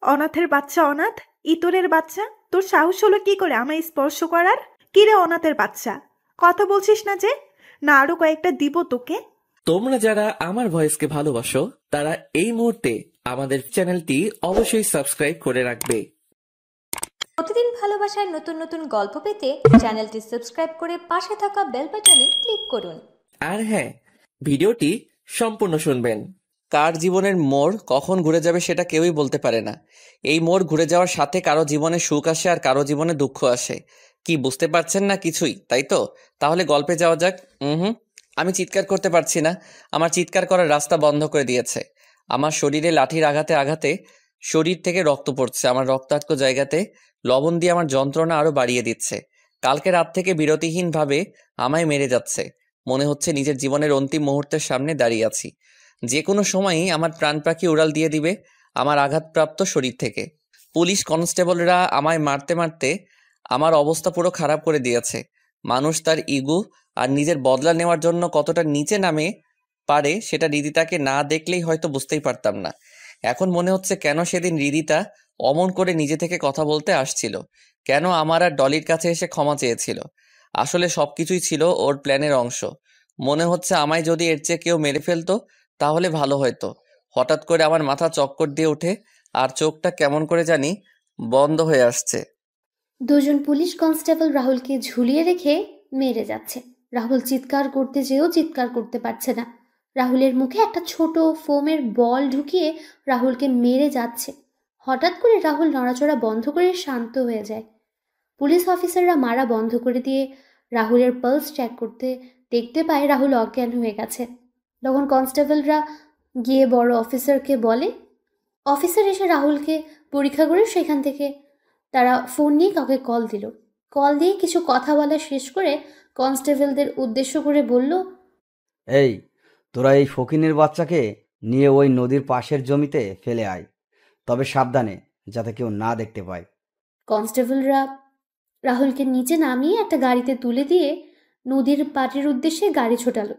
অনাথের বাচ্চা অনাথ, ইতরের বাচ্চা, তোর সাহস হলো কি করে আমায় স্পর্শ করার? কিরে অনাথের বাচ্চা, কথা বলছিস না যে? না আরো কয়েকটা দিব তোকে? তোমরা যারা আমার ভয়েসকে ভালোবাসো তারা এই মুহূর্তে আমাদের চ্যানেলটি অবশ্যই সাবস্ক্রাইব করে রাখবে। প্রতিদিন ভালোবাসার নতুন নতুন গল্প পেতে চ্যানেলটি সাবস্ক্রাইব করে পাশে থাকা বেল বাটনে ক্লিক করুন। আর হ্যাঁ, ভিডিওটি সম্পূর্ণ শুনবেন। কার জীবনের মোড় কখন ঘুরে যাবে সেটা কেউই বলতে পারে না। এই মোড় ঘুরে যাওয়ার সাথে কারো জীবনে সুখ আসে আর কারো জীবনে দুঃখ আসে। কি বুঝতে পারছেন না কিছুই, তাই তো? তাহলে গল্পে যাওয়া যাক। আমি চিৎকার করতে পারছি না, আমার চিৎকার করার রাস্তা বন্ধ করে দিয়েছে। আমার শরীরে লাঠির আঘাতে আঘাতে শরীর থেকে রক্ত পড়ছে, আমার রক্তাক্ত জায়গাতে লবণ দিয়ে আমার যন্ত্রণা আরো বাড়িয়ে দিচ্ছে। কালকে রাত থেকে বিরতিহীনভাবে আমায় মেরে যাচ্ছে। মনে হচ্ছে নিজের জীবনের অন্তিম মুহূর্তের সামনে দাঁড়িয়ে আছি। যে কোনো সময়ই আমার প্রাণ পাখি উড়াল দিয়ে দিবে আমার আঘাতপ্রাপ্ত শরীর থেকে। পুলিশ কনস্টেবলরা আমায় মারতে মারতে আমার অবস্থা পুরো খারাপ করে দিয়েছে। মানুষ তার ইগো আর নিজের বদলা নেওয়ার জন্য কতটা নিচে নামে পারে সেটা রিদিতাকে না দেখলেই হয়তো বুঝতেই পারতাম না। এখন মনে হচ্ছে কেন সেদিন রিদিতা অমন করে নিজে থেকে কথা বলতে আসছিল, কেন আমার আর ডলির কাছে এসে ক্ষমা চেয়েছিল। আসলে সবকিছুই ছিল ওর প্ল্যানের অংশ। মনে হচ্ছে আমায় যদি এর চেয়ে কেউ মেরে ফেলতো তাহলে ভালো হতো। হঠাৎ করে আমার মাথা চক্কর দিয়ে ওঠে আর চোখটা কেমন করে জানি বন্ধ হয়ে আসছে। দুজন পুলিশ কনস্টেবল রাহুলকে ঝুলিয়ে রেখে মেরে যাচ্ছে। রাহুল চিৎকার করতে যেও চিৎকার করতে পারছে না। রাহুলের মুখে একটা ছোট ফোমের বল ঢুকিয়ে রাহুলকে মেরে যাচ্ছে। হঠাৎ করে রাহুল নড়াচড়া বন্ধ করে শান্ত হয়ে যায়। পুলিশ অফিসাররা মারা বন্ধ করে দিয়ে রাহুলের পালস চেক করতে দেখতে পায় রাহুল অজ্ঞান হয়ে গেছে। তখন কনস্টেবলরা গিয়ে বড় অফিসারকে বলে। অফিসার এসে রাহুলকে পরীক্ষা করে সেখান থেকে তারা ফোন নিয়ে কাউকে কল দিল। কল দিয়ে কিছু কথা বলা শেষ করে কনস্টেবলদের উদ্দেশ্য করে বলল, এই, তোরা এই ফকিনের বাচ্চাকে নিয়ে ওই নদীর পাশের জমিতে ফেলে আয়, তবে সাবধানে, যাতে কেউ না দেখতে পায়। কনস্টেবলরা রাহুলকে নিচে নামিয়ে একটা গাড়িতে তুলে দিয়ে নদীর পাড়ের উদ্দেশ্যে গাড়ি ছোটালো।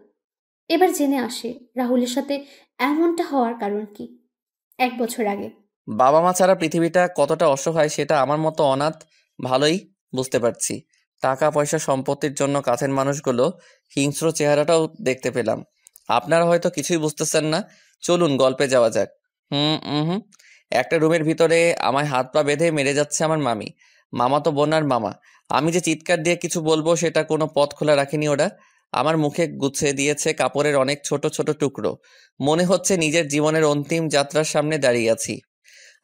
এবার জেনে আসে রাহুলের সাথে এমনটা হওয়ার কারণ কি। 1 বছর আগে বাবা মা ছাড়া পৃথিবীটা কতটা অসহায় সেটা আমার মতো অনাথ ভালোই বুঝতে পারছি। টাকা পয়সা সম্পত্তির জন্য কাছের মানুষগুলো হিংস্র চেহারাটাও দেখতে পেলাম। আপনারা হয়তো কিছুই বুঝতেছেন না, চলুন গল্পে যাওয়া যাক। হুম হুম একটা রুমের ভিতরে আমায় হাত পা বেঁধে মেরে যাচ্ছে আমার মামি, মামাতো বোন আর মামা। আমি যে চিৎকার দিয়ে কিছু বলবো সেটা কোনো পথ খোলা রাখিনি ওরা। আমার মুখে গুছিয়ে দিয়েছে কাপড়ের অনেক ছোট ছোট টুকরো। মনে হচ্ছে নিজের জীবনের অন্তিম যাত্রার সামনে দাঁড়িয়ে আছি।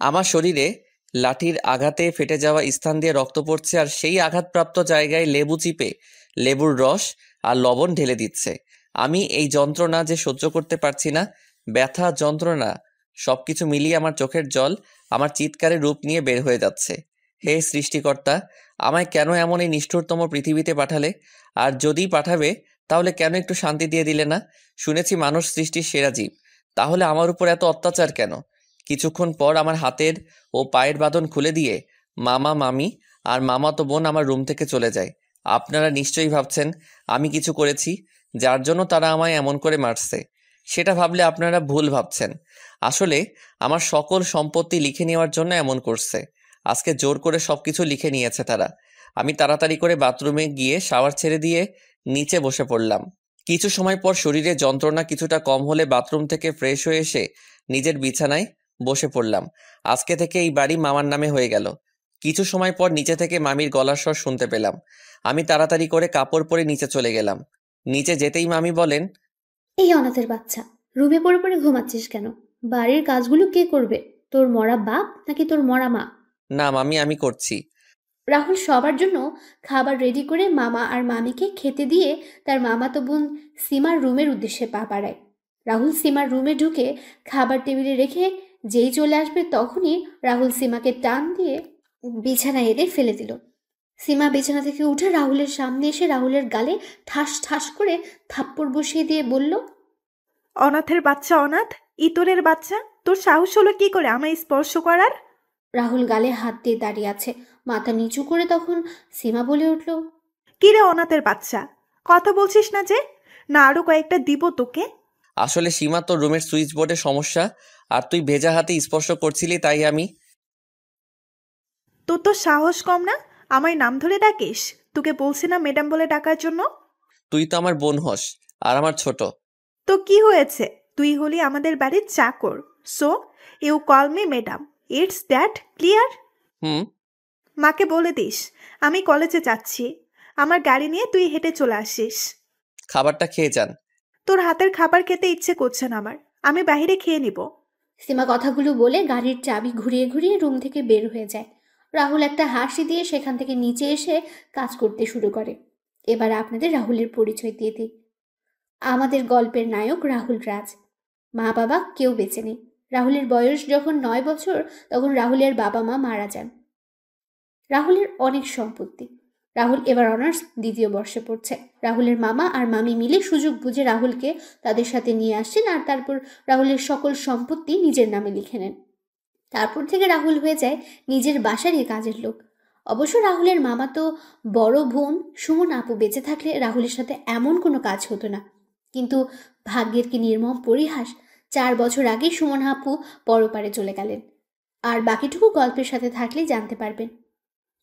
আমার শরীরে লাঠির আঘাতে ফেটে যাওয়া স্থান দিয়ে রক্ত পড়ছে আর সেই আঘাতপ্রাপ্ত জায়গায় লেবু চিপে লেবুর রস আর লবণ ঢেলে দিচ্ছে। আমি এই যন্ত্রণা যে সহ্য করতে পারছি না, ব্যথা যন্ত্রণা সবকিছু মিলিয়ে আমার চোখের জল আমার চিৎকারের রূপ নিয়ে বের হয়ে যাচ্ছে। হে সৃষ্টিকর্তা, আমায় কেন এমন এই নিষ্ঠুরতম পৃথিবীতে পাঠালে? আর যদি পাঠাবে তাহলে কেন একটু শান্তি দিয়ে দিলে না? শুনেছি মানুষ সৃষ্টির সেরা জীব, তাহলে আমার উপর এত অত্যাচার কেন? কিছুক্ষণ পর আমার হাতের ও পায়ের বাঁধন খুলে দিয়ে মামা মামি আর মামাতো বোন আমার রুম থেকে চলে যায়। আপনারা নিশ্চয়ই ভাবছেন আমি কিছু করেছি যার জন্য তারা আমায় এমন করে মারছে। সেটা ভাবলে আপনারা ভুল ভাবছেন। আসলে আমার সকল সম্পত্তি লিখে নেওয়ার জন্য এমন করছে। আজকে জোর করে সবকিছু লিখে নিয়েছে তারা। আমি তাড়াতাড়ি করে বাথরুমে গিয়ে শাওয়ার ছেড়ে দিয়ে নিচে বসে পড়লাম। কিছু সময় পর শরীরে যন্ত্রণা কিছুটা কম হলে বাথরুম থেকে ফ্রেশ হয়ে এসে নিজের বিছানায় বসে পড়লাম। আজকে থেকে এই বাড়ি মামার নামে হয়ে গেল। কিছু সময় পর নিচে থেকে মামির গলার স্বর শুনতে পেলাম। আমি তাড়াতাড়ি করে কাপড় পরে নিচে চলে গেলাম। নিচে যেতেই মামি বলেন, এই অনাথের বাচ্চা, রুমে পড়ে পড়ে ঘুমাচ্ছিস কেন? বাড়ির কাজগুলো কে করবে? তোর মরা বাপ নাকি তোর মরা মা? না মামি, আমি করছি। রাহুল সবার জন্য খাবার রেডি করে মামা আর মামিকে খেতে দিয়ে তার মামাতো বোন সীমার রুমের উদ্দেশ্যে পা বাড়ায়। রাহুল সীমার রুমে ঢুকে খাবার টেবিলে রেখে যেই চলে আসবে তখনই রাহুল সীমাকে টান দিয়ে বিছানায় এনে ফেলে দিল। সীমা বিছানা থেকে উঠে রাহুলের সামনে এসে রাহুলের গালে ঠাস ঠাস করে থাপ্পড় বসিয়ে দিয়ে বলল, অনাথের বাচ্চা অনাথ, ইতরের বাচ্চা, তোর সাহস হলো কি করে আমায় স্পর্শ করার? রাহুল গালে হাত দিয়ে দাঁড়িয়ে আছে, মাথা নিচু করে। তখন সীমা বলে উঠল, কিরে অনাথের বাচ্চা, কথা বলছিস না যে? না আরো কয়েকটা দিব তোকে? আসলে সীমা, তোর রুমের সুইচ বোর্ডে সমস্যা আর তুই ভেজা হাতে স্পর্শ করছিলি তাই আমি। তোর তো সাহস কম না, আমায় নাম ধরে ডাকিস? তোকে বলছি না ম্যাডাম বলে ডাকার জন্য? তুই তো আমার বোন হস, আর আমার ছোট। তো কি হয়েছে? তুই হলি আমাদের বাড়ির চাকর, so you call me madam. It's that clear? হুম। মাকে বলে দিস আমি কলেজে যাচ্ছি, আমার গাড়ি নিয়ে তুই হেঁটে চলে আসিস। খাবারটা খেয়ে যান। তোর হাতের খাবার খেতে ইচ্ছে করছে না আমার, আমি বাইরে খেয়ে নিব। সীমা কথাগুলো বলে গাড়ির চাবি ঘুরিয়ে ঘুরিয়ে রুম থেকে বের হয়ে যায়। রাহুল একটা হাসি দিয়ে সেখান থেকে নিচে এসে কাজ করতে শুরু করে। এবার আপনাদের রাহুলের পরিচয় দিয়ে দিই। আমাদের গল্পের নায়ক রাহুল রাজ। মা বাবা কেউ বেঁচে নেই। রাহুলের বয়স যখন 9 বছর তখন রাহুলের বাবা মা মারা যান। রাহুলের অনেক সম্পত্তি। রাহুল এবার অনার্স 2য় বর্ষে পড়ছে। রাহুলের মামা আর মামি মিলে সুযোগ বুঝে রাহুলকে তাদের সাথে নিয়ে আসেন আর তারপর রাহুলের সকল সম্পত্তি নিজের নামে লিখে নেন। তারপর থেকে রাহুল হয়ে যায় নিজের বাসারই কাজের লোক। অবশ্য রাহুলের মামা তো বড় বোন সুমন আপু বেঁচে থাকলে রাহুলের সাথে এমন কোনো কাজ হতো না। কিন্তু ভাগ্যের কি নির্মম পরিহাস, 4 বছর আগে সুমন আপু পরপারে চলে গেলেন। আর বাকিটুকু গল্পের সাথে থাকলেই জানতে পারবেন।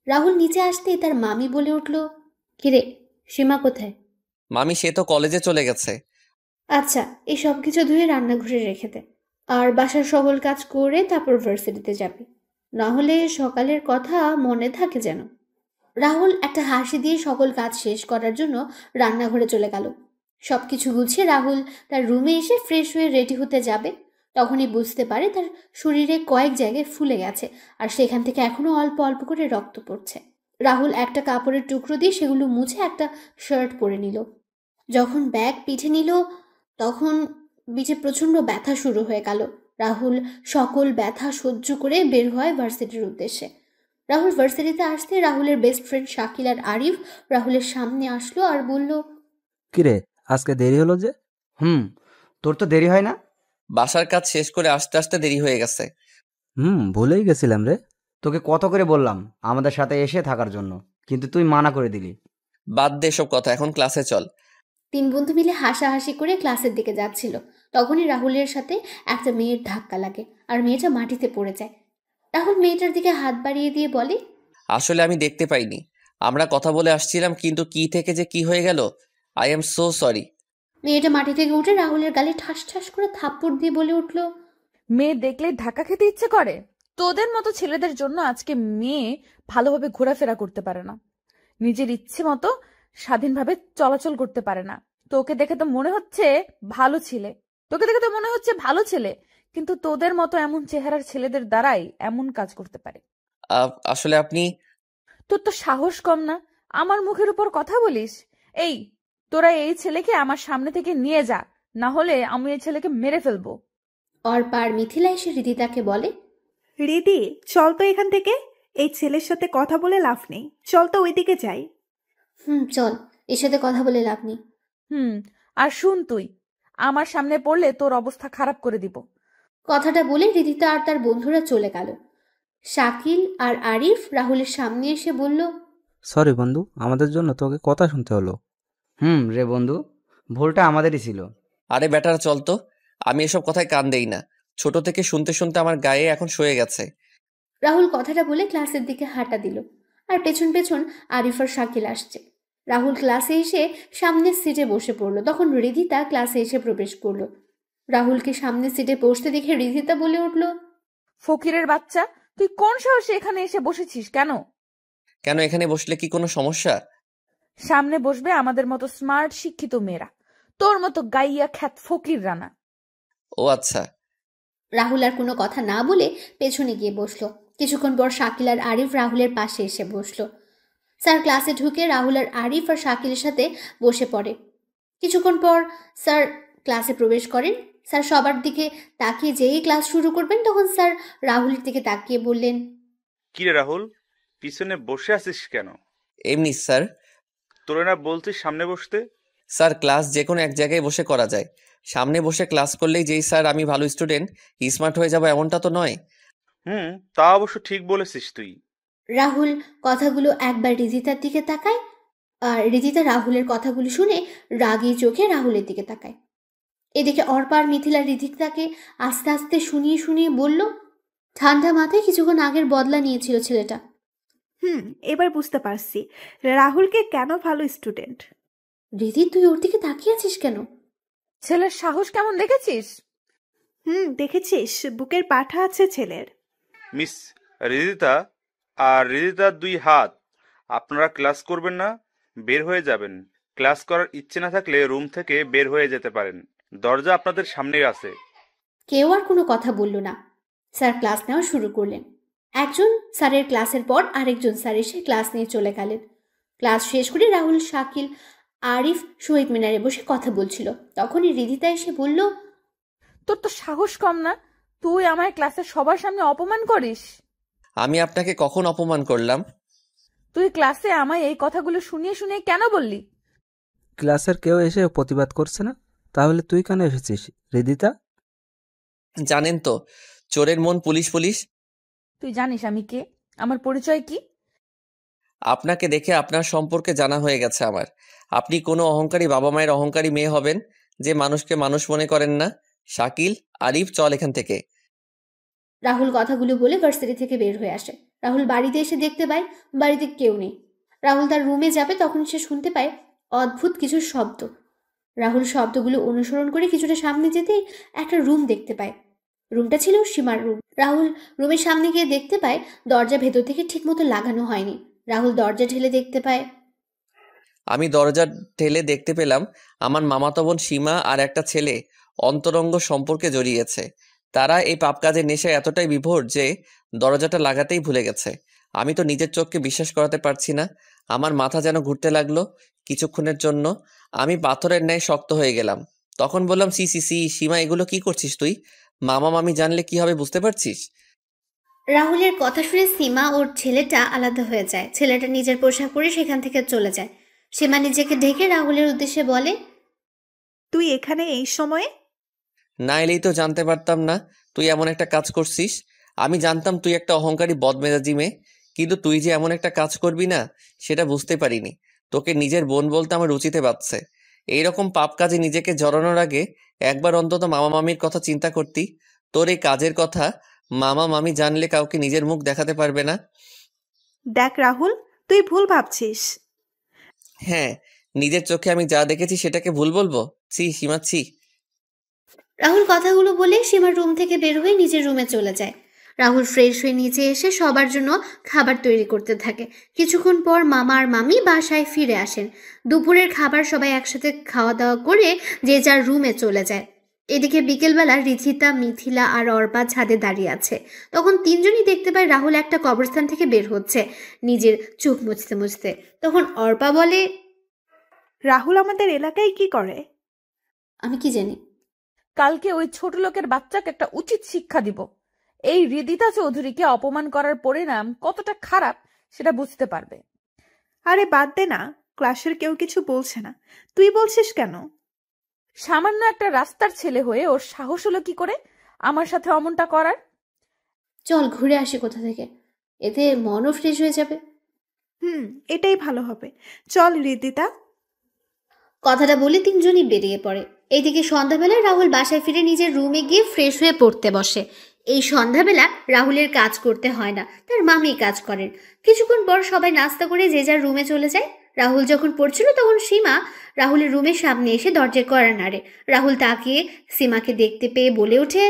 রাহুল নিচে আসতেই তার মামি বলে উঠল, কিরে সীমা কোথায়? মামি সে তো কলেজে চলে গেছে। আচ্ছা, এই সব কিছু ধুয়ে রান্নাঘরে রেখে দে, আর বাসার সকল কাজ করে তারপর ভার্সিটিতে যাবি, না হলে সকালের কথা মনে থাকে যেন। রাহুল একটা হাসি দিয়ে সকল কাজ শেষ করার জন্য রান্নাঘরে চলে গেল। সবকিছু গুছিয়ে রাহুল তার রুমে এসে ফ্রেশ হয়ে রেডি হতে যাবে, তখনই বুঝতে পারে তার শরীরে কয়েক জায়গায় ফুলে গেছে আর সেখান থেকে এখনো অল্প অল্প করে রক্ত পড়ছে। রাহুল একটা কাপড়ের টুকরো দিয়ে সেগুলো মুছে একটা শার্ট পরে নিল। যখন ব্যাগ পিঠে নিল তখন পিঠে প্রচণ্ড ব্যথা শুরু হয়ে গেল। রাহুল সকল ব্যথা সহ্য করে বের হয় ভার্সিটির উদ্দেশ্যে। রাহুল ভার্সিটিতে আসতে রাহুলের বেস্ট ফ্রেন্ড শাকিল আর আরিফ রাহুলের সামনে আসলো আর বলল, কিরে আজকে দেরি হলো যে? তোর তো দেরি হয় না? বাসার কাজ শেষ করে আসতে আসতে দেরি হয়ে গেছে। ভুলেই গেছিলাম রে। তোকে কত করে বললাম আমাদের সাথে এসে থাকার জন্য, কিন্তু তুই মানা করে দিলি। বাদ দে সব কথা, এখন ক্লাসে চল। 3 বন্ধু মিলে হাসাহাসি করে ক্লাসের দিকে যাচ্ছিল। তখনই রাহুলের সাথে একটা মেয়ের ধাক্কা লাগে আর মেয়েটা মাটিতে পড়ে যায়। রাহুল মেয়েটার দিকে হাত বাড়িয়ে দিয়ে বলে, আসলে আমি দেখতে পাইনি, আমরা কথা বলে আসছিলাম, কিন্তু কি থেকে যে কি হয়ে গেল, আই এম সো সরি। মেয়েটা মাটি থেকে উঠে রাহুলের গালে ঠাস ঠাস করে থাপ্পড় দিয়ে বলে উঠল, মেয়ে দেখলেই ধাক্কা খেতে ইচ্ছে করে? তোদের মতো ছেলেদের জন্য আজকে মেয়ে ভালোভাবে ঘোরাফেরা করতে পারে না, নিজের ইচ্ছে মতো স্বাধীনভাবে চলাচল করতে পারে না। তোকে দেখে তো মনে হচ্ছে ভালো ছেলে, কিন্তু তোদের মতো এমন চেহারার ছেলেদের দ্বারাই এমন কাজ করতে পারে। আসলে আপনি। তোর তো সাহস কম না, আমার মুখের উপর কথা বলিস? এই, তোরা এই ছেলেকে আমার সামনে থেকে নিয়ে যা, না হলে আমি এই ছেলেকে মেরে ফেলবো। অর্পা আর মিথিলা এসে রিদিতাকে বলে, রিদি চল তো এখান থেকে, এই ছেলের সাথে কথা বলে লাভ নেই, চল তো ওইদিকে যাই। চল, এর সাথে কথা বলে লাভ নেই। আর শুন, তুই আমার সামনে পড়লে তোর অবস্থা খারাপ করে দিব। কথাটা বলে রিদিতা আর তার বন্ধুরা চলে গেল। শাকিল আর আরিফ রাহুলের সামনে এসে বলল, সরি বন্ধু, আমাদের জন্য তোকে কথা শুনতে হলো। রে বন্ধু, ভুলটা আমাদেরই ছিল। আরে বেটার চল তো, আমি এসব কথায় কান দেই না, ছোট থেকে শুনতে শুনতে আমার গায়ে এখন শুয়ে গেছে। রাহুল কথাটা বলে ক্লাসের দিকে হাঁটা দিল আর পেছন পেছন আরিফ আর শাকিল আসছে। রাহুল ক্লাসে এসে সামনের সিটে বসে পড়ল। তখন রিদিতা ক্লাসে এসে প্রবেশ করলো। রাহুলকে সামনের সিটে বসতে দেখে রিদিতা বলে উঠল, ফকিরের বাচ্চা, তুই কোন সাহসে এখানে এসে বসেছিস? কেন এখানে বসলে কি কোনো সমস্যা? সামনে বসবে আমাদের মতো স্মার্ট শিক্ষিত মেয়েরা, তোর মতো গাইয়া খ্যাত ফকির রানা। ও আচ্ছা। রাহুল আর কোনো কথা না বলে পেছনে গিয়ে বসলো। কিছুক্ষণ পর শাকিল আর আরিফ রাহুলের পাশে এসে বসলো। স্যার ক্লাসে ঢুকে রাহুল আর আরিফ আর শাকিলের সাথে বসে পড়ে। কিছুক্ষণ পর স্যার ক্লাসে প্রবেশ করেন। স্যার সবার দিকে তাকিয়ে যেই ক্লাস শুরু করবেন তখন স্যার রাহুলের দিকে তাকিয়ে বললেন, কিরে রাহুল, পিছনে বসে আছিস কেন? এমনি স্যার। তোরে না বলছিস সামনে বসতে? স্যার ক্লাস যে কোনো এক জায়গায় বসে করা যায়, সামনে বসে ক্লাস করলেই যেই স্যার আমি ভালো স্টুডেন্ট স্মার্ট হয়ে যাবো এমনটা তো নয়। তা অবশ্য ঠিক বলেছিস তুই। রাহুল কথাগুলো একবার রিদিতার দিকে তাকায় আর রিদিতা রাহুলের কথাগুলো শুনে রাগী চোখে রাহুলের দিকে তাকায়। এদিকে অর্পা আর মিথিলা রিদিতাকে আস্তে আস্তে শুনিয়ে শুনিয়ে বলল, ঠান্ডা মাথায় কিছুক্ষণ আগের বদলা নিয়েছিল ছেলেটা। এবার বুঝতে পারছি রাহুলকে কেন ভালো স্টুডেন্ট। রিদি, তুই ওর দিকে তাকিয়ে আছিস কেন? ছেলের সাহস কেমন দেখেছিস? দেখেছিস বুকের পাঠা আছে ছেলের। মিস রিদিতা আর রিদিতার 2 হাত। আপনারা ক্লাস করবেন না, বের হয়ে যাবেন। ক্লাস করার ইচ্ছে না থাকলে রুম থেকে বের হয়ে যেতে পারেন, দরজা আপনাদের সামনেই আছে। কেউ আর কোনো কথা বলল না। স্যার ক্লাস নেওয়া শুরু করলেন। একজন স্যারের ক্লাসের পর আরেকজন স্যার এসে ক্লাস নিয়ে চলে গেলেন। ক্লাস শেষ করে রাহুল, শাকিল, আরিফ শহীদ মিনারে বসে কথা বলছিল। তখনই রিদিতা এসে বলল, তোর তো সাহস কম না, তুই আমায় ক্লাসের সবার সামনে অপমান করিস। আমি আপনাকে কখন অপমান করলাম? তুই ক্লাসে আমায় এই কথাগুলো শুনিয়ে শুনিয়ে কেন বললি? ক্লাসের কেউ এসে প্রতিবাদ করছে না, তাহলে তুই কেন এসেছিস রিদিতা? জানেন তো, চোরের মন পুলিশ পুলিশ। তুই জানিস আমি কে, আমার পরিচয় কি? আপনাকে দেখে আপনার সম্পর্কে জানা হয়ে গেছে আমার। আপনি কোনো অহংকারী বাবা মায়ের অহংকারী মেয়ে হবেন যে মানুষকে মানুষ মনে করেন না। শাকিল, আরিফ, চল এখান থেকে। রাহুল কথাগুলো বলে ভার্সিটি থেকে বের হয়ে আসে। রাহুল বাড়িতে এসে দেখতে পায় বাড়িতে কেউ নেই। রাহুল তার রুমে যাবে, তখন সে শুনতে পায় অদ্ভুত কিছু শব্দ। রাহুল শব্দগুলো অনুসরণ করে কিছুটা সামনে যেতেই একটা রুম দেখতে পায়। রুমটা ছিল সীমার রুম। রাহুল রুমের সামনে গিয়ে দেখতে পায় দরজা ভেতর থেকে ঠিকমতো লাগানো হয়নি। রাহুল দরজা ঠেলে দেখতে পায় আমি দরজা ঠেলে দেখতে পেলাম আমার মামাতো বোন সীমা আর একটা ছেলে অন্তরঙ্গ সম্পর্কে জড়িয়েছে। তারা এই পাপ কাজের নেশায় এতটাই বিভোর যে দরজাটা লাগাতেই ভুলে গেছে। আমি তো নিজের চোখকে বিশ্বাস করাতে পারছি না। আমার মাথা যেন ঘুরতে লাগলো। কিছুক্ষণের জন্য আমি পাথরের ন্যায় শক্ত হয়ে গেলাম। তখন বললাম, সি সি সি, সীমা, এগুলো কি করছিস তুই? মামা মামি জানলে কি হবে বুঝতে পারছিস? রাহুলের কথা শুনে সীমা ওর ছেলেটা আলাদা হয়ে যায়। ছেলেটা নিজের পোশাক পরে সেখান থেকে চলে যায়। সীমা নিজেকে ঢেকে রাহুলের উদ্দেশ্যে বলে, তুই এখানে এই সময়ে? না এলেই তো জানতে পারতাম না তুই এমন একটা কাজ করছিস। আমি জানতাম তুই একটা অহংকারী বদমেজাজি মেয়ে, কিন্তু তুই যে এমন একটা কাজ করবি না সেটা বুঝতে পারিনি। তোকে নিজের বোন বলতে আমার রুচিতে বাজছে। এইরকম পাপ কাজে নিজেকে জড়ানোর আগে একবার অন্তত মামা মামির কথা চিন্তা করতি। তোর এই কাজের কথা মামা মামি জানলে কাউকে নিজের মুখ দেখাতে পারবে না। দেখ রাহুল, তুই ভুল ভাবছিস। হ্যাঁ, নিজের চোখে আমি যা দেখেছি সেটাকে ভুল বলবো? ছি সীমা, ছি। রাহুল কথাগুলো বলে সীমার রুম থেকে বের হয়ে নিজের রুমে চলে যায়। রাহুল ফ্রেশ হয়ে নিচে এসে সবার জন্য খাবার তৈরি করতে থাকে। কিছুক্ষণ পর মামা আর মামি বাসায় ফিরে আসেন। দুপুরের খাবার সবাই একসাথে খাওয়া দাওয়া করে যে যার রুমে চলে যায়। এদিকে বিকেলবেলা রিথিতা, মিথিলা আর অর্পা ছাদে দাঁড়িয়ে আছে। তখন তিনজনই দেখতে পায় রাহুল একটা কবরস্থান থেকে বের হচ্ছে নিজের চোখ মুছতে মুছতে। তখন অর্পা বলে, রাহুল আমাদের এলাকায় কি করে? আমি কি জানি। কালকে ওই ছোট লোকের বাচ্চাকে একটা উচিত শিক্ষা দিব। এই রিদিতা চৌধুরীকে অপমান করার পরিণাম কতটা খারাপ সেটা বুঝতে পারবে। আরে বাদ দে না, ক্লাসের কেউ কিছু বলছে না, তুই বলছিস কেন? সামান্য একটা রাস্তার ছেলে হয়ে ওর সাহস হলো কি করে আমার সাথে অমনটা করার? চল ঘুরে আসি কোথা থেকে, এতে মনও ফ্রেশ হয়ে যাবে। এটাই ভালো হবে, চল রিদিতা। কথাটা বলে তিনজনই বেরিয়ে পড়ে। এইদিকে সন্ধ্যাবেলায় রাহুল বাসায় ফিরে নিজের রুমে গিয়ে ফ্রেশ হয়ে পড়তে বসে। এই সন্ধ্যাবেলা রাহুলের কাজ করতে হয় না, তার মামি কাজ করেন। কিছুক্ষণ পর সবাই নাস্তা করে যে যার রুমে চলে যায়। রাহুল যখন পড়ছিল তখন সীমা রাহুলের রুমের সামনে এসে দরজায় কড়া নাড়ে। রাহুল তাকিয়ে সীমাকে দেখতে পেয়ে বলে ওঠে,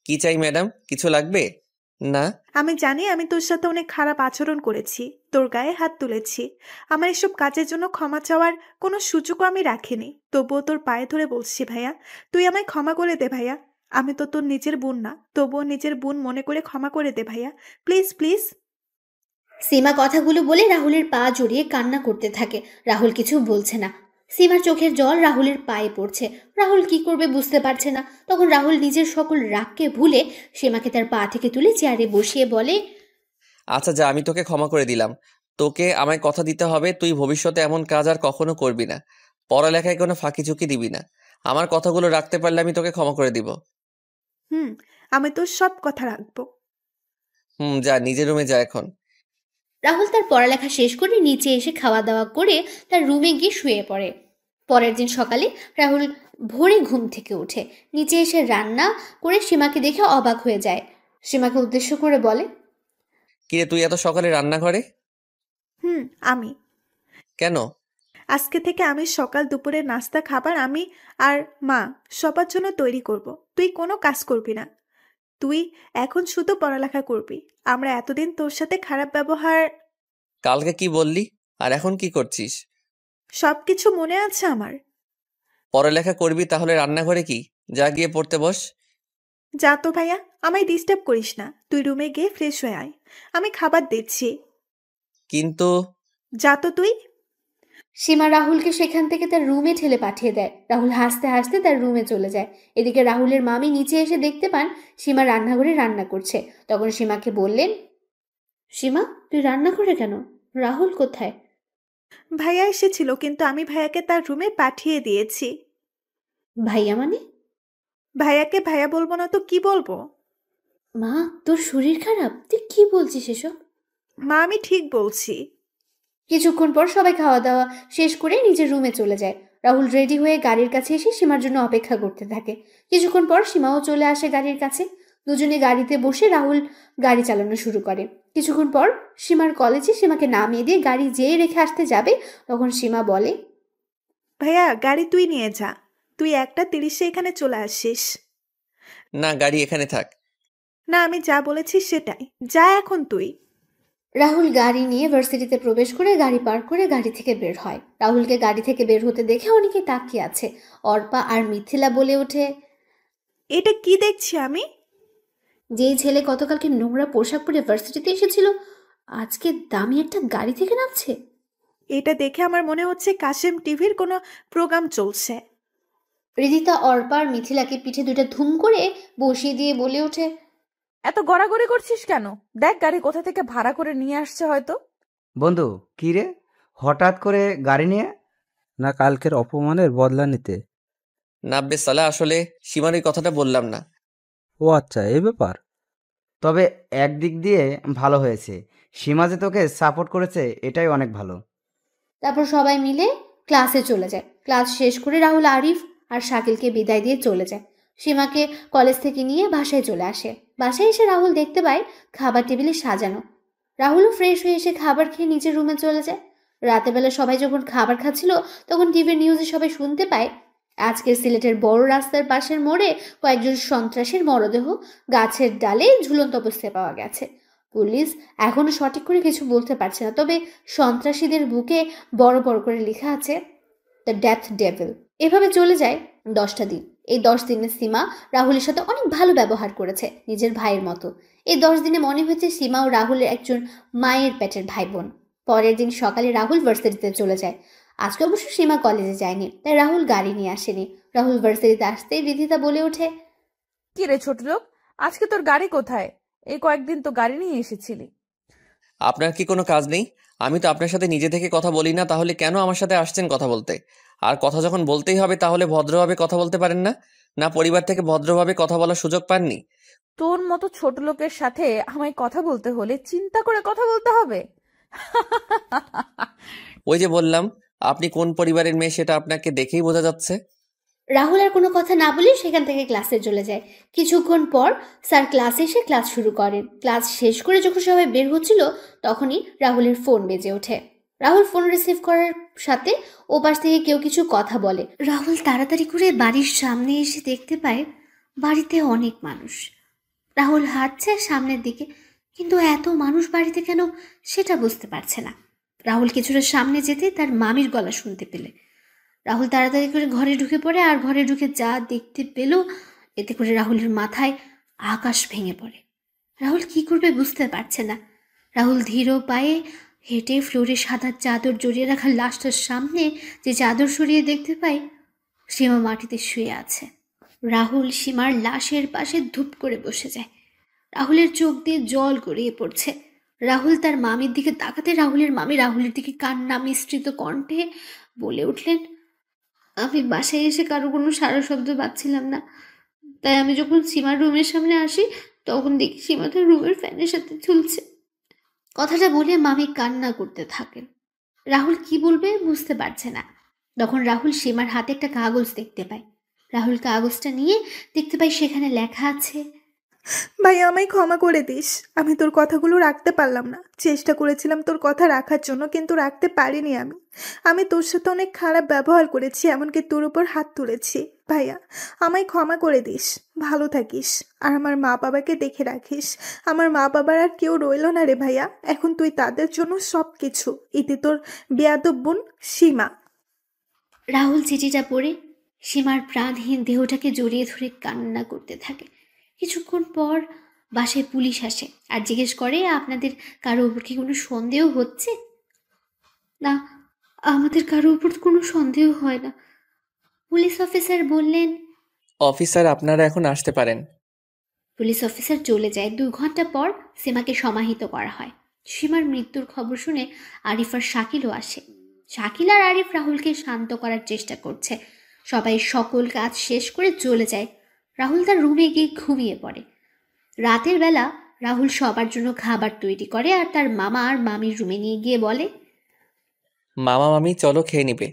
কি চাই ম্যাডাম, কিছু লাগবে? না। আমি জানি আমি তোর সাথে অনেক খারাপ আচরণ করেছি, তোর গায়ে হাত তুলেছি। আমার এসব কাজের জন্য ক্ষমা চাওয়ার কোনো সুযোগও আমি রাখিনি। তবুও তোর পায়ে ধরে বলছি ভাইয়া, তুই আমায় ক্ষমা করে দে ভাইয়া। আমি তো তোর নিজের বোন না, তবুও নিজের বোন মনে করে ক্ষমা করে দে ভাইয়া, প্লিজ প্লিজ। সীমা কথাগুলো বলে রাহুলের পা জড়িয়ে কান্না করতে থাকে। রাহুল কিছু বলছে না। সীমার চোখের জল রাহুলের পায়ে পড়ছে। রাহুল কি করবে বুঝতে পারছে না। তখন রাহুল নিজের সকল রাগকে ভুলে সীমাকে তার পা থেকে তুলে চেয়ারে বসিয়ে বলে, আচ্ছা যা, আমি তোকে ক্ষমা করে দিলাম। তোকে আমায় কথা দিতে হবে তুই ভবিষ্যতে এমন কাজ আর কখনো করবি না। পড়ালেখায় কোনো ফাঁকি ঝুঁকি দিবি না। আমার কথাগুলো রাখতে পারলে আমি তোকে ক্ষমা করে দিব। আমি তোর সব কথা রাখবো। যা, নিজের রুমে যা এখন। রাহুল তার পড়ালেখা শেষ করে নিচে এসে খাওয়া দাওয়া করে তার রুমে গিয়ে শুয়ে পড়ে। পরের দিন সকালে রাহুল ভোরে ঘুম থেকে উঠে নিচে এসে রান্না করে সীমাকে দেখে অবাক হয়ে যায়। সীমাকে উদ্দেশ্য করে বলে, কিরে তুই এত সকালে রান্না করে? আমি। কেন? আজকে থেকে আমি সকাল দুপুরের নাস্তা খাবার আমি আর মা সবার জন্য তৈরি করব। তুই কোনো কাজ করবি না। তুই এখন শুধু পড়ালেখা করবি। আমরা এতদিন তোর সাথে খারাপ ব্যবহার। কালকে কি বললি আর এখন কি করছিস? সবকিছু মনে আছে আমার। পড়ালেখা করবি তাহলে রান্নাঘরে কি? যা গিয়ে পড়তে বস। যা তো ভাইয়া, আমায় ডিস্টার্ব করিস না। তুই রুমে গিয়ে ফ্রেশ হয়ে আয়, আমি খাবার দিচ্ছি। কিন্তু যা তো তুই। সীমা রাহুলকে সেখান থেকে তার রুমে ঠেলে পাঠিয়ে দেয়। রাহুল হাসতে হাসতে তার রুমে চলে যায়। এদিকে রাহুলের মামি নিচে এসে দেখতে পান সীমা রান্নাঘরে রান্না করছে। তখন সীমাকে বললেন, সীমা তুই রান্না করে কেন? রাহুল কোথায়? ভাইয়া এসেছিল, কিন্তু আমি ভাইয়াকে তার রুমে পাঠিয়ে দিয়েছি। ভাইয়া মানে? ভাইয়াকে ভাইয়া বলবো না তো কি বলবো? মা তোর শরীর খারাপ? তুই কি বলছিস এসব? মা আমি ঠিক বলছি। কিছুক্ষণ পর সবাই খাওয়া দাওয়া শেষ করে নিজের রুমে চলে যায়। রাহুল রেডি হয়ে গাড়ির কাছে এসে সীমার জন্য অপেক্ষা করতে থাকে। কিছুক্ষণ পর সীমাও চলে আসে গাড়ির কাছে। দুজনে গাড়িতে বসে রাহুল গাড়ি চালানো শুরু করে। কিছুক্ষণ পর সীমার কলেজে সীমাকে নামিয়ে দিয়ে গাড়ি যেয়ে রেখে আসতে যাবে, তখন সীমা বলে, ভাইয়া গাড়ি তুই নিয়ে যা, তুই 1:30 এখানে চলে আসিস। না, গাড়ি এখানে থাক। না, আমি যা বলেছি সেটাই, যা এখন তুই। রাহুল গাড়ি নিয়ে ভার্সিটিতে প্রবেশ করে গাড়ি পার্ক করে গাড়ি থেকে বের হয়। রাহুলকে গাড়ি থেকে বের হতে দেখে অনেকে তাকিয়ে আছে। অর্পা আর মিথিলা বলে ওঠে, এটা কি দেখছি আমি? যেই ছেলে গতকালকে নোংরা পোশাক পরে ভার্সিটিতে এসেছিল আজকে দামি একটা গাড়ি থেকে নামছে। এটা দেখে আমার মনে হচ্ছে কাশেম টিভির কোনো প্রোগ্রাম চলছে। রিদিতা অর্পা আর মিথিলাকে পিঠে দুইটা ধুম করে বসিয়ে দিয়ে বলে ওঠে, এত গড়াগড়ি করছিস কেন? দেখ গাড়ি কোথা থেকে ভাড়া করে নিয়ে আসছে হয়তো। বন্ধু কি রে, হঠাৎ করে গাড়ি নিয়ে? না, কালকের অপমানের বদলা নিতে। না সালা, আসলে সীমার ওই কথাটা বললাম না। ও আচ্ছা, এই ব্যাপার। তবে একদিক দিয়ে ভালো হয়েছে, সীমা যে তোকে সাপোর্ট করেছে, এটাই অনেক ভালো। তারপর সবাই মিলে ক্লাসে চলে যায়। ক্লাস শেষ করে রাহুল আরিফ আর শাকিলকে বিদায় দিয়ে চলে যায়। সীমাকে কলেজ থেকে নিয়ে বাসায় চলে আসে। বাসায় এসে রাহুল দেখতে পায় খাবার টেবিলে সাজানো। রাহুলও ফ্রেশ হয়ে এসে খাবার খেয়ে নিজের রুমে চলে যায়। রাতের বেলা সবাই যখন খাবার খাচ্ছিল তখন টিভির নিউজে সবাই শুনতে পায় আজকের সিলেটের বড় রাস্তার পাশের মোড়ে কয়েকজন সন্ত্রাসীর মরদেহ গাছের ডালে ঝুলন্ত অবস্থায় পাওয়া গেছে। পুলিশ এখনো সঠিক করে কিছু বলতে পারছে না, তবে সন্ত্রাসীদের বুকে বড় বড় করে লেখা আছে দ্য ডেথ ডেভিল। এভাবে চলে যায় 10টা দিন। এই 10 দিনে সীমা রাহুলের সাথে অনেক ভালো ব্যবহার করেছে, নিজের ভাইয়ের মতো। এই 10 দিনে মনে হয়েছে সীমা ও রাহুলের একজন মায়ের পেটের ভাই বোন। পরের দিন সকালে রাহুল ভার্সিটিতে চলে যায়। আজকে অবশ্য সীমা কলেজে যায়নি, তাই রাহুল গাড়ি নিয়ে আসেনি। রাহুল ভার্সিটিতে আসতেই রিধিতা বলে ওঠে, কি রে ছোট লোক, আজকে তোর গাড়ি কোথায়? এই কয়েকদিন তো গাড়ি নিয়ে এসেছিলি। আপনার কি কোনো কাজ নেই? আমি তো আপনার সাথে নিজে থেকে কথা বলি না, তাহলে কেন আমার সাথে আসছেন কথা বলতে? আর কথা যখন বলতেই হবে তাহলে ভদ্রভাবে কথা বলতে পারেন না? না পরিবার থেকে ভদ্রভাবে কথা বলার সুযোগ পাননি? তোর মতো ছোট লোকের সাথে আমায় কথা বলতে হলে চিন্তা করে কথা বলতে হবে। ওই যে বললাম, আপনি কোন পরিবারের মেয়ে সেটা আপনাকে দেখেই বোঝা যাচ্ছে। রাহুল আর কোনো কথা না বলে সেখান থেকে ক্লাসে চলে যায়। কিছুক্ষণ পর স্যার ক্লাসে এসে ক্লাস শুরু করেন। ক্লাস শেষ করে যখন সবাই বের হচ্ছিল তখনই রাহুলের ফোন বেজে ওঠে। রাহুল ফোন রিসিভ করার সাথে ওপাশ থেকে কেউ কিছু কথা বলে। রাহুল তাড়াতাড়ি করে বাড়ির সামনে এসে দেখতে পায় বাড়িতে অনেক মানুষ। রাহুল হাঁটছে সামনের দিকে, কিন্তু এত মানুষ বাড়িতে কেন সেটা বুঝতে পারছে না। রাহুল কিছুটা সামনে যেতে তার মামির গলা শুনতে পেলে রাহুল তাড়াতাড়ি করে ঘরে ঢুকে পড়ে। আর ঘরে ঢুকে যা দেখতে পেল এতে করে রাহুলের মাথায় আকাশ ভেঙে পড়ে। রাহুল কি করবে বুঝতে পারছে না। রাহুল ধীর পায়ে হেঁটে ফ্লোরে সাদা চাদর জড়িয়ে রাখা লাশটার সামনে যে চাদর সরিয়ে দেখতে পায় সীমা মাটিতে শুয়ে আছে। রাহুল সীমার লাশের পাশে ধূপ করে বসে যায়। রাহুলের চোখ দিয়ে জল গড়িয়ে পড়ছে। রাহুল তার মামির দিকে তাকাতে রাহুলের মামি রাহুলের দিকে কান্না মিশ্রিত কণ্ঠে বলে উঠলেন, আমি বাসায় এসে কারো কোনো সারা শব্দ পাচ্ছিলাম না, তাই আমি যখন সীমার রুমের সামনে আসি তখন দেখি সীমা তার রুমের ফ্যানের সাথে ঝুলছে। কথাটা বলে মামি কান্না করতে থাকেন। রাহুল কি বলবে বুঝতে পারছে না। তখন রাহুল সীমার হাতে একটা কাগজ দেখতে পায়। রাহুল কাগজটা নিয়ে দেখতে পায় সেখানে লেখা আছে, ভাইয়া আমায় ক্ষমা করে দিস। আমি তোর কথাগুলো রাখতে পারলাম না। চেষ্টা করেছিলাম তোর কথা রাখার জন্য, কিন্তু রাখতে পারিনি আমি। আমি তোর সাথে অনেক খারাপ ব্যবহার করেছি, এমনকি তোর উপর হাত তুলেছি। ভাইয়া আমায় ক্ষমা করে দিস। ভালো থাকিস আর আমার মা বাবাকে দেখে রাখিস। আমার মা বাবার আর কেউ রইলো না রে ভাইয়া, এখন তুই তাদের জন্য সব কিছু। ইতি তোর বেয়াদব বোন সীমা। রাহুল চিঠিটা পড়ে সীমার প্রাণহীন দেহটাকে জড়িয়ে ধরে কান্না করতে থাকে। কিছুক্ষণ পর বাসায় পুলিশ আসে আর জিজ্ঞেস করে, আপনাদের কারো উপর কি কোনো সন্দেহ হচ্ছে? না, আমাদের কারো উপর কোনো সন্দেহ হয় না। পুলিশ অফিসার বললেন। অফিসার, আপনারা এখন আসতে পারেন। পুলিশ অফিসার চলে যায়। 2 ঘন্টা পর সীমাকে সমাহিত করা হয়। সীমার মৃত্যুর খবর শুনে আরিফ আর শাকিলও আসে। শাকিল আর আরিফ রাহুলকে শান্ত করার চেষ্টা করছে। সবাই সকল কাজ শেষ করে চলে যায়। রাহুল তার রুমে গিয়ে ঘুমিয়ে পড়ে। রাতের বেলা রাহুল সবার জন্য খাবার তৈরি করে আর তার মামা আর মামির রুমে নিয়ে গিয়ে বলে, মামা মামি চলো খেয়ে নিবে।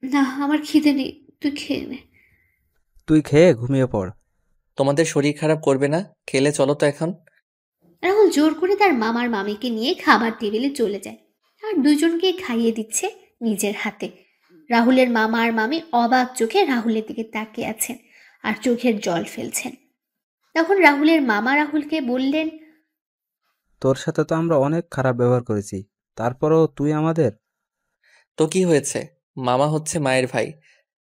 না, আমার খিদে নেই, তুই খেয়ে নে। তুই খেয়ে ঘুমিয়ে পড়। তোমাদের শরীর খারাপ করবে না, খেলে চলো তো এখন। রাহুল জোর করে তার মামার মামিকে নিয়ে খাবার টেবিলে চলে যায় আর দুজনকে খাইয়ে দিচ্ছে নিজের হাতে। রাহুলের মামা আর মামি অবাক চোখে রাহুলের দিকে তাকিয়ে আছেন আর চোখের জল ফেলছেন। তখন রাহুলের মামা রাহুলকে বললেন, তোর সাথে তো আমরা অনেক খারাপ ব্যবহার করেছি, তারপরও তুই আমাদের। তো কি হয়েছে? মামা হচ্ছে মায়ের ভাই,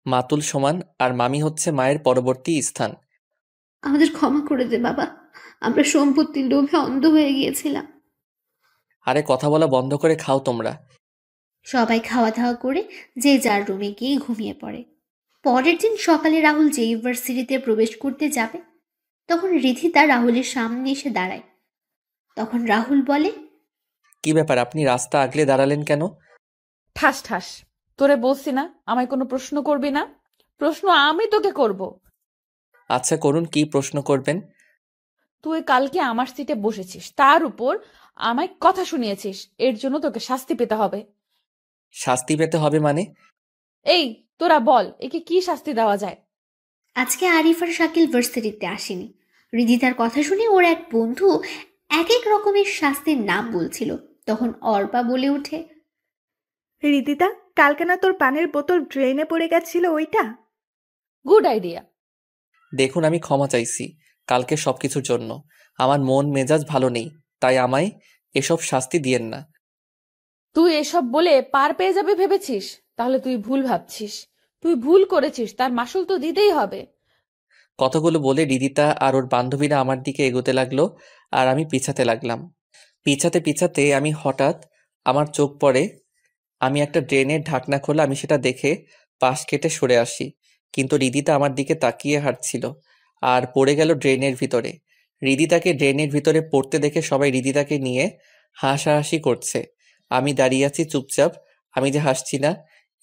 মাতুল সমান, আর মামি হচ্ছে মায়ের পরবর্তী স্থান। আমাদের ক্ষমা করে দে বাবা, আমরা সম্পত্তির লোভে অন্ধ হয়ে গিয়েছিলাম। আরে কথা বলা বন্ধ করে খাও তোমরা। সবাই খাওয়া দাওয়া করে যে যার রুমে গিয়ে ঘুমিয়ে পড়ে। পরের দিন সকালে রাহুল যে ইউনিভার্সিটিতে প্রবেশ করতে যাবে, তখন রিধিতা রাহুলের সামনে এসে দাঁড়ায়। তখন রাহুল বলে, কি ব্যাপার, আপনি রাস্তা আগলে দাঁড়ালেন কেন? ঠাস ঠাস, তোরে বলছি না আমায় কোনো প্রশ্ন করবি না। প্রশ্ন আমি তোকে করব। আচ্ছা করুন, কি প্রশ্ন করবেন? তুই কালকে আমার সিটে বসেছিস, তার উপর আমায় কথা শুনিয়েছিস, এর জন্য তোকে শাস্তি পেতে হবে। শাস্তি পেতে হবে মানে? এই, তোরা বল, একে কি শাস্তি দেওয়া যায়? আজকে আরিফ আর শাকিল ভার্সিটিতে আসেনি। রিদিতার কথা শুনে ওর এক বন্ধু এক এক রকমের শাস্তির নাম বলছিল। তখন অর্পা বলে ওঠে, রিদিতা, কালকে না তোর পানের বোতল ড্রেনে পড়ে গেছিল ওইটা? Good idea. দেখুন, আমি ক্ষমা চাইছি কালকে সবকিছুর জন্য। আমার মন মেজাজ ভালো নেই, তাই আমায় এসব শাস্তি দিয়েন না। তুই এসব বলে পার পেয়ে যাবে ভেবেছিস? তাহলে তুই ভুল ভাবছিস। তুই ভুল করেছিস, তার মাসুল তো দিতেই হবে। কথাগুলো বলে রিদিতা আর ওর বান্ধবীরা আমার দিকে এগোতে লাগলো, আর আমি পিছাতে লাগলাম। পিছাতে পিছাতে আমি হঠাৎ আমার চোখ পড়ে, আমি একটা ড্রেনের ঢাকনা খোলা, আমি সেটা দেখে পাশ কেটে সরে আসি। কিন্তু রিদিতা আমার দিকে তাকিয়ে হাঁটছিল আর পড়ে গেল ড্রেনের ভিতরে। রিদিতাকে ড্রেনের ভিতরে পড়তে দেখে সবাই রিদিতাকে নিয়ে হাসাহাসি করছে। আমি দাঁড়িয়ে আছি চুপচাপ। আমি যে হাসছি না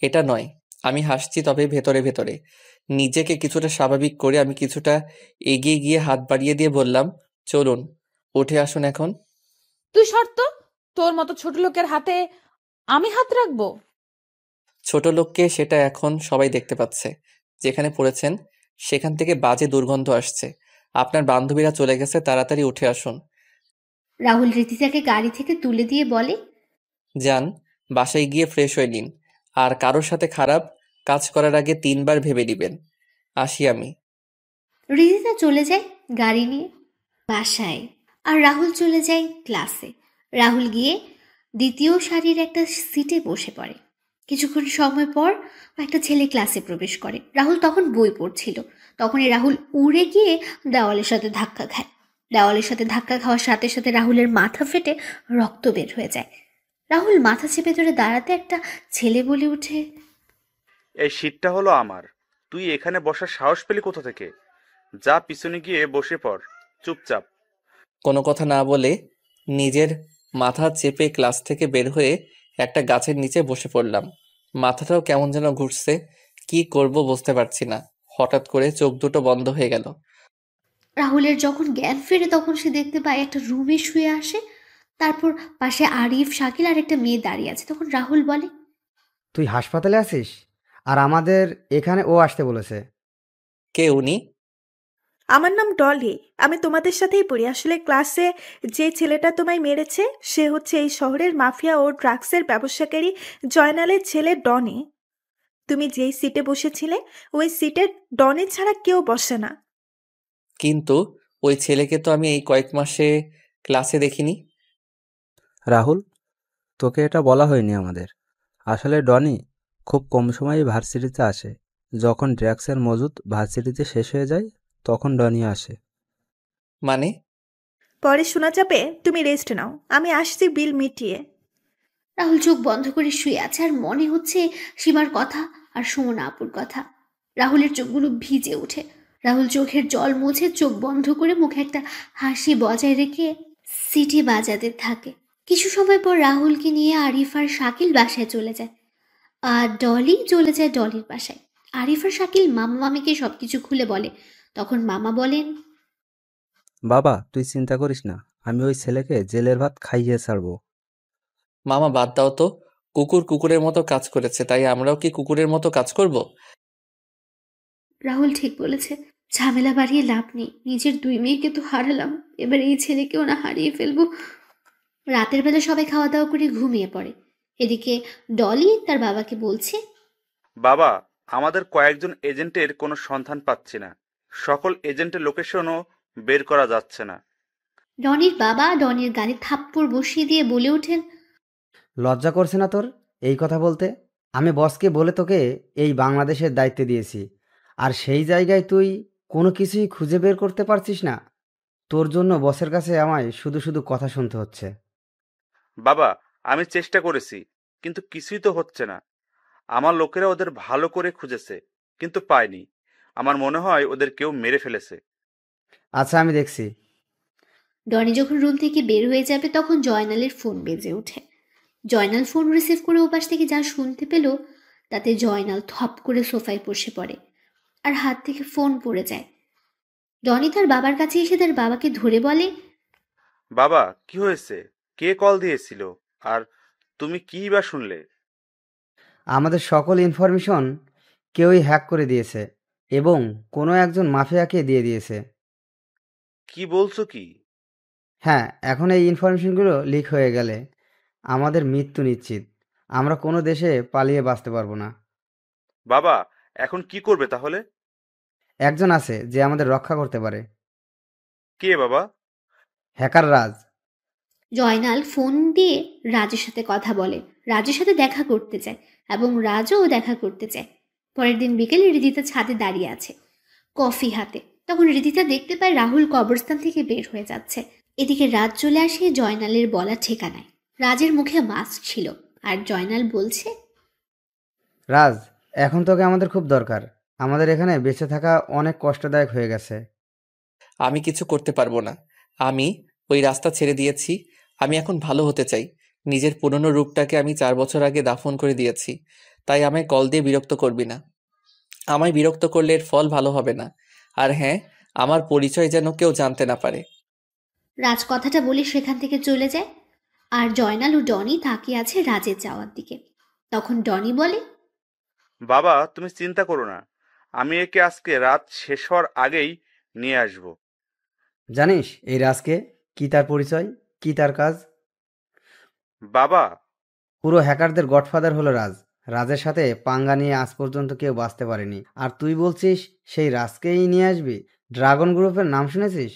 এটা নয়, আমি হাসছি, তবে ভেতরে ভেতরে। নিজেকে কিছুটা স্বাভাবিক করে আমি কিছুটা এগিয়ে গিয়ে হাত বাড়িয়ে দিয়ে বললাম, চলুন উঠে আসুন এখন। তুই শর্ত, তোর মতো ছোট লোকের হাতে আমি হাত রাখবো? ছোট লোককে সেটা এখন সবাই দেখতে পাচ্ছে। যেখানে পড়েছেন সেখান থেকে বাজে দুর্গন্ধ আসছে। আপনার বান্ধবীরা চলে গেছে, তাড়াতাড়ি উঠে আসুন। রাহুল রিদিতাকে গাড়ি থেকে তুলে দিয়ে বলে, যান, বাসায় গিয়ে ফ্রেশ হয়ে নিন, আর কারোর সাথে খারাপ কাজ করার আগে 3বার ভেবে নিবেন। আসি আমি। রিদিতা চলে যায় গাড়ি নিয়ে বাসায়, আর রাহুল চলে যায় ক্লাসে। রাহুল গিয়ে দ্বিতীয় সারির একটা সিটে বসে পড়ে। কিছুক্ষণ সময় পর একটা ছেলে ক্লাসে প্রবেশ করে। রাহুল তখন বই পড়ছিল। তখনই রাহুল উড়ে গিয়ে দেওয়ালের সাথে ধাক্কা খায়। দেওয়ালের সাথে ধাক্কা খাওয়ার সাথে সাথে রাহুলের মাথা ফেটে রক্ত বের হয়ে যায়। রাহুল মাথা চেপে ধরে দাঁড়াতে একটা ছেলে বলে ওঠে, এই সিটটা হলো আমার। তুই এখানে বসার সাহস পেলি কোথা থেকে? যা পিছনে গিয়ে বসে পড় চুপচাপ। কোনো কথা না বলে নিজের মাথা চেপে ক্লাস থেকে বের হয়ে একটা গাছের নিচে বসে পড়লাম। মাথাটাও কেমন যেন ঘুরছে, কি করব বুঝতে পারছি না। হঠাৎ করে চোখ দুটো বন্ধ হয়ে গেল। রাহুলের যখন জ্ঞান ফেরে তখন সে দেখতে পায় একটা রুমে শুয়ে আসে। তারপর পাশে আরিফ, শাকিল আর একটা মেয়ে দাঁড়িয়ে আছে। তখন রাহুল বলে, তুই হাসপাতালে আছিস? আর আমাদের এখানে ও আসতে বলেছে। কে উনি? আমার নাম ডলি। আমি তোমাদের সাথেই পড়ি। আসলে ক্লাসে যে ছেলেটা তোমায় মেরেছে সে হচ্ছে এই শহরের মাফিয়া ও ড্রাগসের ব্যবসাকারী জয়নালের ছেলে ডনি। তুমি যেই সিটে বসেছিলে ওই সিটে ডনি ছাড়া কেউ বসে না। কিন্তু ওই ছেলেকে তো আমি এই কয়েক মাসে ক্লাসে দেখিনি। রাহুল, তোকে এটা বলা হয়নি আমাদের। আসলে ডনি খুব কম সময়ই ভার্সিটিতে আসে। যখন ড্রাগসের মজুদ ভার্সিটিতে শেষ হয়ে যায় তখন ডনি আসে। মানে? পরে শোনা যাবে। তুমি রেস্ট নাও, আমি আসছি বিল মিটিয়ে। রাহুল চোখ বন্ধ করে শুয়ে আছে আর মনে হচ্ছে সীমার কথা আর সুমনা আপুর কথা। রাহুলের চোখগুলো ভিজে ওঠে। রাহুল চোখের জল মুছে চোখ বন্ধ করে মুখে একটা হাসি বজায় রেখে সিটি বাজাতে থাকে। কিছু সময় পর রাহুলকে নিয়ে আরিফ আর শাকিল বাসায় চলে যায়, আর ডলি চলে যায় ডলির বাসায়। আরিফ আর শাকিল মামা মামিকে সবকিছু খুলে বলে। তখন মামা বলেন, বাবা, তুই চিন্তা করিস না, আমি ওই ছেলেকে জেলের ভাত খাইয়ে ছাড়বো। মামা বাদ দাও তো। কুকুর কুকুরের মতো কাজ করেছে, তাই আমরাও কি কুকুরের মতো কাজ করব? রাহুল ঠিক বলেছে, ঝামেলা বাড়িয়ে লাভ নেই। নিজের 2 মেয়েকে তো হারালাম, এবার এই ছেলেকেও না হারিয়ে ফেলবো। রাতের বেলা সবাই খাওয়া দাওয়া করে ঘুমিয়ে পড়ে। এদিকে ডলি তার বাবাকে বলছে, বাবা, আমাদের কয়েকজন এজেন্টের কোনো সন্ধান পাচ্ছি না। সকল এজেন্টের লোকেশনও বের করা যাচ্ছে না। ডনির বাবা ডনির গালে থাপ্পড় বসিয়ে দিয়ে বলে ওঠেন, লজ্জা করছে না তোর এই কথা বলতে? আমি বসকে বলে তোকে এই বাংলাদেশের দায়িত্ব দিয়েছি, আর সেই জায়গায় তুই কোনো কিছুই খুঁজে বের করতে পারছিস না। তোর জন্য বসের কাছে আমায় শুধু শুধু কথা শুনতে হচ্ছে। বাবা, আমি চেষ্টা করেছি, কিন্তু কিছুই তো হচ্ছে না। আমার লোকেরা ওদের ভালো করে খুঁজেছে, কিন্তু পায়নি। আমার মনে হয় ওদের কেউ মেরে ফেলেছে। আচ্ছা, আমি দেখছি। ডনি যখন রুম থেকে বের হয়ে যাবে তখন জয়নালের ফোন বেজে ওঠে। জয়নাল ফোন রিসিভ করে ওপাশ থেকে যা শুনতে পেল তাতে জয়নাল থপ করে সোফায় বসে পড়ে আর হাত থেকে ফোন পড়ে যায়। ডনি তার বাবার কাছে এসে তার বাবাকে ধরে বলে, বাবা, কি হয়েছে? কে কল দিয়েছিল? আর তুমি কি বা শুনলে? আমাদের সকল ইনফরমেশন কেউই হ্যাক করে দিয়েছে এবং কোনো একজন মাফিয়াকে দিয়ে দিয়েছে। কি বলছো কি? হ্যাঁ, এখন এই ইনফরমেশনগুলো লিক হয়ে গেলে আমাদের মৃত্যু নিশ্চিত। আমরা কোনো দেশে পালিয়ে বাঁচতে পারবো না। বাবা, এখন কি করবে তাহলে? একজন আছে যে আমাদের রক্ষা করতে পারে। কে বাবা? হ্যাকার রাজ। জয়নাল ফোন দিয়ে রাজের সাথে কথা বলে, রাজের সাথে দেখা করতে চায় এবং রাজও দেখা করতে চায়। পরের দিন বিকেলে হৃদিতা ছাদে দাঁড়িয়ে আছে কফি হাতে। তখন হৃদিতা দেখতে পায় রাহুল কবরস্থান থেকে বের হয়ে যাচ্ছে। এদিকে রাজ চলে আসে জয়নালের বলা ঠিকানায়। রাজের মুখে মাস্ক ছিল আর জয়নাল বলছে, রাজ, এখন তোকে আমাদের খুব দরকার। আমাদের এখানে বেঁচে থাকা অনেক কষ্টদায়ক হয়ে গেছে। আমি কিছু করতে পারবো না। আমি ওই রাস্তা ছেড়ে দিয়েছি। আমি এখন ভালো হতে চাই। নিজের পুরনো রূপটাকে আমি 4 বছর আগে দাফন করে দিয়েছি। তাই আমায় কল দিয়ে বিরক্ত করবি না। আমায় বিরক্ত করলে এর ফল ভালো হবে না। আর হ্যাঁ, আমার পরিচয় যেন কেউ জানতে না পারে। রাজ কথাটা বলে সেখান থেকে চলে যায়। আর জয়নাল ও ডনি তাকিয়ে আছে রাজের যাওয়ার দিকে। তখন ডনি বলে, বাবা, তুমি চিন্তা করো না। আমি একে আজকে রাত শেষ হওয়ার আগেই নিয়ে আসব। জানিস এই রাজকে? কি তার পরিচয়, কি তার কাজ? বাবা, পুরো হ্যাকারদের গডফাদার হলো রাজ। রাজের সাথে পাঙ্গা নিয়ে আজ পর্যন্ত কেউ বাঁচতে পারেনি, আর তুই বলছিস সেই রাজকেই নিয়ে আসবি? ড্রাগন গ্রুপের নাম শুনেছিস?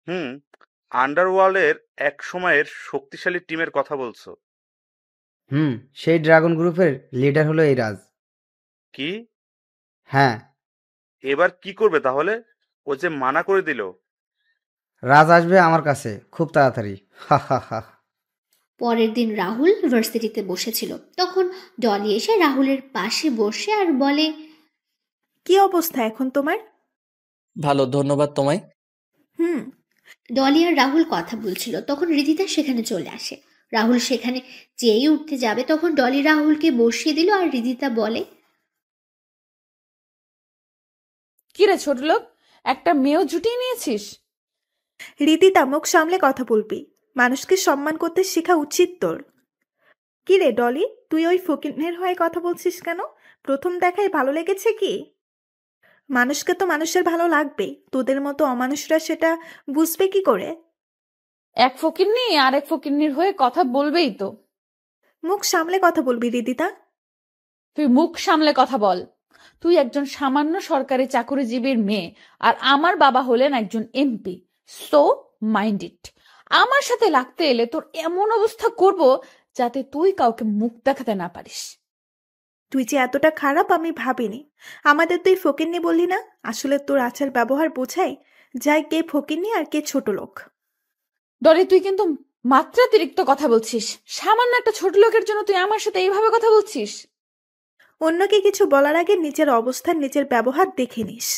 হুম, আন্ডারওয়ার্ল্ডের এক সময়ের শক্তিশালী টিমের কথা বলছো? সেই ড্রাগন গ্রুপের লিডার হলো এই রাজ। কি? হ্যাঁ। এবার কি করবে তাহলে? ও যে মানা করে দিল। রাজ আসবে আমার কাছে খুব তাড়াতাড়ি। হা হা হা। পরের দিন রাহুল ভার্সিটিতে বসেছিল। তখন ডলি এসে রাহুলের পাশে বসে আর বলে, কি অবস্থা এখন তোমার? ভালো, ধন্যবাদ তোমায়। হুম। ডলি আর রাহুল কথা বলছিল তখন হৃদিতা সেখানে চলে আসে। রাহুল সেখানে যেই উঠতে যাবে তখন ডলি রাহুলকে বসিয়ে দিল আর হৃদিতা বলে, কি রে ছোট লোক, একটা মেয়েও জুটিয়ে নিয়েছিস? রীতিতা, মুখ সামলে কথা বলবি। মানুষকে সম্মান করতে শেখা উচিত তোর। কি রে ডলি, তুই ওই ফকিনের হয়ে কথা বলছিস কেন? প্রথম দেখায় ভালো লেগেছে কি? মানুষকে তো মানুষের ভালো লাগবেই, তোদের মতো অমানুষরা সেটা বুঝবে কি করে? এক ফকিন্নি আর এক ফকিন্নির হয়ে কথা বলবেই তো। মুখ সামলে কথা বলবি রিদিতা। তুই মুখ সামলে কথা বল। তুই একজন সামান্য সরকারি চাকরিজীবীর মেয়ে, আর আমার বাবা হলেন একজন এমপি। So mind it. আমার সাথে লাগতে এলে তোর এমন অবস্থা করব যাতে তুই কাউকে মুখ দেখাতে না পারিস। তুই যে এতটা খারাপ আমি ভাবিনি। আমাদের তুই ফকিন্নি বললি না, আসলে তোর আচার ব্যবহার বোঝাই যায় কে ফকিন্নি আর কে ছোট লোক। ডলি, তুই কিন্তু মাত্রাতিরিক্ত কথা বলছিস। সামান্য একটা ছোট লোকের জন্য তুই আমার সাথে এইভাবে কথা বলছিস? অন্যকে কিছু বলার আগে নিজের অবস্থান নিজের ব্যবহার দেখে নিস।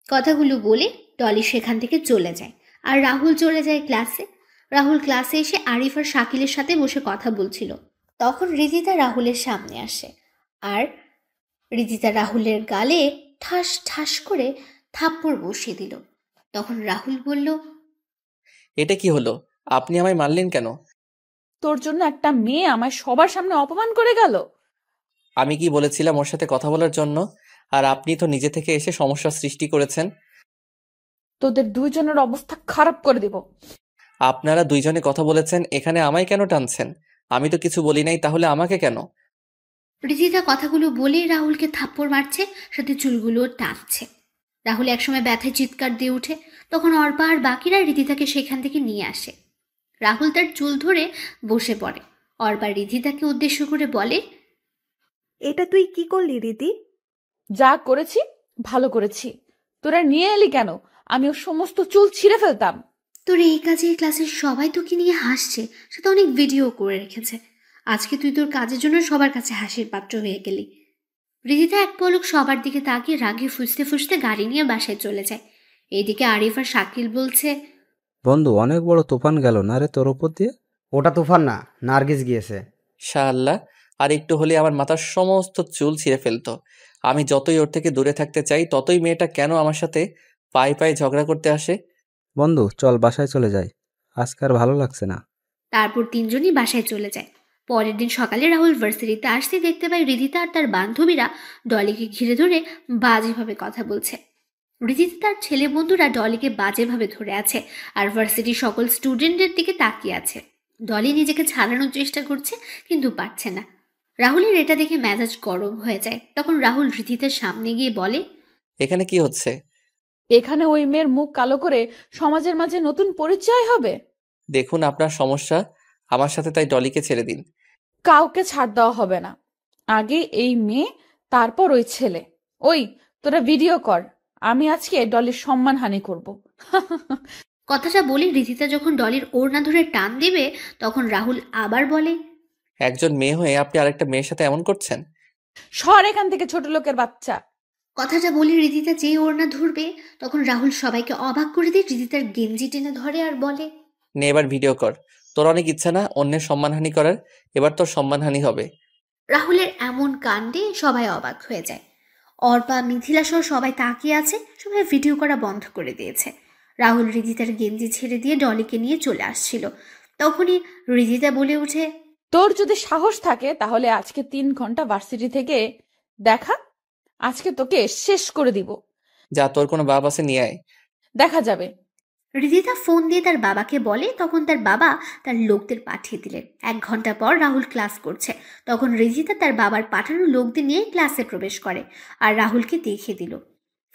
কথাগুলো বলে ডলি সেখান থেকে চলে যায়, আর রাহুল চলে যায় ক্লাসে। রাহুল ক্লাসে এসে আরিফ আর শাকিলের সাথে বসে কথা বলছিল। তখন রিদিতা রাহুলের সামনে আসে, আর রিদিতা রাহুলের গালে ঠাস ঠাস করে থাপ্পড় বসিয়ে দিল। তখন রাহুল বলল, এটা কি হলো? আপনি আমায় মারলেন কেন? তোর জন্য একটা মেয়ে আমায় সবার সামনে অপমান করে গেল। আমি কি বলেছিলাম ওর সাথে কথা বলার জন্য? আর আপনি তো নিজে থেকে এসে সমস্যা সৃষ্টি করেছেন। তোদের দুইজনের অবস্থা খারাপ করে দিব। আপনারা দুইজনে কথা বলেছেন, এখানে আমায় কেন টানছেন? আমি তো কিছু বলি নাই, তাহলে আমাকে কেন? রিদিতা কথাগুলো বলেই রাহুলকে থাপ্পড় মারছে, সাথে চুলগুলো টানছে। রাহুল একসময় ব্যথায় চিৎকার দিয়ে ওঠে। তখন অর্পা আর বাকিরা রিদিতাকে সেখান থেকে নিয়ে আসে। রাহুল তার চুল ধরে বসে পড়ে। অর্পা রিদিতাকে উদ্দেশ্য করে বলে, এটা তুই কি করলি রিদি? যা করেছি ভালো করেছি। তোরা নিয়ে এলি কেন? আমি ওর সমস্ত চুল ছিঁড়ে ফেলতাম। তোর এই কাজে ক্লাসের সবাই তোকে নিয়ে হাসছে, সেটা অনেক ভিডিও করে রেখেছে। আজকে তুই তোর কাজের জন্য সবার কাছে হাসির পাত্র হয়ে গেলি। রিদিতা এক পলক সবার দিকে তাকিয়ে রাগে ফুসতে ফুসতে গাড়ি নিয়ে বাসায় চলে যায়। এইদিকে আরিফ আর শাকিল বলছে, বন্ধু, অনেক বড় তুফান গেল না রে তোর ওপর দিয়ে? ওটা তুফান না, নার্গিস গিয়েছে। শাআল্লাহ, আর একটু হলে আমার মাথার সমস্ত চুল ছিঁড়ে ফেলতো। আমি যতই ওর থেকে দূরে থাকতে চাই, ততই মেয়েটা কেন আমার সাথে পায়ে পায়ে ঝগড়া করতে আসে? বন্ধু চল বাসায় চলে যাই, আজকে আর ভালো লাগছে না। তারপর তিনজনই বাসায় চলে যায়। পরের দিন সকালে রাহুল ভার্সিটিতে আসতে দেখতে পায় রিদিতা আর তার বান্ধবীরা ডলিকে ঘিরে ধরে বাজেভাবে কথা বলছে। রিদিতা তার ছেলে বন্ধুরা ডলিকে বাজেভাবে ধরে আছে, আর ভার্সিটির সকল স্টুডেন্টদের দিকে তাকিয়ে আছে। ডলি নিজেকে ছাড়ানোর চেষ্টা করছে, কিন্তু পারছে না। রাহুলের এটা দেখে মেজাজ গরম হয়ে যায়। তখন রাহুল রিদিতার সামনে গিয়ে বলে, এখানে কি হচ্ছে? এখানে ওই মেয়ের মুখ কালো করে সমাজের মাঝে নতুন পরিচয় হবে। দেখুন আপনার সমস্যা আমার সাথে, তাই ডলিকে ছেড়ে দিন। কাউকে ছাড় দেওয়া হবে না। আগে এই মেয়ে, তারপর ওই ছেলে। ওই, তোরা ভিডিও কর। আমি আজকে ডলির সম্মানহানি করব। কথাটা বলে রিদিতা যখন ডলির ওড়না ধরে টান দিবে, তখন রাহুল আবার বলে, একজন মেয়ে হয়ে আপনি আরেকটা মেয়ের সাথে এমন করছেন? সর এখান থেকে, ছোট লোকের বাচ্চা। কথাটা বলে রিদিতা যেই ওড়না ধরবে, তখন রাহুল সবাইকে অবাক করে দিয়ে রিদিতার গেঞ্জি টেনে ধরে আর বলে, নে এবার ভিডিও কর। তোর অনেক ইচ্ছা না অন্যের সম্মানহানি করার? এবার তোর সম্মানহানি হবে। রাহুলের এমন কাণ্ডে সবাই অবাক হয়ে যায়। অর্পা, মিথিলা সহ সবাই তাকিয়ে আছে। সবাই ভিডিও করা বন্ধ করে দিয়েছে। রাহুল রিদিতার গেঞ্জি ছেড়ে দিয়ে ডলিকে নিয়ে চলে আসছিল। তখনই রিদিতা বলে ওঠে, তোর যদি সাহস থাকে তাহলে আজকে 3 ঘন্টা ভার্সিটি থেকে দেখা। আজকে তোকে শেষ করে দিব। যা, তোর কোনো বাপ আছে, নিয়ে আয়। দেখা যাবে। রিদিতা ফোন দিয়ে তার বাবাকে বলে। তখন তার বাবা তার লোকদের পাঠিয়ে দিলেন। 1 ঘন্টা পর রাহুল ক্লাস করছে। তখন রিদিতা তার বাবার পাঠানো লোকদের নিয়ে ক্লাসে প্রবেশ করে আর রাহুলকে দেখিয়ে দিল।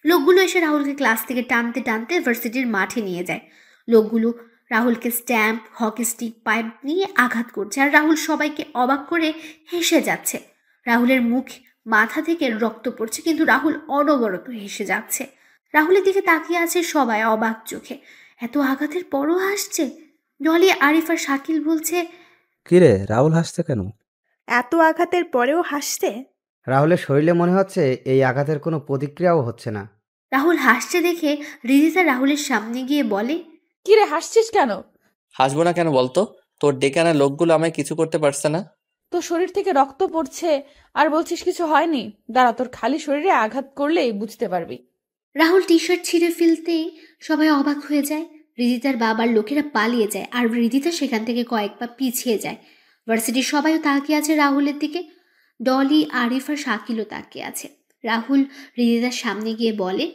লোকগুলো এসে রাহুলকে ক্লাস থেকে টানতে টানতে ভার্সিটির মাঠে নিয়ে যায়। লোকগুলো রাহুলকে স্ট্যাম্প, হকি স্টিক, পাইপ নিয়ে আঘাত করছে, আর রাহুল সবাইকে অবাক করে হেসে যাচ্ছে। রাহুলের মুখ, মাথা থেকে রক্ত পড়ছে, কিন্তু রাহুল অনবরত হেসে যাচ্ছে। রাহুলের দিকে তাকিয়ে আছে সবাই অবাক চোখে। এত আঘাতের পরও হাসছে। ডলি, আরিফ আর শাকিল বলছে, কিরে রাহুল হাসছে কেন? এত আঘাতের পরেও হাসতে? রাহুলের শরীরে মনে হচ্ছে এই আঘাতের কোনো প্রতিক্রিয়াও হচ্ছে না। রাহুল হাসছে দেখে রিদিতা রাহুলের সামনে গিয়ে বলে, কিরে হাসছিস কেন? হাসবো না কেন বলতো? তোর ডেকে আনা লোকগুলো আমায় কিছু করতে পারছে না। তোর শরীর থেকে রক্ত পড়ছে আর বলছিস কিছু হয়নি? দাঁড়া, তোর খালি শরীরে আঘাত করলেই বুঝতে পারবি। রাহুল টি শার্ট ছিঁড়ে ফেলতেই সবাই অবাক হয়ে যায়। রিদিতার বাবার লোকেরা পালিয়ে যায়, আর রিদিতা সেখান থেকে কয়েক পা পিছিয়ে যায়। ভার্সিটির সবাইও তাকিয়ে আছে রাহুলের দিকে। ডলি, আরিফ আর শাকিলও তাকিয়ে আছে। রাহুল হৃদিতার সামনে গিয়ে বলে,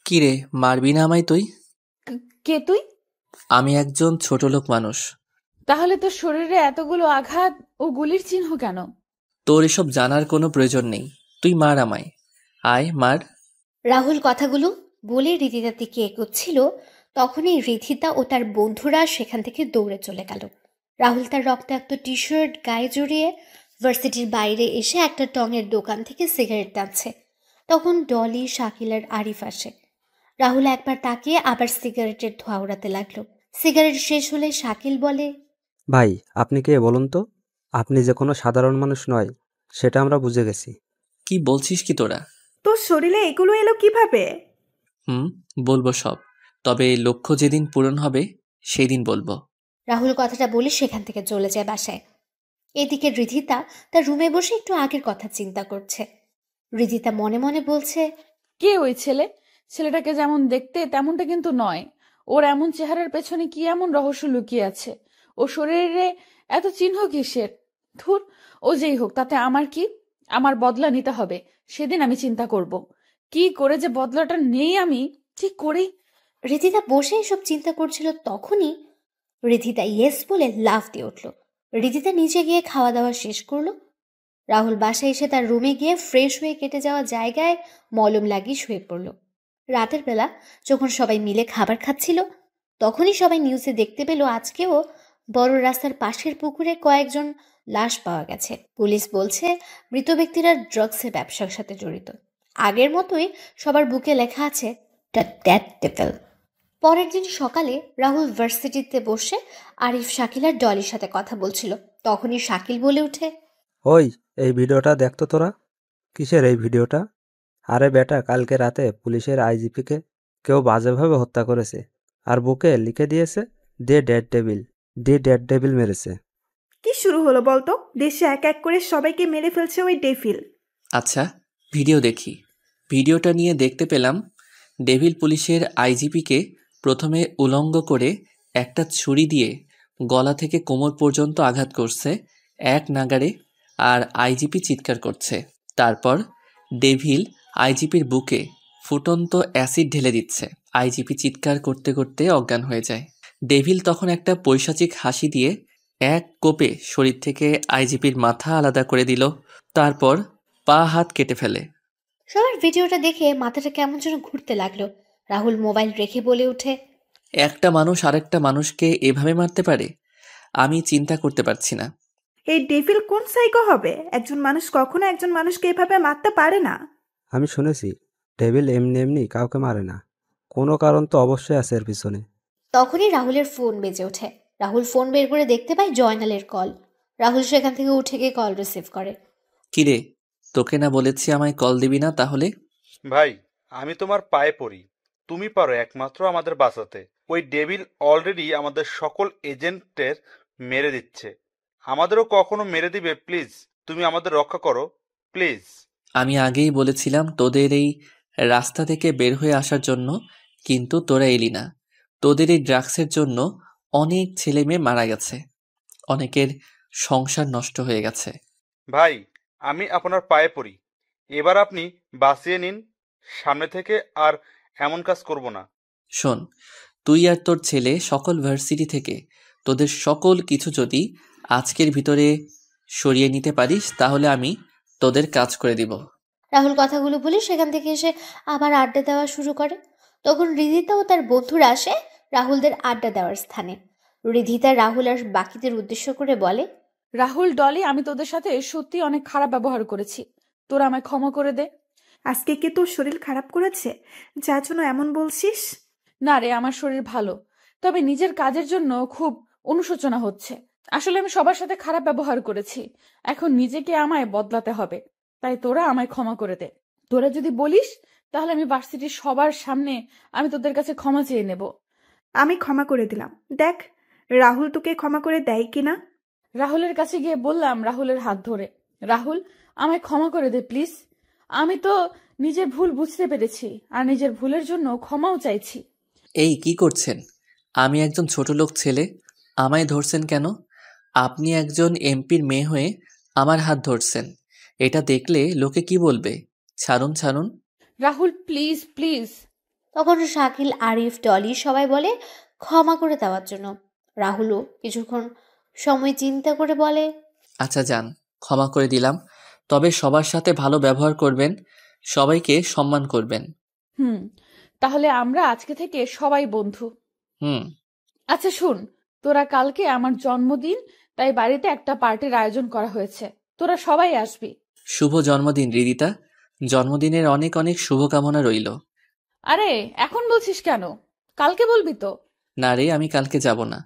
কি রে, মারবি না আমায় তুই? কে তুই? আমি একজন ছোটলোক মানুষ। তাহলে তোর শরীরে এতগুলো আঘাত ও গুলির চিহ্ন কেন? তোর এসব জানার কোনো প্রয়োজন নেই। তুই মার আমায়, আয় মার। রাহুল কথাগুলো বলে হৃদিতার দিকে এগোচ্ছিল, তখনই হৃদিতা ও তার বন্ধুরা সেখান থেকে দৌড়ে চলে গেল। রাহুল তার রক্তাক্ত টি শার্ট গায়ে জড়িয়ে ভার্সিটির বাইরে এসে একটা টঙের দোকান থেকে সিগারেট টানছে। তখন ডলি, শাকিল আর আরিফ আসে। রাহুল একবার তাকিয়ে আবার সিগারেটের ধোঁয়া উড়াতে লাগলো। সিগারেট শেষ হলে শাকিল বলে, ভাই, আপনি কে বলুন তো? আপনি যে কোনো সাধারণ মানুষ নয়, সেটা আমরা বুঝে গেছি। কি বলছিস কি তোরা? তোর শরীরে এগুলো এলো কিভাবে? বলবো সব, তবে লক্ষ্য যেদিন পূরণ হবে সেই দিন বলবো। রাহুল কথাটা বলে সেখান থেকে চলে যায় বাসায়। এদিকে হৃদিতা তার রুমে বসে একটু আগের কথা চিন্তা করছে। হৃদিতা মনে মনে বলছে, কে ওই ছেলে? ছেলেটাকে যেমন দেখতে তেমনটা কিন্তু নয়। ওর এমন চেহারার পেছনে কি এমন রহস্য লুকিয়ে আছে? ও শরীরে এত চিহ্ন কিসের? ধুর, ও যেই হোক, তাতে আমার কি? আমার বদলা নিতে হবে। সেদিন আমি চিন্তা করব কি করে যে বদলাটা নেই আমি ঠিক করেই। হৃদিতা বসে এসব চিন্তা করছিল, তখনই হৃদিতা ইয়েস বলে লাফ দিয়ে উঠল। হৃদিতা নিচে গিয়ে খাওয়া দাওয়া শেষ করলো। রাহুল বাসায় এসে তার রুমে গিয়ে ফ্রেশ হয়ে কেটে যাওয়া জায়গায় মলম লাগিয়ে শুয়ে পড়ল। রাতের বেলা যখন সবাই মিলে খাবার খাচ্ছিল, তখনই সবাই নিউজে দেখতে পেল আজকেও বড় রাস্তার পাশের পুকুরে কয়েকজন লাশ পাওয়া গেছে। পুলিশ বলছে মৃত ব্যক্তিরা ড্রাগসের ব্যবসার সাথে জড়িত। আগের মতোই সবার বুকে লেখা আছে দ্য ডেড ডেভিল। পরের দিন সকালে রাহুল ভার্সিটিতে বসে আরিফ, শাকিল আর ডলির সাথে কথা বলছিল। তখনই শাকিল বলে উঠে, ওই, এই ভিডিওটা দেখতো তোরা। কিসের এই ভিডিওটা? আরে বেটা, কালকে রাতে পুলিশের আইজিপিকে কেউ বাজেভাবে হত্যা করেছে, আর বুকে লিখে দিয়েছে day dead devil. Day dead devil মেরেছে। কি শুরু হলো বলতো? দেশে এক এক করে সবাইকে মেরে ফেলছে ওই ডেভিল। আচ্ছা, ভিডিও দেখি। ভিডিওটা নিয়ে দেখতে পেলাম ডেভিল পুলিশের আইজিপিকে প্রথমে উলঙ্গ করে একটা ছুরি দিয়ে গলা থেকে কোমর পর্যন্ত আঘাত করছে এক নাগাড়ে, আর আইজিপি চিৎকার করছে। তারপর ডেভিল আইজিপির বুকে ফুটন্ত অ্যাসিড ঢেলে দিচ্ছে। আইজিপি চিৎকার করতে করতে অজ্ঞান হয়ে যায়। ডেভিল তখন একটা পৈশাচিক হাসি দিয়ে এক কোপে শরীর থেকে আইজিপির মাথা আলাদা করে দিল, তারপর পা হাত কেটে ফেলে। সবার ভিডিওটা দেখে মাথাটা কেমন যেন ঘুরতে লাগলো। রাহুল মোবাইল রেখে বলে উঠে, একটা মানুষ আরেকটা মানুষকে এভাবে মারতে পারে? আমি চিন্তা করতে পারছি না। এই ডেভিল কোন সাইকো হবে? একজন মানুষ কখনো একজন মানুষকে এভাবে মারতে পারে না। আমি শুনেছি ডেভিল এমনি এমনি কাউকে মারে না, কোনো কারণ তো অবশ্যই আছে এর পিছনে। তখনই রাহুলের ফোন বেজে ওঠে। রাহুল ফোন বের করে দেখতে পায় জয়নালের কল। রাহুল সেখান থেকে উঠে গিয়ে কল রিসিভ করে। কিরে, তোকে না বলেছি আমায় কল দিবি না? তাহলে ভাই, আমি তোমার পায়ে পড়ি, তুমি পারো একমাত্র আমাদের বাঁচাতে। ওই ডেভিল অলরেডি আমাদের সকল এজেন্টের মেরে দিচ্ছে, আমাদেরও কখনো মেরে দিবে। প্লিজ তুমি আমাদের রক্ষা করো, প্লিজ। আমি আগেই বলেছিলাম তোদের এই রাস্তা থেকে বের হয়ে আসার জন্য, কিন্তু তোরা এলি না। তোদের এই ড্রাগসের জন্য অনেক ছেলে মেয়ে মারা গেছে, অনেকের সংসার নষ্ট হয়ে গেছে। ভাই, আমি আপনার পায়ে পড়ি, এবার আপনি বাঁচিয়ে নিন, সামনে থেকে আর এমন কাজ করব না। শোন, তুই আর তোর ছেলে সকল ভার্সিটি থেকে তোদের সকল কিছু যদি আজকের ভিতরে সরিয়ে নিতে পারিস, তাহলে আমি তোদের কাজ করে দিব। রাহুল কথাগুলো বলে সেখান থেকে এসে আবার আড্ডা দেওয়া শুরু করে। তখন হৃদিতা ও তার বন্ধুরা আসে রাহুলদের আড্ডা দেওয়ার স্থানে। হৃদিতা রাহুল আর বাকিদের উদ্দেশ্য করে বলে, রাহুল, ডলি, আমি তোদের সাথে সত্যি অনেক খারাপ ব্যবহার করেছি। তোরা আমায় ক্ষমা করে দে। আজকে কি তোর শরীর খারাপ করেছে যার জন্য এমন বলছিস? না রে, আমার শরীর ভালো, তবে নিজের কাজের জন্য খুব অনুশোচনা হচ্ছে। আসলে আমি সবার সাথে খারাপ ব্যবহার করেছি, এখন নিজেকে আমায় বদলাতে হবে। তাই তোরা আমায় ক্ষমা করে দে। তোরা যদি বলিস তাহলে আমি ভার্সিটির সবার সামনে আমি তোদের কাছে ক্ষমা চেয়ে নেব। আমি ক্ষমা করে দিলাম। দেখ রাহুল তোকে ক্ষমা করে দেয় কিনা। রাহুলের কাছে গিয়ে বললাম রাহুলের হাত ধরে, রাহুল, আমায় ক্ষমা করে দে প্লিজ। আমি তো নিজের ভুল বুঝতে পেরেছি, আর নিজের ভুলের জন্য ক্ষমাও চাইছি। এই কি করছেন? আমি একজন ছোট লোক ছেলে, আমায় ধরছেন কেন? আপনি একজন এমপির মেয়ে হয়ে আমার হাত ধরছেন, এটা দেখলে লোকে কি বলবে? ছাড়ুন ছাড়ুন। Rahul please please. তখন শাকিল, আরিফ, ডলি সবাই বলে ক্ষমা করে দেওয়ার জন্য। রাহুলও কিছুক্ষণ সময় চিন্তা করে বলে, আচ্ছা যান, ক্ষমা করে দিলাম। তবে সবার সাথে ভালো ব্যবহার করবেন, সবাইকে সম্মান করবেন। হুম, তাহলে আমরা আজকে থেকে সবাই বন্ধু। হুম। আচ্ছা শুন, তোরা কালকে আমার জন্মদিন, তাই বাড়িতে একটা পার্টির আয়োজন করা হয়েছে, তোরা সবাই আসবি। শুভ জন্মদিন রিদিতা, জন্মদিনের অনেক অনেক শুভকামনা রইল। আরে এখন বলছিস কেন? কালকে বলবি তো? না রে, আমি কালকে যাব না,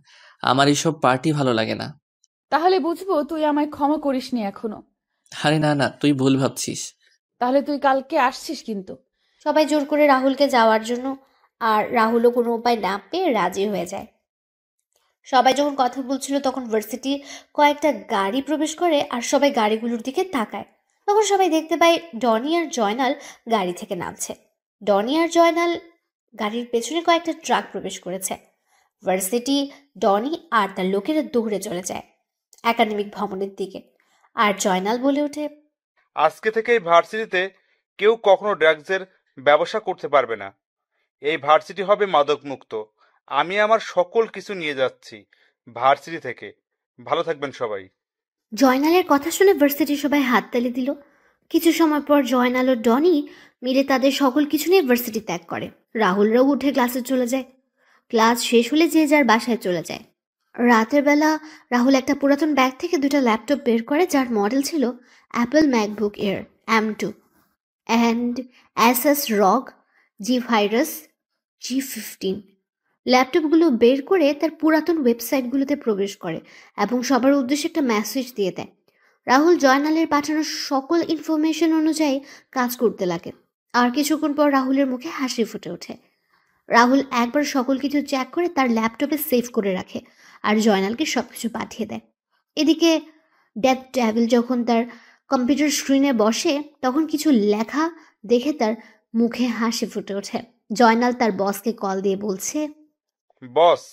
আমার এইসব পার্টি ভালো লাগে না। তাহলে বুঝবো তুই আমায় ক্ষমা করিসনি এখনো। আরে না না, তুই ভুল ভাবছিস। তাহলে তুই কালকে আসছিস কিন্তু। সবাই জোর করে রাহুলকে যাওয়ার জন্য, আর রাহুলও কোনো উপায় না পেয়ে রাজি হয়ে যায়। সবাই যখন কথা বলছিল তখন ভার্সিটির কয়েকটা গাড়ি প্রবেশ করে আর সবাই গাড়িগুলোর দিকে তাকায়। তখন সবাই দেখতে পায় ডনি আর জয়নাল গাড়ি থেকে নামছে। ডনি আর জয়নাল গাড়ির পেছনে কয়েকটা ট্রাক প্রবেশ করেছে। ভার্সিটি, ডনি আর তার লোকেরা দৌড়ে চলে যায় একাডেমিক ভবনের দিকে। আর জয়নাল বলে ওঠে, আজকে থেকে এই ভার্সিটিতে কেউ কখনো ড্রাগসের ব্যবসা করতে পারবে না। এই ভার্সিটি হবে মাদক মুক্ত। আমি আমার সকল কিছু নিয়ে যাচ্ছি ভার্সিটি থেকে। ভালো থাকবেন সবাই। জয়নালের কথা শুনে ভার্সিটির সবাই হাততালি দিল। কিছু সময় পর জয়নাল ও ডনি মিলে তাদের সকল কিছু নিয়ে ভার্সিটি ত্যাগ করে। রাহুলরাও উঠে ক্লাসে চলে যায়। ক্লাস শেষ হলে যে যার বাসায় চলে যায়। রাতের বেলা রাহুল একটা পুরাতন ব্যাগ থেকে দুটো ল্যাপটপ বের করে, যার মডেল ছিল Apple MacBook air M2 and Asus রগ G-Virus G15। ল্যাপটপগুলো বের করে তার পুরাতন ওয়েবসাইটগুলোতে প্রবেশ করে এবং সবার উদ্দেশ্যে একটা মেসেজ দিয়ে দেয়। রাহুল জয়নালের পাঠানো সকল ইনফরমেশন অনুযায়ী কাজ করতে লাগে। আর কিছুক্ষণ পর রাহুলের মুখে হাসি ফুটে ওঠে। রাহুল একবার সকল কিছু চেক করে তার ল্যাপটপে সেভ করে রাখে আর জয়নালকে সব কিছু পাঠিয়ে দেয়। এদিকে ডেথ ডেভিল যখন তার কম্পিউটার স্ক্রিনে বসে তখন কিছু লেখা দেখে তার মুখে হাসি ফুটে ওঠে। জয়নাল তার বসকে কল দিয়ে বলছে, বস,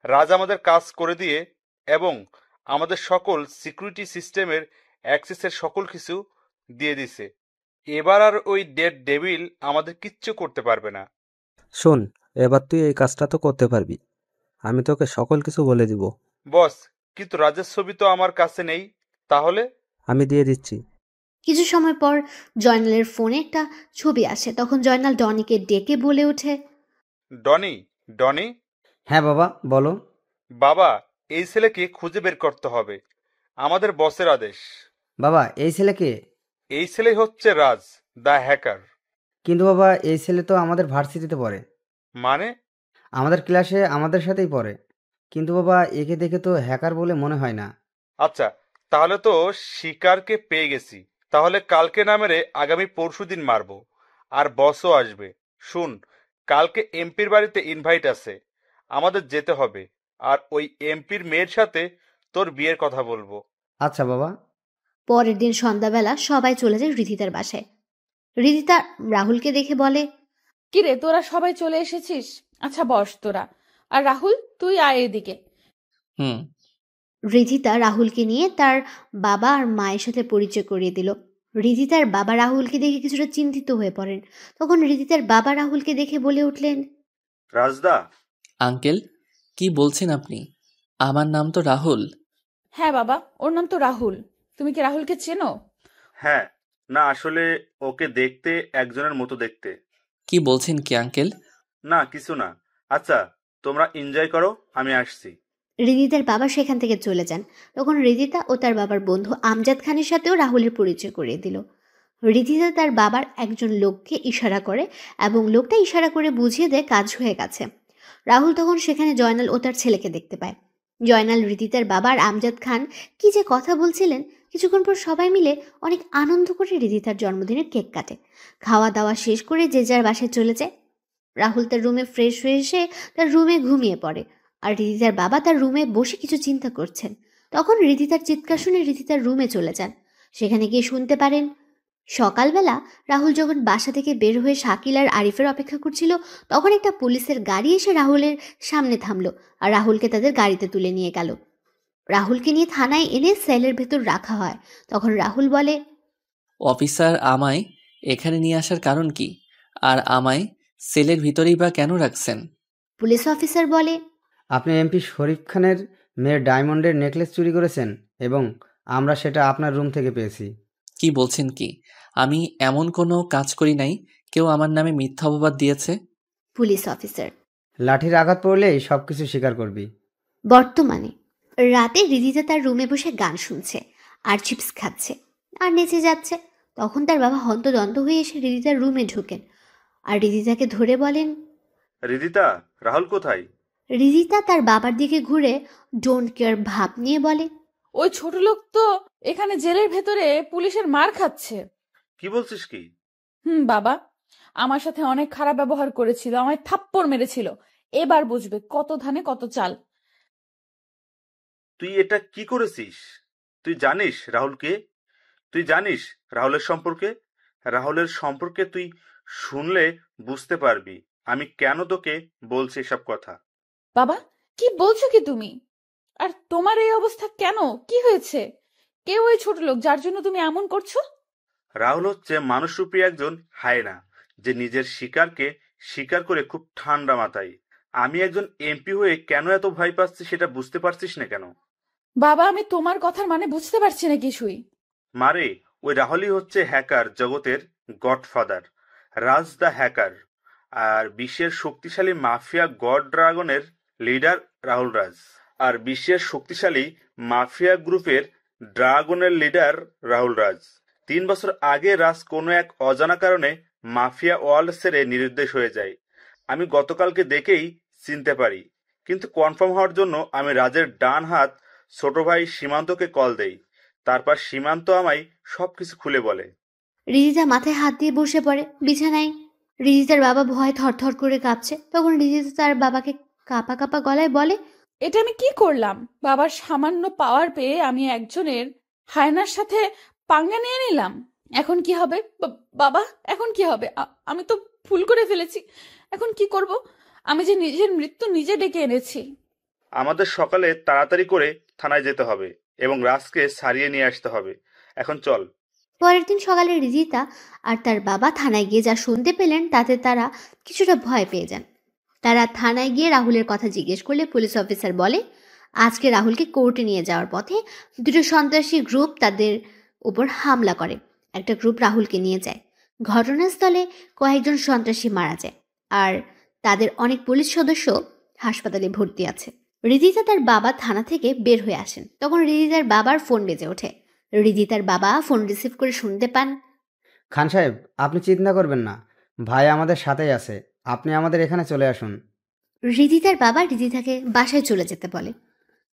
রাজ আমাদের কাজ করে দিয়ে এবং আমাদের সকল সিকিউরিটি সিস্টেমের অ্যাক্সেসের সকল কিছু দিয়ে দিছে। এবার আর ওই ডেড ডেভিল আমাদের কিচ্ছু করতে পারবে না। শোন, এবার তুই এই কাজটা তো করতে পারবি। আমি তোকে সকল কিছু বলে দিব। বস, কিন্তু রাজের ছবি তো আমার কাছে নেই। তাহলে? আমি দিয়ে দিচ্ছি। কিছু সময় পর জয়নালের ফোনে একটা ছবি আসে। তখন জয়নাল ডনিকে ডেকে বলে ওঠে, ডনি, ডনি, হ্যাঁ বাবা, বলো। বাবা, এই ছেলেকে খুঁজে বের করতে হবে। আমাদের বসের আদেশ। বাবা, এই ছেলে কে? এই ছেলেই হচ্ছে রাজ, দ্য হ্যাকার। কিন্তু বাবা, এই ছেলে তো আমাদের ভার্সিটিতে পড়ে। মানে? আমাদের ক্লাসে আমাদের সাথেই পড়ে। কিন্তু বাবা, একে দেখে তো হ্যাকার বলে মনে হয় না। আচ্ছা, তাহলে তো শিকারকে পেয়ে গেছি। তাহলে কালকে না মেরে আগামী পরশুদিন মারবো। আর বসও আসবে। শুন, কালকে এমপির বাড়িতে ইনভাইট আছে, আমাদের যেতে হবে। আর ওই এমপির মেয়ের সাথে তোর বিয়ের কথা বলবো। আচ্ছা বাবা। পরের দিন সন্ধ্যাবেলা সবাই চলে যায় রিধিতার বাসায়। রিধিতা রাহুলকে দেখে বলে, কিরে তোরা সবাই চলে এসেছিস? আচ্ছা বস তোরা। আর রাহুল তুই আয় এদিকে। হুম। রিধিতা রাহুলকে নিয়ে তার বাবা আর মায়ের সাথে পরিচয় করিয়ে দিল। রিধিতার বাবা রাহুলকে দেখে কিছুটা চিন্তিত হয়ে পড়েন। তখন রিধিতার বাবা রাহুলকে দেখে বলে উঠলেন, রাজদা। আঙ্কেল, কি বলছেন আপনি? আমার নাম তো রাহুল। হ্যাঁ বাবা, ওর নাম তো রাহুল। তুমি কি রাহুলকে চেনো? হ্যাঁ, না আসলে ওকে দেখতে একজনের মতো দেখতে। কি বলছেন কি আঙ্কেল? না কিছু না। আচ্ছা, তোমরা এনজয় করো, আমি আসছি। রিদিতার বাবা সেখান থেকে চলে যান। তখন রিদিতা ও তার বাবার বন্ধু আমজাদ খানের সাথেও রাহুলের পরিচয় করিয়ে দিল। রিদিতা তার বাবার একজন লোককে ইশারা করে এবং লোকটা ইশারা করে বুঝিয়ে দেয় কাজ হয়ে গেছে। রাহুল তখন সেখানে জয়নাল ও তার ছেলেকে দেখতে পায়। জয়নাল, রিদিতার বাবা আর আমজাদ খান কি যে কথা বলছিলেন। কিছুক্ষণ পর সবাই মিলে অনেক আনন্দ করে রিদিতার জন্মদিনের কেক কাটে। খাওয়া দাওয়া শেষ করে যে যার বাসায় চলে যায়। রাহুল তার রুমে ফ্রেশ হয়ে এসে তার রুমে ঘুমিয়ে পড়ে। আর রিদিতার বাবা তার রুমে বসে কিছু চিন্তা করছেন। তখন রিদিতার চিৎকার শুনে রিদিতার রুমে চলে যান। সেখানে গিয়ে শুনতে পারেন সকালবেলা রাহুল যখন বাসা থেকে বের হয়ে শাকিল আর আরিফের অপেক্ষা করছিল তখন একটা পুলিশের গাড়ি এসে রাহুলের সামনে থামলো আর রাহুলকে তাদের গাড়িতে তুলে নিয়ে গেল। রাহুলকে নিয়ে থানায় এনে সেলের ভেতর রাখা হয়। তখন রাহুল বলে, অফিসার আমায় এখানে নিয়ে আসার কারণ কি? আর আমায় সেলের ভিতরেই বা কেন রাখছেন? পুলিশ অফিসার বলে, আপনি এমপি শরীফ খানের মেয়ের ডায়মন্ডের নেকলেস চুরি করেছেন এবং আমরা সেটা আপনার রুম থেকে পেয়েছি। কি বলছেন কি? আমি এমন কোনো কাজ করি নাই। কেউ আমার নামে মিথ্যা অপবাদ দিয়েছে। Police officer. লাঠির আঘাত পড়লেই সব কিছু স্বীকার করবি। বর্তমানে রাতে রিদিতা তার রুমে বসে গান শুনছে আর চিপস খাচ্ছে আর নেচে যাচ্ছে। তখন তার বাবা হন্তদন্ত হয়ে এসে রিদিতার রুমে ঢোকেন আর রিদিতাকে ধরে বলেন, রিদিতা, রাহুল কোথায়? রিদিতা তার বাবার দিকে ঘুরে ডোন্ট কেয়ার ভাব নিয়ে বলে, ওই ছোট লোক তো এখানে জেলের ভেতরে পুলিশের মার খাচ্ছে। কি বলছিস কি? বাবা আমার সাথে অনেক খারাপ ব্যবহার করেছিল, আমায় থাপ্পড় মেরেছিল। এবার বুঝবে কত ধানে কত চাল। তুই এটা কি করেছিস? তুই জানিস রাহুলকে? তুই জানিস রাহুলের সম্পর্কে? রাহুলের সম্পর্কে তুই শুনলে বুঝতে পারবি আমি কেন তোকে বলছি এসব কথা। বাবা কি বলছো কি তুমি? আর তোমার এই অবস্থা কেন? কি হয়েছে? কে ওই ছোট লোক যার জন্য তুমি এমন করছো? রাহুল হচ্ছে মানুষরূপী একজন হায়না, যে নিজের শিকারকে শিকার করে খুব ঠান্ডা মাথায়। আমি একজন এমপি হয়ে কেন এত ভয় পাচ্ছি সেটা বুঝতে পারছিস না কেন? বাবা আমি তোমার কথার মানে বুঝতে পারছি না কিছুই। মারে, ওই রাহুলই হচ্ছে হ্যাকার জগতের গডফাদার, রাজ দ্য হ্যাকার। আর বিশ্বের শক্তিশালী মাফিয়া গড ড্রাগনের লিডার রাহুল রাজ। আর বিশ্বের শক্তিশালী মাফিয়া গ্রুপের ড্রাগনের লিডার রাহুল রাজ। 3 বছর আগে রাজ কোনো এক অজানা কারণে মাফিয়া ওয়ার্ল্ড ছেড়ে নিরুদ্দেশ হয়ে যায়। আমি গতকালকে দেখেই চিনতে পারি, কিন্তু কনফার্ম হওয়ার জন্য আমি রাজের ডান হাত ছোট ভাই সীমান্তকে কল দেই। তারপর সীমান্ত আমায় সবকিছু খুলে বলে। রিদিতা মাথায় হাত দিয়ে বসে পড়ে বিছানায়। রিদিতার বাবা ভয়ে থরথর করে কাঁপছে। তখন রিদিতা তার বাবাকে কাঁপা কাঁপা গলায় বলে, এটা আমি কি করলাম? বাবার সামান্য পাওয়ার পেয়ে আমি একজনের হায়নার সাথে পাঙ্গা নিয়ে নিলাম। এখন কি হবে বাবা? এখন কি হবে? আমি তো ভুল করে ফেলেছি। এখন কি করব? আমি যে নিজের মৃত্যু নিজে ডেকে এনেছি। আমাদের সকালে তাড়াতাড়ি করে থানায় যেতে হবে এবং রাজকে ছাড়িয়ে নিয়ে আসতে হবে। এখন চল। পরের দিন সকালে রিদিতা আর তার বাবা থানায় গিয়ে যা শুনতে পেলেন তাতে তারা কিছুটা ভয় পেয়ে যান। তারা থানায় গিয়ে রাহুলের কথা জিজ্ঞেস করলে পুলিশ অফিসার বলে, আজকে রাহুলকে কোর্টে নিয়ে যাওয়ার পথে দুটো সন্ত্রাসী গ্রুপ তাদের উপর হামলা করে। একটা গ্রুপ রাহুলকে নিয়ে যায়। ঘটনাস্থলে কয়েকজন সন্ত্রাসী মারা যায় আর তাদের অনেক পুলিশ সদস্য হাসপাতালে ভর্তি আছে। রিদিতা তার বাবা থানা থেকে বের হয়ে আসেন। তখন রিদিতার বাবার ফোন বেজে ওঠে। রিদিতার বাবা ফোন রিসিভ করে শুনতে পান, খান সাহেব, আপনি চিন্তা করবেন না, ভাই আমাদের সাথেই আছে, আপনি আমাদের এখানে চলে আসুন। রিদিতার বাবা রিদিতাকে বাসায় চলে যেতে বলে।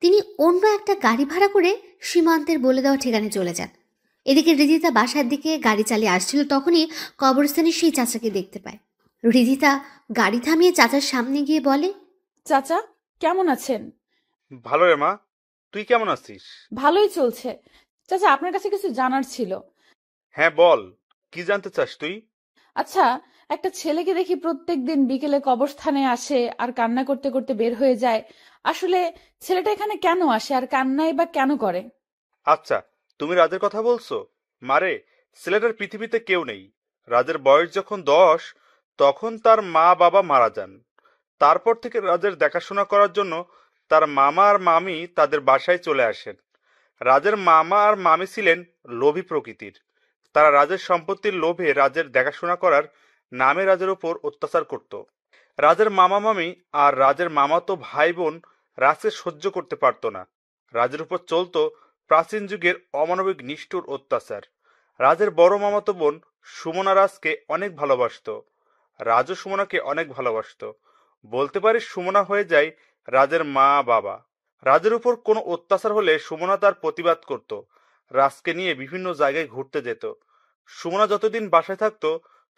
তিনি অন্য একটা গাড়ি ভাড়া করে সীমান্তের বলে দেওয়া ঠিকানায় চলে যান। এদিকে রিদিতা বাসার দিকে গাড়ি চালিয়ে আসছিল, তখনই কবরস্থানে সেই চাচাকে দেখতে পায়। রিদিতা গাড়ি থামিয়ে চাচার সামনে গিয়ে বলে, চাচা কেমন আছেন? ভালো রে মা, তুই কেমন আছিস? ভালোই চলছে। চাচা আপনার কাছে কিছু জানার ছিল। হ্যাঁ বল, কি জানতে চাস তুই? আচ্ছা, একটা ছেলেকে দেখি প্রত্যেকদিন বিকেলে কবরস্থানে আসে আর কান্না করতে করতে বের হয়ে যায়। আসলে ছেলেটা এখানে কেন আসে আর কান্নাই বা কেন করে? আচ্ছা, তুমি রাজের কথা বলছো? মারে, ছেলেটার পৃথিবীতে কেউ নেই। রাজের বয়স যখন 10 তখন তার মা বাবা মারা যান। তারপর থেকে রাজের দেখাশোনা করার জন্য তার মামা আর মামি তাদের বাসায় চলে আসেন। রাজের মামা আর মামি ছিলেন লোভী প্রকৃতির। তারা রাজের সম্পত্তির লোভে রাজের দেখাশোনা করার নামে রাজের উপর অত্যাচার করত। রাজের মামা মামি আর রাজের মামাতো ভাই বোন রাজকে সহ্য করতে পারত না। রাজের উপর চলতো প্রাচীন যুগের অমানবিক নিষ্ঠুর অত্যাচার। রাজের বড় মামাতো বোন সুমনা রাজকে অনেক ভালোবাসতো। রাজও সুমনাকে অনেক ভালোবাসতো। বলতে পারিস সুমনা হয়ে যায় রাজের মা বাবা। রাজের উপর কোনো অত্যাচার হলে সুমনা তার প্রতিবাদ করত। রাজকে নিয়ে বিভিন্ন জায়গায় ঘুরতে যেত। সুমনা যতদিন বাসায় থাকতো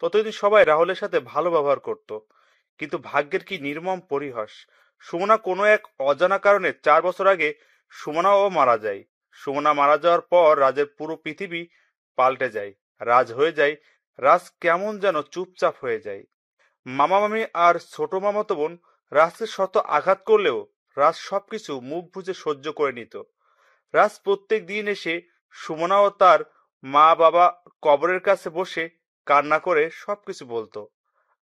ততদিন সবাই রাহুলের সাথে ভালো ব্যবহার করত। কিন্তু ভাগ্যের কি নির্মম পরিহাস, সুমনা কোনো এক অজানা কারণে 4 বছর আগে সুমনাও মারা যায়। সুমনা মারা যাওয়ার পর রাজের পুরো পৃথিবী পাল্টে যায়। রাজ হয়ে যায়, রাজ কেমন যেন চুপচাপ হয়ে যায়। মামা মামি আর ছোট মামাতো বোন রাজকে শত আঘাত করলেও রাজ সবকিছু মুখ বুজে সহ্য করে নিত। রাজ প্রত্যেক দিন এসে সুমনা ও তার মা বাবা কবরের কাছে বসে কান্না করে সবকিছু বলতো।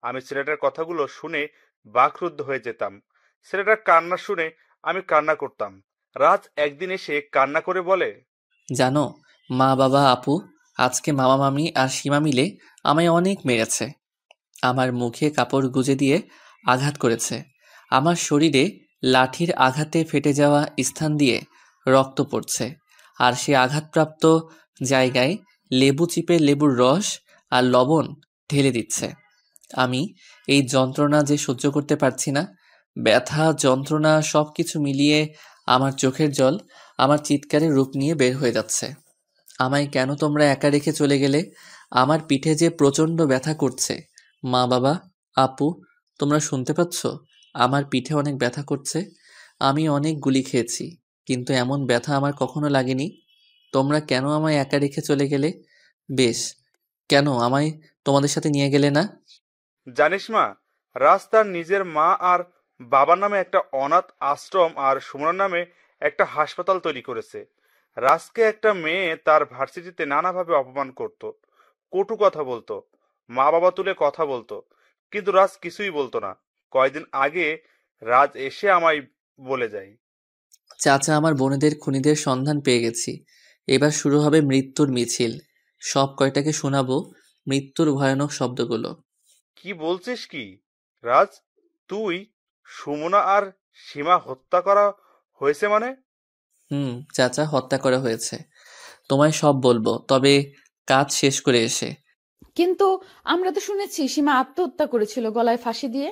আমি ছেলেটার কথাগুলো শুনে বাকরুদ্ধ হয়ে যেতাম। ছেলেটার কান্না শুনে আমি কান্না করতাম। রাজ একদিন এসে কান্না করে বলে, জানো, মা বাবা আপু আজকে মামা মামি আর সীমা মিলে আমায় অনেক মেরেছে। আমার মুখে কাপড় গুজে দিয়ে আঘাত করেছে। আমার শরীরে লাঠির আঘাতে ফেটে যাওয়া স্থান দিয়ে রক্ত পড়ছে। আর সে আঘাতপ্রাপ্ত জায়গায় লেবু চিপে লেবুর রস আর লবণ ঢেলে দিচ্ছে। আমি এই যন্ত্রণা যে সহ্য করতে পারছি না, ব্যথা যন্ত্রণা সবকিছু মিলিয়ে আমার চোখের জল আমার চিৎকারের রূপ নিয়ে বের হয়ে যাচ্ছে। আমায় কেন তোমরা একা রেখে চলে গেলে? আমার পিঠে যে প্রচণ্ড ব্যথা করছে। মা বাবা আপু, তোমরা শুনতে পাচ্ছ? আমার পিঠে অনেক ব্যথা করছে। আমি অনেক গুলি খেয়েছি, কিন্তু এমন ব্যথা আমার কখনো লাগেনি। তোমরা কেন আমায় একা রেখে চলে গেলে? বেশ, কেন আমায় তোমাদের সাথে নিয়ে গেলে না? জানিস মা, রাজ তার নিজের মা আর বাবার নামে একটা অনাথ আশ্রম আর সুমনার নামে একটা হাসপাতাল তৈরি করেছে। রাজকে একটা মেয়ে তার ভার্সিটিতে নানাভাবে অপমান করত, কটু কথা বলতো, মা বাবা তুলে কথা বলতো, কিন্তু রাজ কিছুই বলতো না। কয়দিন আগে রাজ এসে আমায় বলে যায়, চাচা, আমার বোনেদের খুনিদের সন্ধান পেয়ে গেছি। এবার শুরু হবে মৃত্যুর মিছিল। সব কয়টাকে শোনাবো মৃত্যুর ভয়ানক শব্দগুলো। কি বলছিস কি রাজ? তুই, সুমনা আর সীমা হত্যা করা হয়েছে মানে? চাচা, হত্যা করা হয়েছে। তোমায় সব বলবো, তবে কাজ শেষ করে এসে। কিন্তু আমরা তো শুনেছি সীমা আত্মহত্যা করেছিল গলায় ফাঁসি দিয়ে।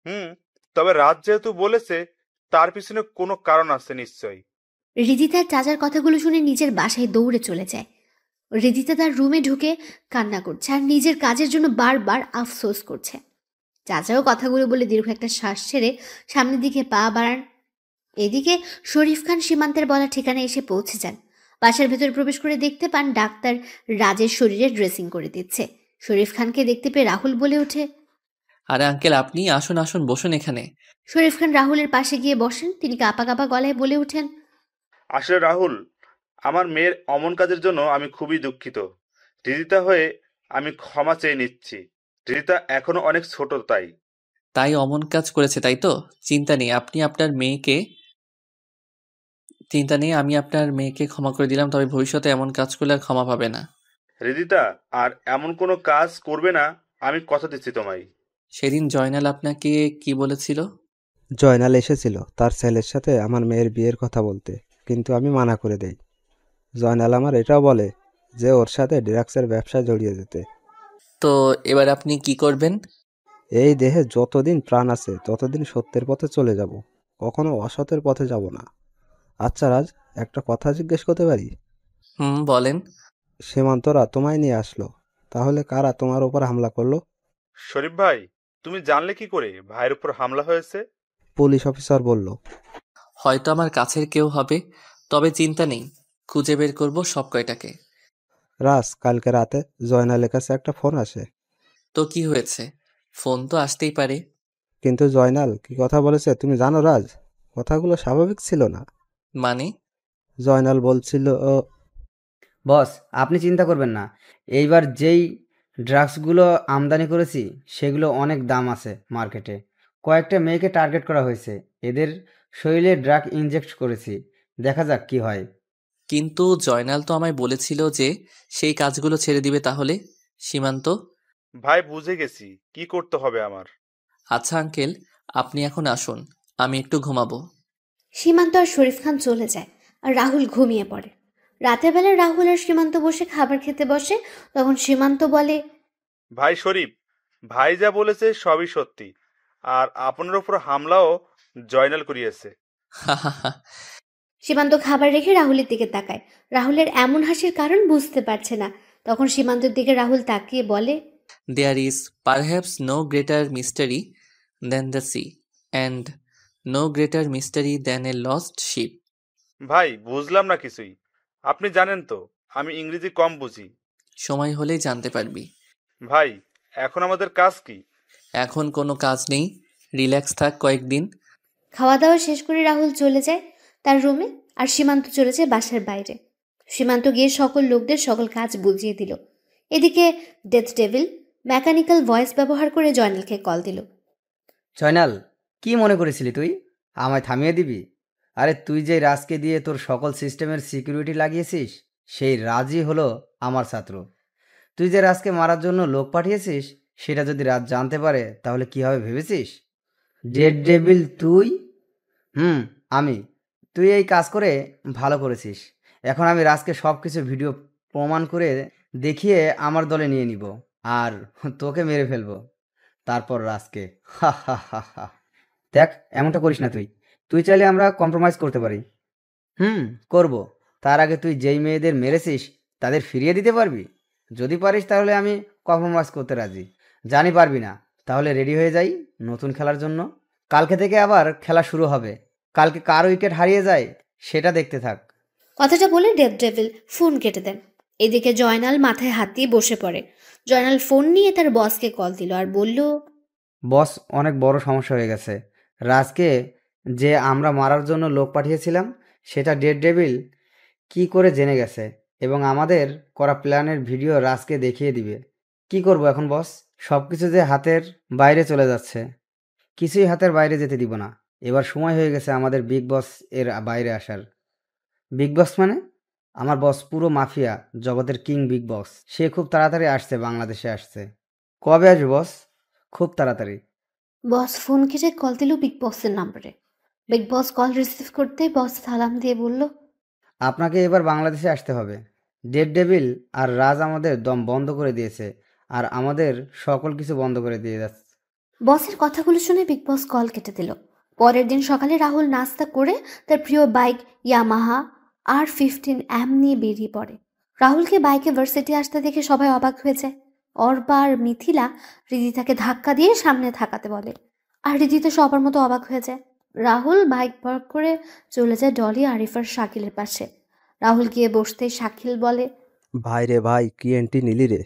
হুম, তবে রাজ যেহেতু বলেছে, তার পিছনে কোনো কারণ আছে নিশ্চয়ই। রিদিতার চাচার কথাগুলো শুনে নিজের বাসায় দৌড়ে চলে যায়। রিদিতা তার রুমে ঢুকে কান্না করছে আর নিজের কাজের জন্য বারবার আফসোস করছে। চাচাও কথাগুলো বলে দীর্ঘ একটা শ্বাস ছেড়ে সামনের দিকে পা বাড়ান। এদিকে শরীফ খান সীমান্তের বলা ঠিকানায় এসে পৌঁছে যান। বাসার ভেতরে প্রবেশ করে দেখতে পান ডাক্তার রাজের শরীরে ড্রেসিং করে দিচ্ছে। শরীফ খানকে দেখতে পেয়ে রাহুল বলে ওঠে, আরে আঙ্কেল, আপনি আসুন আসুন, বসুন এখানে। শরীফ খান রাহুলের পাশে গিয়ে বসেন। তিনি কাঁপা কাঁপা গলায় বলে ওঠেন, আসলে রাহুল, আমার মেয়ের অমন কাজের জন্য আমি খুবই দুঃখিত। রিদিতা হয়ে আমি ক্ষমা চেয়ে নিচ্ছি। রিদিতা এখনো অনেক ছোট, তাই। তাই অমন কাজ করেছে, তাই তো? চিন্তা নেই, আমি আপনার মেয়েকে ক্ষমা করে দিলাম, তবে ভবিষ্যতে এমন কাজ করলে আর ক্ষমা পাবে না। রিদিতা আর এমন কোনো কাজ করবে না, আমি কথা দিচ্ছি তোমায়। সেদিন জয়নাল আপনাকে কি বলেছিল? জয়নাল এসেছিল তার ছেলের সাথে আমার মেয়ের বিয়ের কথা বলতে, কিন্তু আমি মানা করে দেই। জয়নাল আমার এটাও বলে যে ওর সাথে ড্রাগসের ব্যবসায় জড়িয়ে যেতে। তো এবার আপনি কি করবেন? এই দেহে যতদিন প্রাণ আছে ততদিন সত্যের পথে চলে যাব, কখনো অসতের পথে যাব না। আচ্ছা রাজ, একটা কথা জিজ্ঞেস করতে পারি? বলেন। সীমান্তরা তোমায় নিয়ে আসলো, তাহলে কারা তোমার উপর হামলা করলো? শরীফ ভাই, তুমি জানলে কি করে ভাইয়ের উপর হামলা হয়েছে? পুলিশ অফিসার বলল। হয়তো আমার কাছের কেউ হবে, তবে চিন্তা নেই, খুঁজে বের করব সব কয়টাকে। রাজ, কালকে রাতে জয়নালের কাছে একটা ফোন আসে। তো কি হয়েছে? ফোন তো আসতেই পারে। কিন্তু জয়নাল কি কথা বলেছে তুমি জানো রাজ? কথাগুলো স্বাভাবিক ছিল না। মানে? জয়নাল বলছিল বস, আপনি চিন্তা করবেন না। এইবার যেই ড্রাগসগুলো আমদানি করেছি সেগুলো অনেক দাম আছে মার্কেটে। কয়েকটা মেয়েকে টার্গেট করা হয়েছে, এদের শরীরে ড্রাগ ইনজেক্ট করেছি। দেখা যাক কি হয়। কিন্তু জয়নাল তো আমায় বলেছিল যে সেই কাজগুলো ছেড়ে দিবে। তাহলে সীমান্ত? ভাই, বুঝে গেছি কি করতে হবে আমার। আচ্ছা আঙ্কেল, আপনি এখন আসুন, আমি একটু ঘুমাবো। সীমান্ত আর শরীফ খান চলে যায় আর রাহুল ঘুমিয়ে পড়ে। রাতের বেলা রাহুল আর সীমান্ত বসে খাবার খেতে বসে। তখন সীমান্ত বলে, ভাই শরীফ, ভাই যা বলেছে সবই সত্যি, আর আপনার উপর হামলাও জয়নাল করিয়েছে। সীমান্ত খাবার রেখে রাহুলের দিকে তাকায়। রাহুলের এমন হাসির কারণ বুঝতে পারছে না। তখন সীমান্তের দিকে রাহুল তাকিয়ে বলে, There is perhaps no greater mystery than the sea, and no greater mystery than a lost ship. ভাই, বুঝলাম না কিছুই। আপনি জানেন তো আমি ইংরেজি কম বুঝি। সময় হলেই জানতে পারবি। ভাই, এখন আমাদের কাজ কি? এখন কোনো কাজ নেই, রিল্যাক্স থাক কয়েকদিন। খাওয়া দাওয়া শেষ করে রাহুল চলে যায় তার রুমে আর সীমান্ত চলে যায় বাসার বাইরে। সীমান্ত গিয়ে সকল লোকদের সকল কাজ বুঝিয়ে দিল। এদিকে ডেথ ডেভিল মেকানিক্যাল ভয়েস ব্যবহার করে জয়নালকে কল দিল। জয়নাল, কি মনে করেছিলি তুই আমায় থামিয়ে দিবি? আরে তুই যে রাজকে দিয়ে তোর সকল সিস্টেমের সিকিউরিটি লাগিয়েছিস, সেই রাজই হলো আমার ছাত্র। তুই যে রাজকে মারার জন্য লোক পাঠিয়েছিস, সেটা যদি রাজ জানতে পারে তাহলে কি হবে ভেবেছিস? ডেড ডেভিল তুই? হুম, আমি। তুই এই কাজ করে ভালো করেছিস। এখন আমি রাজকে সব কিছু ভিডিও প্রমাণ করে দেখিয়ে আমার দলে নিয়ে নিব, আর তোকে মেরে ফেলবো। তারপর রাজকে হা হা হা হা। দেখ, এমনটা করিস না তুই। তুই চাইলে আমরা কম্প্রোমাইজ করতে পারি। হুম, করব। তার আগে তুই যেই মেয়েদের মেরেছিস তাদের ফিরিয়ে দিতে পারবি? যদি পারিস তাহলে আমি কম্প্রোমাইজ করতে রাজি। জানি পারবি না, তাহলে রেডি হয়ে যাই নতুন খেলার জন্য। কালকে থেকে আবার খেলা শুরু হবে। কালকে কার উইকেট হারিয়ে যায় সেটা দেখতে থাক। কথাটা বলে ডেথ ডেভিল ফোন কেটে দেন। এদিকে জয়নাল মাথায় হাত দিয়ে বসে পড়ে। জয়নাল ফোন নিয়ে তার বসকে কল দিল আর বলল, বস, অনেক বড় সমস্যা হয়ে গেছে। রাজকে যে আমরা মারার জন্য লোক পাঠিয়েছিলাম, সেটা ডেড ডেভিল কি করে জেনে গেছে এবং আমাদের করা প্ল্যানের ভিডিও রাজকে দেখিয়ে দিবে। কি করব এখন বস? সব কিছু যে হাতের বাইরে চলে যাচ্ছে। কিছুই হাতের বাইরে যেতে দিব না। এবার সময় হয়ে গেছে আমাদের বিগ বস এর বাইরে আসার। বিগ বস মানে? আমার বস পুরো মাফিয়া জগতের কিং বিগ বস। সে খুব তাড়াতাড়ি আসছে, বাংলাদেশে আসছে। কবে আসবে বস? খুব তাড়াতাড়ি। বস ফোন কেটে কল দিল বিগ বসের নাম্বারে। বিগ বস কল রিসিভ করতে বস সালাম দিয়ে বলল, আপনাকে এবার বাংলাদেশে আসতে হবে। ডেড ডেভিল আর রাজ আমাদের দম বন্ধ করে দিয়েছে, আর আমাদের সকল কিছু বন্ধ করে দিয়ে যাচ্ছে। বসের কথাগুলো শুনে বিগ বস কল কেটে দিল। পরের দিন সকালে রাহুল নাস্তা করে তার প্রিয় বাইক ইয়ামাহা R15M নিয়ে বেরিয়ে পড়ে। রাহুলকে বাইকে ভার্সিটি আসতে দেখে সবাই অবাক হয়ে যায়। অর্পা আর মিথিলা হৃদিতাকে ধাক্কা দিয়ে সামনে থাকাতে বলে, আর হৃদিতা সবার মতো অবাক হয়ে যায়। রাহুল বাইক পার্ক করে চলে যায় ডলি, আরিফ আর শাকিলের পাশে। রাহুল গিয়ে বসতে শাকিল বলে, ভাই রে ভাই, কি এন্ট্রি নিলি রে!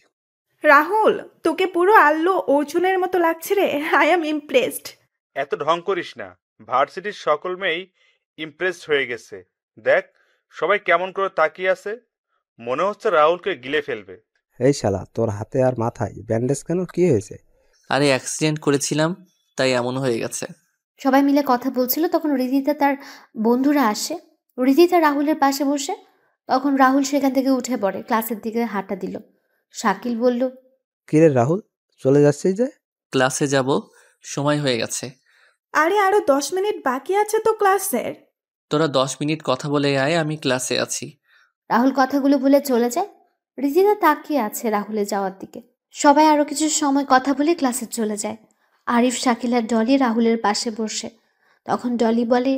রাহুল, তোকে পুরো আল্লু অর্জুনের মতো লাগছে রে। I am impressed. এত ঢং করিস না। ভার্সিটির সকল মেয়েই ইমপ্রেসড হয়ে গেছে। দেখ, সবাই কেমন করে তাকিয়ে আছে। মনে হচ্ছে রাহুলকে গিলে ফেলবে। এই শালা, তোর হাতে আর মাথায় ব্যান্ডেজ কেন? কি হয়েছে? আরে অ্যাক্সিডেন্ট করেছিলাম, তাই এমন হয়ে গেছে। সবাই মিলে কথা বলছিল, তখন হৃদিতা তার বন্ধুরা আসে। হৃদিতা রাহুলের পাশে বসে। তখন রাহুল সেখান থেকে উঠে পড়ে, ক্লাসের দিকে হাঁটা দিল। শাকিল বলল, কিরে রাহুল, চলে যাচ্ছিস যে? ক্লাসে যাব, সময় হয়ে গেছে। আরে আরো 10 মিনিট বাকি আছে তো ক্লাসের। তোরা 10 মিনিট কথা বলে আয়, আমি ক্লাসে আছি। রাহুল কথাগুলো বলে চলে যায়। হৃদিতা তাকিয়ে আছে রাহুলের যাওয়ার দিকে। সবাই আরো কিছু সময় কথা বলে ক্লাসে চলে যায়। আরিফ, শাকিল আর ডলি রাহুলের পাশে বসে। তখন ডলি বলে,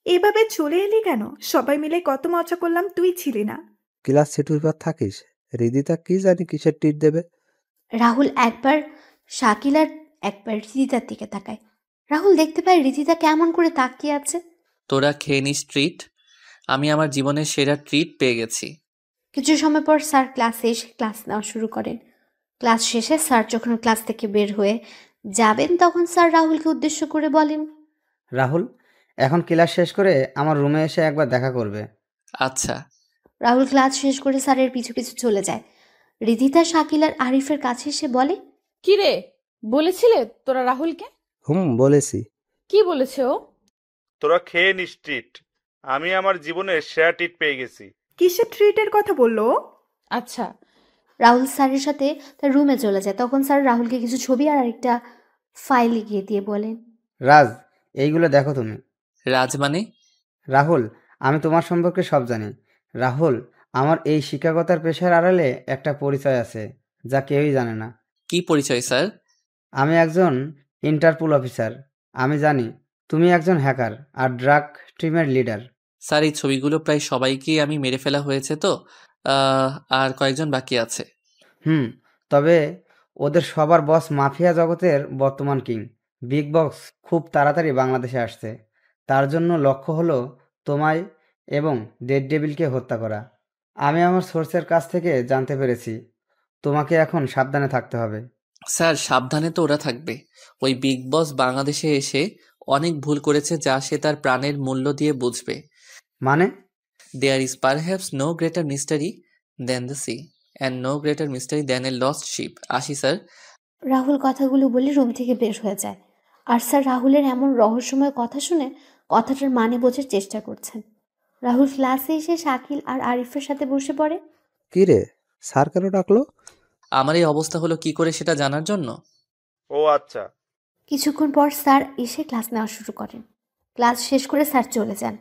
এভাবে চলে এলি কেন? সবাই মিলে কত মজা করলাম, তুই ছিলি না। ক্লাস সিটুর পর থাকিস। রিদিতা কি জানি কিসের টিট দেবে। রাহুল একবার শাকিল আর একবার হৃদিতার দিকে তাকায়। রাহুল দেখতে পায় হৃদিতা কেমন করে তাকিয়ে আছে। তোরা খেয়ে নিস ট্রিট। আমি আমার জীবনের সেরা ট্রিট পেয়ে গেছি। কিছু সময় পর স্যার ক্লাসে এসে ক্লাস নেওয়া শুরু করেন। ক্লাস শেষে স্যার যখন ক্লাস থেকে বের হয়ে যাবেন, তখন স্যার রাহুলকে উদ্দেশ্য করে বলেন, রাহুল, এখন ক্লাস শেষ করে আমার রুমে এসে একবার দেখা করবে। আচ্ছা। রাহুল ক্লাস শেষ করে স্যারের পিছু পিছু চলে যায়। হৃদিতা, শাকিল আর আরিফের কাছে এসে বলে, কি রে, বলেছিলে তোরা রাহুলকে? বলেছি। কি বলেছে ও? তোরা খেয়ে নিস ট্রিট। আমি আমার জীবনের সেরা ট্রিট পেয়ে গেছি। কিসের ট্রিটের কথা বললো? আচ্ছা। রাহুল স্যারের সাথে তার রুমে চলে যায়। তখন স্যার রাহুলকে কিছু ছবি আর একটা ফাইল এগিয়ে দিয়ে বলেন, রাজ, এইগুলো দেখো তুমি। রাজ মানে? রাহুল, আমি তোমার সম্পর্কে সব জানি। রাহুল, আমার এই শিক্ষকতার পেশার আড়ালে একটা পরিচয় আছে যা কেউই জানে না। কি পরিচয় স্যার? আমি একজন ইন্টারপোল অফিসার। আমি জানি তুমি একজন হ্যাকার আর ড্রাগ টিমের লিডার। স্যার, এই ছবিগুলো প্রায় সবাইকেই আমি মেরে ফেলা হয়েছে তো, আর কয়েকজন বাকি আছে। হুম, তবে ওদের সবার বস মাফিয়া জগতের বর্তমান কিং বিগ বস খুব তাড়াতাড়ি বাংলাদেশে আসছে। তার জন্য লক্ষ্য হলো তোমায় এবং ডেড ডেভিলকে হত্যা করা। আমি আমার সোর্সের কাছ থেকে জানতে পেরেছি তোমাকে এখন সাবধানে থাকতে হবে। স্যার, সাবধানে তো ওরা থাকবে। ওই বিগ বস বাংলাদেশে এসে অনেক ভুল করেছে, যা সে তার প্রাণের মূল্য দিয়ে বুঝবে। মানে? There is perhaps no greater mystery than the sea, and no greater mystery than a lost ship. আসি স্যার। রাহুল কথাগুলো বলে রুম থেকে বের হয়ে যায়। আর স্যার রাহুলের এমন রহস্যময় কথা শুনে কথাটার মানে বোঝার চেষ্টা করছেন। রাহুল ক্লাসে এসে শাকিল আর আরিফের সাথে বসে পড়ে। কি রে, স্যার কেন ডাকলো? আমার এই অবস্থা হলো কি করে সেটা জানার জন্য। ও আচ্ছা। কিছুক্ষণ পর স্যার এসে ক্লাস নেওয়া শুরু করেন। ক্লাস শেষ করে স্যার চলে যান।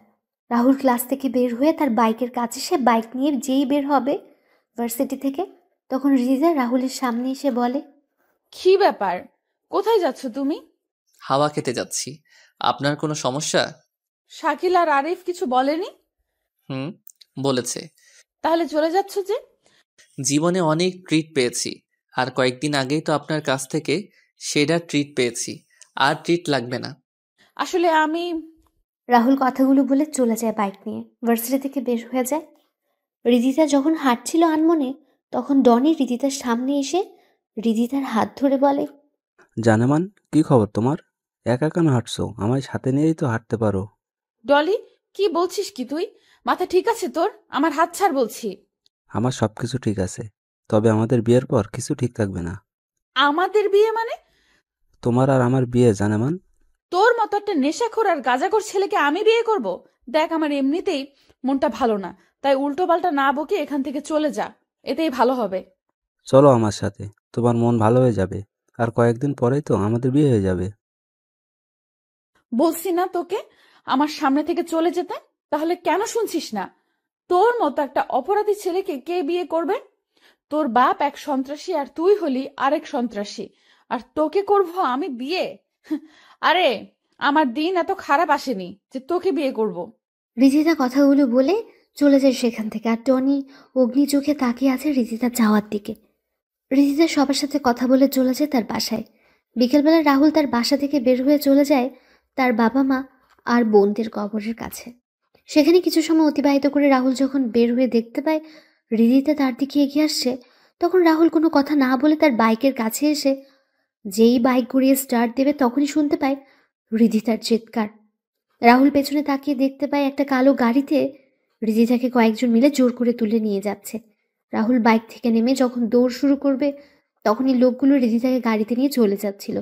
রাহুল ক্লাস থেকে বের হয়ে তার বাইকের কাছে সে বাইক নিয়ে যেই বের হবে ভার্সিটি থেকে, তখন রিজা রাহুলের সামনে এসে বলে, কি ব্যাপার, কোথায় যাচ্ছ তুমি? হাওয়া খেতে যাচ্ছি। আপনার কোনো সমস্যা? শাকিল আর আরিফ কিছু বলেনি? হুম, বলেছে। তাহলে চলে যাচ্ছ যে? জীবনে অনেক ট্রিট পেয়েছি, আর কয়েকদিন আগেই তো আপনার কাছ থেকে সেটা ট্রিট পেয়েছি। আর ট্রিট লাগবে না। আসলে আমি রাহুল কথাগুলো বলে চলে যায় বাইক নিয়ে, ভার্সিটি থেকে বের হয়ে যায়। রিদিতা যখন হাঁটছিল আনমনে, তখন ডনি রিদিতার সামনে এসে রিদিতার হাত ধরে বলে, জানেমান, কি খবর তোমার? একা কেন হাঁটছো? আমায় সাথে নিয়েই তো হাঁটতে পারো। ডলি, কি বলছিস কি তুই? মাথা ঠিক আছে তোর? আমার হাত ছাড় বলছি। আমার সবকিছু ঠিক আছে, তবে আমাদের বিয়ের পর কিছু ঠিক থাকবে না। আমাদের বিয়ে মানে? তোমার আর আমার বিয়ে জানেমান। তোর মতো একটা নেশাখোর আর গাঁজাখোর ছেলেকে আমি বিয়ে করব? দেখ, আমার এমনিতেই মনটা ভালো না, তাই উল্টো পাল্টা না বকে এখান থেকে চলে যা, এতেই ভালো হবে। চলো আমার সাথে, তোমার মন ভালো হয়ে যাবে। আর কয়েকদিন পরেই তো আমাদের বিয়ে হয়ে যাবে। বলছি না তোকে আমার সামনে থেকে চলে যেতে? তাহলে কেন শুনছিস না? তোর মতো একটা অপরাধী ছেলেকে কে বিয়ে করবে? তোর বাপ এক সন্ত্রাসী আর তুই হলি আরেক সন্ত্রাসী, আর তোকে করব আমি বিয়ে? আরে, আমার দিন এত খারাপ আসেনি যে তোকে বিয়ে করব। রিদিতা কথাগুলো বলে চলে যায় সেখান থেকে। আর টনি অগ্নি চোখে তাকিয়ে আছে রিদিতা যাওয়ার দিকে। রিদিতা সবার সাথে কথা বলে চলে যায় তার বাসায়। বিকেলবেলা রাহুল তার বাসা থেকে বের হয়ে চলে যায় তার বাবা মা আর বোনদের কবরের কাছে। সেখানে কিছু সময় অতিবাহিত করে রাহুল যখন বের হয়ে দেখতে পায় রিদিতা তার দিকে এগিয়ে আসছে, তখন রাহুল কোনো কথা না বলে তার বাইকের কাছে এসে যেই বাইক ঘুরিয়ে স্টার্ট দেবে তখনই শুনতে পায় রিদিতার চিৎকার। রাহুল পেছনে তাকিয়ে দেখতে পায় একটা কালো গাড়িতে রিদিতাকে কয়েকজন মিলে জোর করে তুলে নিয়ে যাচ্ছে। রাহুল বাইক থেকে নেমে যখন দৌড় শুরু করবে তখনই লোকগুলো রিদিতাকে গাড়িতে নিয়ে চলে যাচ্ছিল।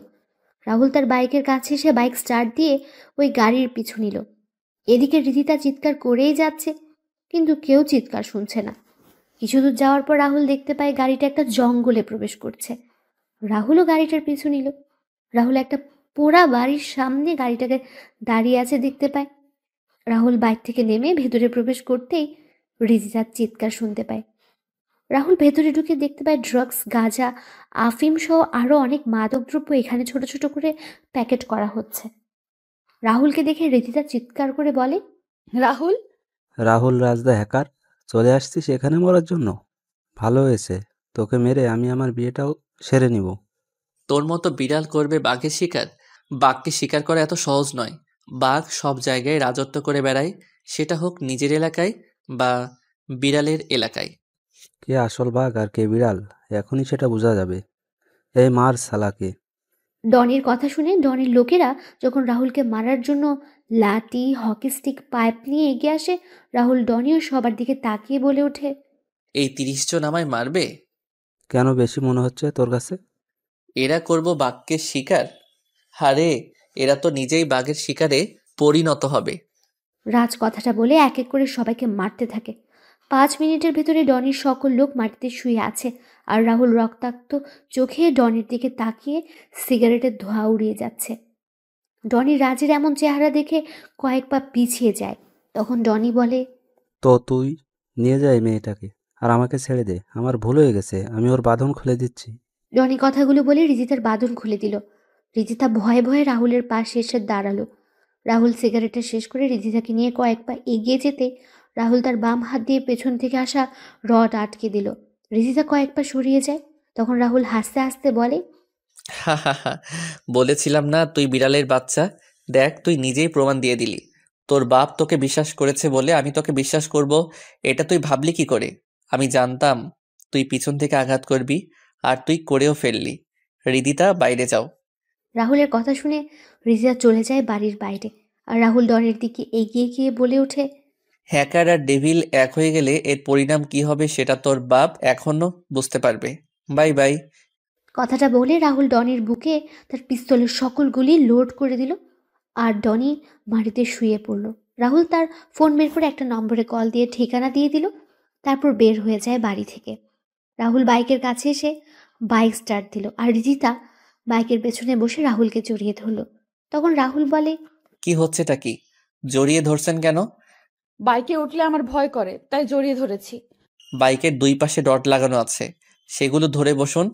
রাহুল তার বাইকের কাছে এসে বাইক স্টার্ট দিয়ে ওই গাড়ির পিছু নিল। এদিকে রিদিতা চিৎকার করেই যাচ্ছে, কিন্তু কেউ চিৎকার শুনছে না। কিছু দূর যাওয়ার পর রাহুল দেখতে পায় গাড়িটা একটা জঙ্গলে প্রবেশ করছে। রাহুলও গাড়িটার পিছু নিল। রাহুল একটা পোড়া বাড়ির সামনে গাড়িটাকে দাঁড়িয়ে আছে দেখতে পায়। রাহুল বাইক থেকে নেমে ভেতরে প্রবেশ করতেই রিদিতার চিৎকার শুনতে পায়। রাহুল ভেতরে ঢুকে দেখতে পায় ড্রাগস, গাঁজা, আফিম সহ আরও অনেক মাদকদ্রব্য এখানে ছোট ছোট করে প্যাকেট করা হচ্ছে। রাহুলকে দেখে রিদিতা চিৎকার করে বলে, রাহুল, রাহুল রাজদা হ্যাকার, চলে আসছিস এখানে মরার জন্য? ভালো হয়েছে, তোকে মেরে আমি আমার বিয়েটাও সেরে নিব। তোর মতো বিড়াল করবে বাঘের শিকার? বাঘকে শিকার করা এত সহজ নয়। বাঘ সব জায়গায় রাজত্ব করে বেড়ায়, সেটা হোক নিজের এলাকায় বা বিড়ালের এলাকায়। কে আসল বাঘ আর কে বিড়াল এখনই সেটা বোঝা যাবে। এই মার শালাকে। ডনির কথা শুনে ডনির লোকেরা যখন রাহুলকে মারার জন্য লাঠি, হকি স্টিক, পাইপ নিয়ে এগিয়ে আসে, রাহুল ডনিও সবার দিকে তাকিয়ে বলে ওঠে, এই 30 জন আমায় মারবে? কেন, বেশি মনে হচ্ছে তোর কাছে? এরা করব বাঘকে শিকার? হারে, এরা তো নিজেই বাঘের শিকারে পরিণত হবে। রাজ কথাটা বলে এক এক করে সবাইকে মারতে থাকে। 5 মিনিটের ভেতরে ডনির সকল লোক মাটিতে শুয়ে আছে, আর রাহুল রক্তাক্ত চোখে ডনির দিকে তাকিয়ে সিগারেটের ধোঁয়া উড়িয়ে যাচ্ছে। ডনি রাজের এমন চেহারা দেখে কয়েক পা পিছিয়ে যায়। তখন ডনি বলে, তো তুই নিয়ে যা এই মেয়েটাকে, আর আমাকে ছেড়ে দে। আমার ভুল হয়ে গেছে, আমি ওর বাঁধন খুলে দিচ্ছি। ডনি কথাগুলো বলে রিজিতার বাঁধন খুলে দিল। রিজিতা ভয়ে ভয়ে রাহুলের পাশে এসে দাঁড়ালো। রাহুল সিগারেটটা শেষ করে রিজিতাকে নিয়ে কয়েক পা এগিয়ে যেতে রাহুল তার বাম হাত দিয়ে পেছন থেকে আসা রড আটকে দিল। রিজিতা কয়েক পা সরিয়ে যায়। তখন রাহুল হাসতে হাসতে বলে, হা হা হা, বলেছিলাম না তুই বিড়ালের বাচ্চা? দেখ, তুই নিজেই প্রমাণ দিয়ে দিলি। তোর বাপ তোকে বিশ্বাস করেছে বলে আমি তোকে বিশ্বাস করব, এটা তুই ভাবলি কি করে? আমি জানতাম তুই পিছন থেকে আঘাত করবি, আর তুই করেও ফেললি। রিদিতা, বাইরে যাও। রাহুলের কথা শুনে রিজিতা চলে যায় বাড়ির বাইরে। আর রাহুল ডনের দিকে এগিয়ে গিয়ে বলে ওঠে, হ্যাকার আর ডেভিল এক হয়ে গেলে এর পরিণাম কি হবে সেটা তোর বাপ এখনো বুঝতে পারবে। Bye bye. কথাটা বলে রাহুল ডনির বুকে তার পিস্তলের সকল গুলি লোড করে দিল, আর ডনি মাটিতে শুয়ে পড়ল। রাহুল তার ফোন বের করে একটা নম্বরে কল দিয়ে ঠিকানা দিয়ে দিল, তারপর বের হয়ে যায় বাড়ি থেকে। রাহুল বাইকের কাছে এসে বাইক স্টার্ট দিল, আর রিজিতা বাইকের পেছনে বসে রাহুলকে জড়িয়ে ধরল। তখন রাহুল বলে, কি হচ্ছেটা কি? জড়িয়ে ধরছেন কেন? বাইকে উঠলে আমার ভয় করে, তাই জড়িয়ে ধরেছি। বাইকের দুই পাশে ডট লাগানো আছে, সেগুলো ধরে বসুন,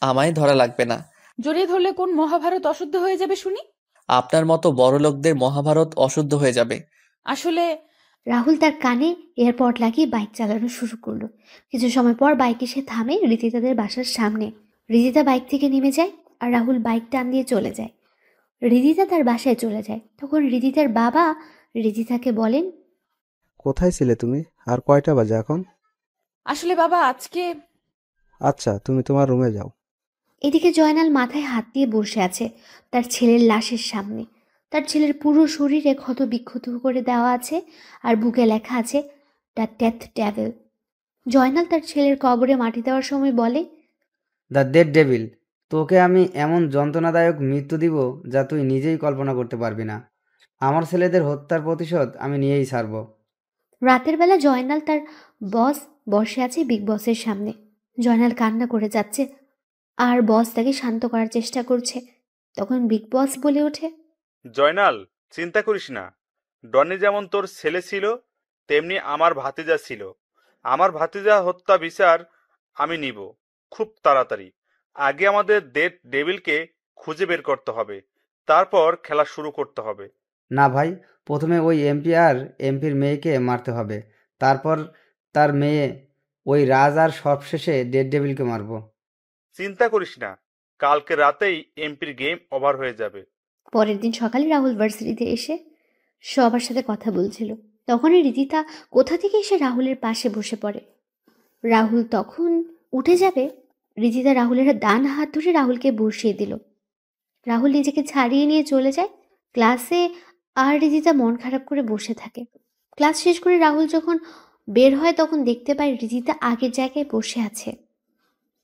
আমায় ধরা লাগবে না। জড়িয়ে ধরলে কোন মহাভারত অশুদ্ধ হয়ে যাবে শুনি? আপনার মতো বড় লোকদের মহাভারত অশুদ্ধ হয়ে যাবে। আসলে রাহুল তার কানে এয়ারপড লাগিয়ে বাইক চালানো শুরু করলো। কিছু সময় পর বাইক এসে থামে রিদিতাদের বাসার সামনে। রিদিতা বাইক থেকে নেমে যায়, আর রাহুল বাইক টান দিয়ে চলে যায়। রিদিতা তার বাসায় চলে যায়। তখন রিদিতার বাবা রিদিতাকে বলেন, কোথায় ছিলে তুমি? আর কয়টা বাজে এখন? আসলে বাবা আজকে আচ্ছা, তুমি তোমার রুমে যাও। এদিকে জয়নাল মাথায় হাত দিয়ে বসে আছে তার ছেলের লাশের সামনে। তার ছেলের পুরো শরীরে ক্ষত বিক্ষত করে দেওয়া আছে, আর বুকে লেখা আছে দ্য ডেথ ডেভিল। জয়নাল তার ছেলের কবরে মাটি দেওয়ার সময় বলে, দ্য ডেড ডেভিল, তোকে আমি এমন যন্ত্রণাদায়ক মৃত্যু দিব যা তুই নিজেই কল্পনা করতে পারবি না। আমার ছেলেদের হত্যার প্রতিশোধ আমি নিয়েই ছাড়ব। রাতের বেলা জয়নাল তার বস বসে আছে বিগ বসের সামনে। জয়নাল কান্না করে যাচ্ছে, আর বস তাকে শান্ত করার চেষ্টা করছে। তখন বিগ বস বলে ওঠে, জয়নাল, চিন্তা করিস না। ডনি যেমন তোর ছেলে ছিল, তেমনি আমার ভাতিজা ছিল। আমার ভাতিজা হত্যা বিচার আমি নিব খুব তাড়াতাড়ি। আগে আমাদের ডেড ডেভিলকে খুঁজে বের করতে হবে, তারপর খেলা শুরু করতে হবে। না ভাই, প্রথমে ওই এমপি আর এমপির মেয়েকে মারতে হবে, তারপর তার মেয়ে ওই রাজ, আর সবশেষে ডেড ডেভিলকে মারব। চিন্তা করিস না, কালকে রাতেই এমপির গেম ওভার হয়ে যাবে। পরের দিন সকালে রাহুল ভার্সিটিতে এসে সবার সাথে কথা বলছিল। তখনই রিদিতা কোথা থেকে এসে রাহুলের পাশে বসে পড়ে। রাহুল তখন উঠে যাবে, রিদিতা রাহুলের ডান হাত ধরে রাহুলকে বসিয়ে দিল। রাহুল নিজেকে ছাড়িয়ে নিয়ে চলে যায় ক্লাসে, আর রিদিতা মন খারাপ করে বসে থাকে। ক্লাস শেষ করে রাহুল যখন বের হয় তখন দেখতে পায় রিদিতা আগের জায়গায় বসে আছে।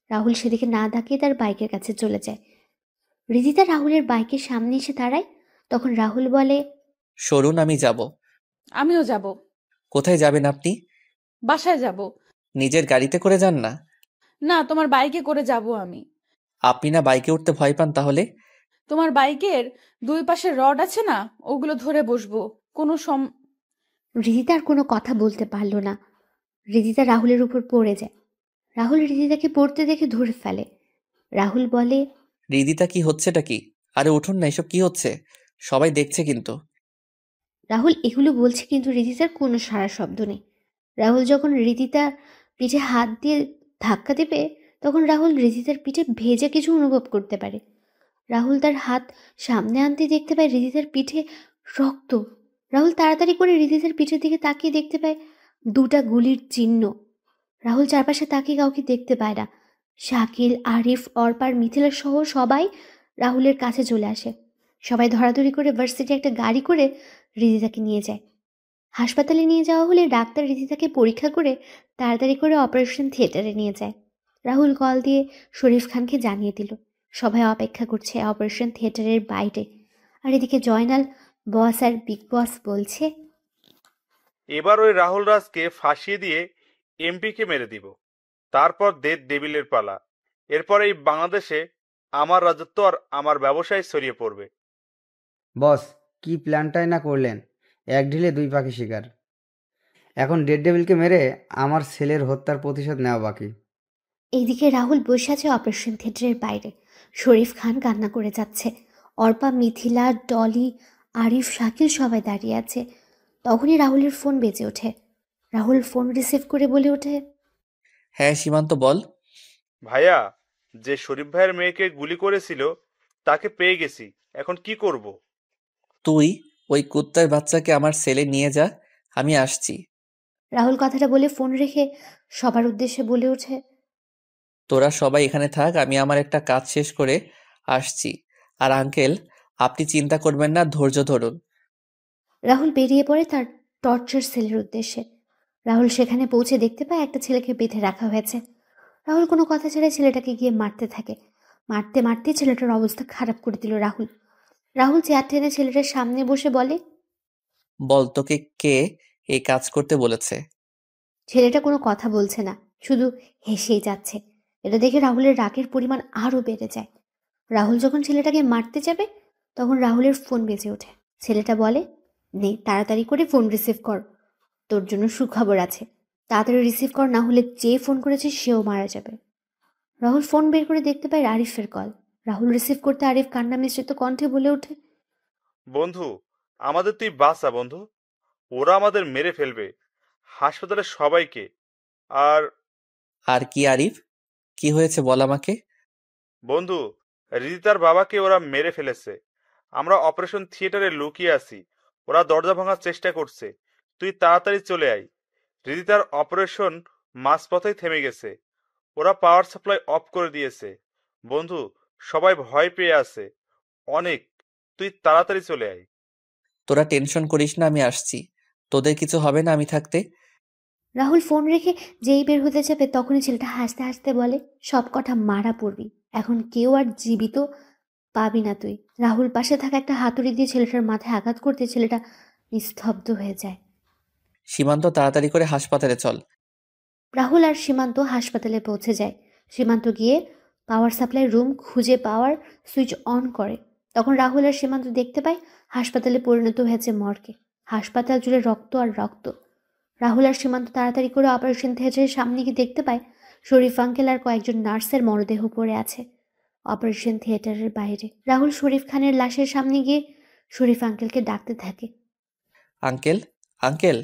রাহুল সেদিকে না তাকিয়ে তার বাইকের কাছে চলে যায়। রিদিতা রাহুলের বাইকের সামনে এসে দাঁড়ায়। তখন রাহুল বলে, সরুন, আমি যাব। আমিও যাব। কোথায় যাবেন আপনি? বাসায় যাব। নিজের গাড়িতে করে যান না? না, তোমার বাইকে করে যাব আমি। আপনি না বাইকে উঠতে ভয় পান, তাহলে? তোমার বাইকের দুই পাশে রড আছে না, ওগুলো ধরে বসবো। কোনো রিদিতা আর কোনো কথা বলতে পারল না। রিদিতা রাহুলের উপর পড়ে যায়। রাহুল রিদিতাকে পড়তে দেখে ধরে ফেলে। রাহুল বলে, রিদিতা, কি হচ্ছেটা কি? আরে উঠুন না, এসব কি হচ্ছে? সবাই দেখছে কিন্তু। রাহুল এগুলো বলছে কিন্তু রিদিতার কোনো সাড়া শব্দ নেই। রাহুল যখন রিদিতার পিঠে হাত দিয়ে ধাক্কা দেবে তখন রাহুল রিদিতার পিঠে ভেজে কিছু অনুভব করতে পারে। রাহুল তার হাত সামনে আনতে দেখতে পায় রিদিতার পিঠে রক্ত। রাহুল তাড়াতাড়ি করে রিদিতার পিঠের দিকে তাকিয়ে দেখতে পায় দুটা গুলির চিহ্ন। রাহুল চারপাশে তাকিয়ে কাউকে দেখতে পায় না। শাকিল, আরিফ, অর্পার, মিথিলা সহ সবাই রাহুলের কাছে চলে আসে। সবাই ধরাধরি করে ভার্সিটি একটা গাড়ি করে রিদিতাকে নিয়ে যায়। হাসপাতালে নিয়ে যাওয়া হলে ডাক্তার রিদিতাকে পরীক্ষা করে তাড়াতাড়ি করে অপারেশন থিয়েটারে নিয়ে যায়। রাহুল কল দিয়ে শরীফ খানকে জানিয়ে দিল। সবাই অপেক্ষা করছে অপারেশন থিয়েটারের বাইরে। আর এদিকে জয়নাল, বস আর বিগ বস বলছে, এবার ওই রাহুল রাজকে ফাঁসিয়ে দিয়ে এমপিকে মেরে দিব, তারপর ডেড ডেভিলের পালা। এরপর এই বাংলাদেশে আমার রাজত্ব আর আমার ব্যবসায় ছড়িয়ে পড়বে। বস, কি প্ল্যানটাই না করলেন! এক ঢিলে দুই পাখি শিকার। এখন ডেড ডেভিলকে মেরে আমার ছেলের হত্যার প্রতিশোধ নেওয়া বাকি। এইদিকে রাহুল বসে আছে অপারেশন থিয়েটারের বাইরে। শরীফ খান কান্না করে যাচ্ছে। অর্পা, মিথিলা, ডলি, আরিফ, শাকিল সবাই দাঁড়িয়ে আছে। তখনই রাহুলের ফোন বেজে ওঠে। রাহুল ফোন রিসিভ করে বলে ওঠে, হ্যাঁ সীমান্ত, বল। ভাইয়া, যে শরীফ ভাইয়ের মেয়েকে গুলি করেছিল তাকে পেয়ে গেছি, এখন কি করব? তুই ওই কুত্তার বাচ্চাকে আমার সেলে নিয়ে যা, আমি আসছি। রাহুল কথাটা বলে ফোন রেখে সবার উদ্দেশ্যে বলে ওঠে, তোরা সবাই এখানে থাক, আমি আমার একটা কাজ শেষ করে আসছি। আর আঙ্কেল, আপনি চিন্তা করবেন না, ধৈর্য ধরুন। রাহুল বেরিয়ে পড়ে তার টর্চার সেলের উদ্দেশ্যে। রাহুল সেখানে পৌঁছে দেখতে পায় একটা ছেলেকে বেঁধে রাখা হয়েছে। রাহুল কোনো কথা ছাড়াই ছেলেটাকে গিয়ে মারতে থাকে। মারতে মারতে ছেলেটার অবস্থা খারাপ করে দিল রাহুল। রাহুল চেয়ার টেনে ছেলেটার সামনে বসে বলে, বল তোকে কে এই কাজ করতে বলেছে? ছেলেটা কোনো কথা বলছে না, শুধু হেসেই যাচ্ছে। এটা দেখে রাহুলের রাগের পরিমাণ আরও বেড়ে যায়। রাহুল যখন ছেলেটাকে মারতে যাবে তখন রাহুলের ফোন বেজে ওঠে। ছেলেটা বলে, নে তাড়াতাড়ি করে ফোন রিসিভ কর, তোর জন্য সুখবর আছে। তাড়াতাড়ি রিসিভ কর, না হলে যে ফোন করেছে সেও মারা যাবে। রাহুল ফোন বের করে দেখতে পায় আরিফের কল। রাহুল রিসিভ করতে আরিফ কান্না মিশ্রিত কণ্ঠে বলে ওঠে, বন্ধু, আমাদের তুই বাঁচা বন্ধু। ওরা আমাদের মেরে ফেলবে, হাসপাতালের সবাইকে। আর আর কি আরিফ, কি হয়েছে বল আমাকে। বন্ধু, রিদিতার বাবাকে ওরা মেরে ফেলেছে। আমরা অপারেশন থিয়েটারে লুকিয়ে আছি, ওরা দরজা ভাঙার চেষ্টা করছে। তুই তাড়াতাড়ি চলে আয়। রিদিতার অপারেশন মাঝপথেই থেমে গেছে, ওরা পাওয়ার সাপ্লাই অফ করে দিয়েছে। বন্ধু, সবাই ভয় পেয়ে আছে অনেক, তুই তাড়াতাড়ি চলে আয়। তোরা টেনশন করিস না, আমি আসছি। তোদের কিছু হবে না আমি থাকতে। রাহুল ফোন রেখে যেই বের হতে যাবে তখনই ছেলেটা হাসতে হাসতে বলে, সব কটা মারা পড়বি, এখন কেউ আর জীবিত পাবি না তুই। রাহুল পাশে থাকা একটা হাতুড়ি দিয়ে ছেলেটার মাথায় আঘাত করতে ছেলেটা নিস্তব্ধ হয়ে যায়। সীমান্ত, তাড়াতাড়ি করে হাসপাতালে চল। রাহুল আর সীমান্ত হাসপাতালে পৌঁছে যায়। সীমান্ত গিয়ে পাওয়ার সাপ্লাই রুম খুঁজে পাওয়ার সুইচ অন করে। তখন রাহুল আর সীমান্ত দেখতে পায় হাসপাতালে পরিণত হয়েছে মর্গে। হাসপাতাল জুড়ে রক্ত আর রক্ত। রাহুল আর সীমান্ত তাড়াতাড়ি করে অপারেশন থিয়েটারের সামনে গিয়ে দেখতে পায় শরীফ আঙ্কেল আর কয়েকজন নার্সের মরদেহ পড়ে আছে অপারেশন থিয়েটারের বাইরে। রাহুল শরীফ খানের লাশের সামনে গিয়ে শরীফ আঙ্কেলকে ডাকতে থাকে। Uncle, uncle.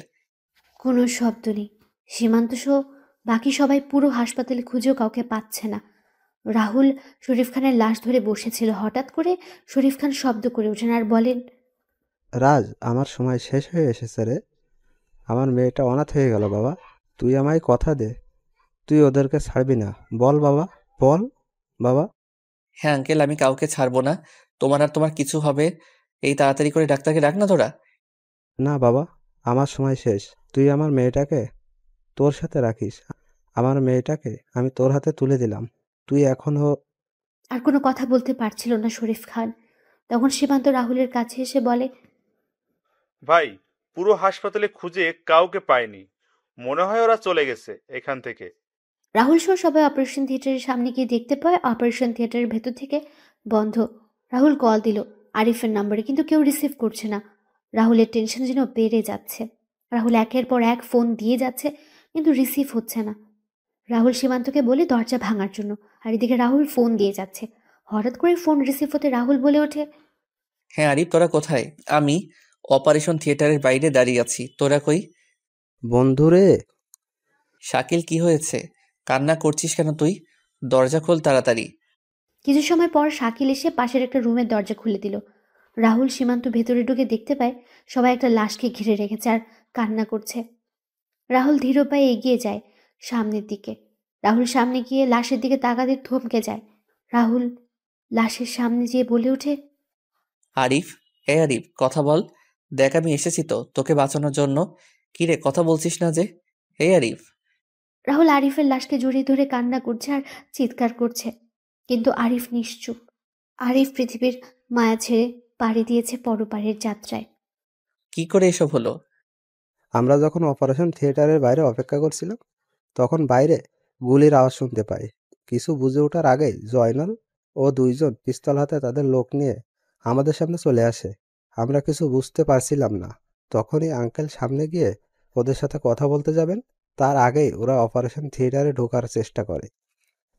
কোনো শব্দ নেই। সীমান্ত সহ বাকি সবাই পুরো হাসপাতালে খুঁজেও কাউকে পাচ্ছে না। রাহুল শরীফ খানের লাশ ধরে বসেছিল। হঠাৎ করে শরীফ খান শব্দ করে ওঠেন আর বলেন, রাজ, আমার সময় শেষ হয়ে এসেছে রে। আমার মেয়েটা অনাথ হয়ে গেল বাবা। তুই আমায় কথা দে, তুই ওদেরকে ছাড়বি না। বল বাবা, বল বাবা। হ্যাঁ আঙ্কেল, আমি কাউকে ছাড়বো না। তোমার আর তোমার কিছু হবে। এই তাড়াতাড়ি করে ডাক্তারকে ডাক না তোরা। না বাবা, আমার সময় শেষ। তুই আমার মেয়েটাকে তোর সাথে রাখিস। আমার মেয়েটাকে আমি তোর হাতে তুলে দিলাম। তুই এখনো আর কোনো কথা বলতে পারছিল না শরীফ খান। তখন সীমান্ত রাহুলের কাছে এসে বলে, ভাই, পুরো হাসপাতালে খুঁজে কাউকে পায়নি, মনে হয় ওরা চলে গেছে এখান থেকে। রাহুল সহ সবাই অপারেশন থিয়েটারের সামনে গিয়ে দেখতে পায় অপারেশন থিয়েটারের ভেতর থেকে বন্ধ। রাহুল কল দিল আরিফের নম্বরে, কিন্তু কেউ রিসিভ করছে না। রাহুলের টেনশন যেন বেড়ে যাচ্ছে। রাহুল একের পর এক ফোন দিয়ে যাচ্ছে, কিন্তু রিসিভ হচ্ছে না। রাহুল সীমান্তকে বলে দরজা ভাঙার জন্য, আর এদিকে রাহুল ফোন দিয়ে যাচ্ছে। হঠাৎ করে ফোন রিসিভ হতে রাহুল বলে ওঠে, হ্যাঁ আরিফ, তোরা কোথায়? আমি অপারেশন থিয়েটারের বাইরে দাঁড়িয়ে আছি, তোরা কই? বন্ধুরে। শাকিল, কি হয়েছে? কান্না করছিস কেন তুই? দরজা খোল তাড়াতাড়ি। কিছু সময় পর শাকিল এসে পাশের একটা রুমের দরজা খুলে দিল। রাহুল সীমান্ত ভেতরে ঢুকে দেখতে পায় সবাই একটা লাশকে ঘিরে রেখেছে আর কান্না করছে। রাহুল ধীর পায়ে এগিয়ে যায় সামনের দিকে। রাহুল সামনে গিয়ে লাশের দিকে তাকাতে থমকে যায়। রাহুল লাশের সামনে যেয়ে বলে ওঠে, আরিফ, এ আরিফ, কথা বল। দেখ আমি এসেছি তো তোকে বাঁচানোর জন্য। কি রে, কথা বলছিস না যে? এই আরিফ। রাহুল আরিফের লাশকে জড়িয়ে ধরে কান্না করছে আর চিৎকার করছে, কিন্তু আরিফ নিশ্চুপ। আরিফ পৃথিবীর মায়া ছেড়ে পাড়ি দিয়েছে পরপারের যাত্রায়। কি করে এসব হলো? আমরা যখন অপারেশন থিয়েটারের বাইরে অপেক্ষা করছিলাম, তখন বাইরে গুলির আওয়াজ শুনতে পাই। কিছু বুঝে ওঠার আগেই জয়নাল ও দুইজন পিস্তল হাতে তাদের লোক নিয়ে আমাদের সামনে চলে আসে। আমরা কিছু বুঝতে পারছিলাম না। তখনই আঙ্কেল সামনে গিয়ে ওদের সাথে কথা বলতে যাবেন, তার আগেই ওরা অপারেশন থিয়েটারে ঢোকার চেষ্টা করে।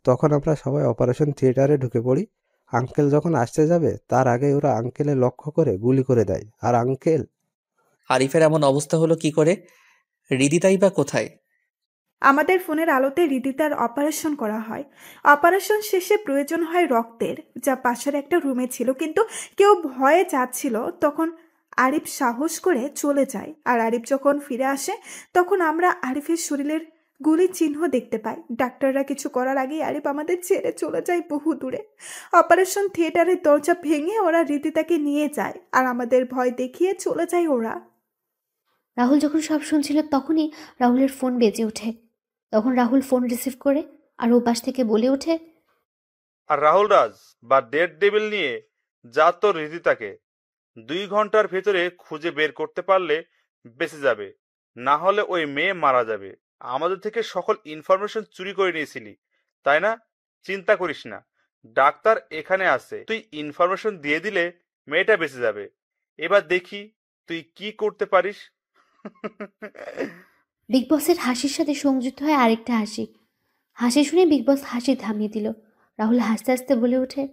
তখন আমরা সবাই অপারেশন থিয়েটারে ঢুকে পড়ি। আঙ্কেল যখন আসতে যাবে তার আগেই ওরা আঙ্কেলের লক্ষ্য করে গুলি করে দেয়। আর আঙ্কেল আরিফের এমন অবস্থা হলো কি করে? রিদিতাই বা কোথায়? আমাদের ফোনের আলোতে রিদিতার অপারেশন করা হয়। অপারেশন শেষে প্রয়োজন হয় রক্তের, যা পাশের একটা রুমে ছিল, কিন্তু কেউ ভয়ে যাচ্ছিল। তখন আরিফ সাহস করে চলে যায়। আর আরিফ যখন ফিরে আসে তখন আমরা আরিফের শরীরের গুলির চিহ্ন দেখতে পাই। ডাক্তাররা কিছু করার আগেই আরিফ আমাদের ছেড়ে চলে যায় বহু দূরে। অপারেশন থিয়েটারের দরজা ভেঙে ওরা রিদিতাকে নিয়ে যায় আর আমাদের ভয় দেখিয়ে চলে যায় ওরা। রাহুল যখন সব শুনছিল তখনই রাহুলের ফোন বেজে ওঠে। তখন রাহুল ফোন রিসিভ করে আর ওপাশ থেকে বলে ওঠে, আর রাহুল রাজ বা ডেড ডেভিল নিয়ে যা তোর হৃদিতাকে 2 ঘন্টার ভেতরে খুঁজে বের করতে পারলে বেঁচে যাবে, না হলে ওই মেয়ে মারা যাবে। আমাদের থেকে সকল ইনফরমেশন চুরি করে নিয়েছিলি, তাই না? চিন্তা করিস না, ডাক্তার এখানে আছে, তুই ইনফরমেশন দিয়ে দিলে মেয়েটা বেঁচে যাবে। এবার দেখি তুই কি করতে পারিস। বিগ বসের হাসির সাথে সংযুক্ত হয় আরেকটা হাসি। হাসি শুনে বিগ বস হাসি থামিয়ে দিল। রাহুল হাসতে হাসতে বলে ওঠে,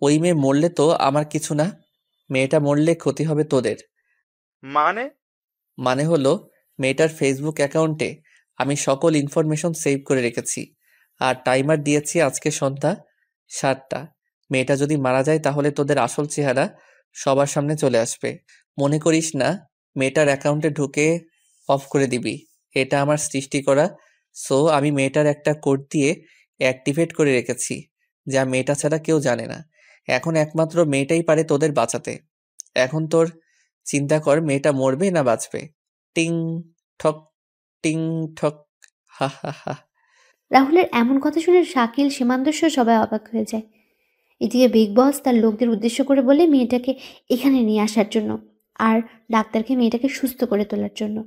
ওই মেয়ে মরলে তো আমার কিছু না, মেয়েটা মরলে ক্ষতি হবে তোদের। মানে? মানে হলো, মেয়েটার ফেসবুক অ্যাকাউন্টে আমি সকল ইনফরমেশন সেভ করে রেখেছি, আর টাইমার দিয়েছি আজকে সন্ধ্যা 7টা। মেয়েটা যদি মারা যায় তাহলে তোদের আসল চেহারা সবার সামনে চলে আসবে। মনে করিস না মেয়েটার অ্যাকাউন্টে ঢুকে অফ করে দিবি, এটা আমার সৃষ্টি করা। সো আমি মেয়েটার একটা কোড দিয়ে অ্যাক্টিভেট করে রেখেছি, যা মেয়েটা ছাড়া কেউ জানে না। এখন একমাত্র মেয়েটাই পারে তোদের বাঁচাতে। এখন তোর চিন্তা কর, মেয়েটা মরবে না বাঁচবে। টিং ঠক, টিং ঠক, হা হা হা। রাহুলের এমন কথা শুনে শাকিল, সীমান্তস্ব সবাই অবাক হয়ে যায়। এদিকে বিগ বস তার লোকদের উদ্দেশ্য করে বলে মেয়েটাকে এখানে নিয়ে আসার জন্য, আর ডাক্তারকে মেয়েটাকে সুস্থ করে তোলার জন্য।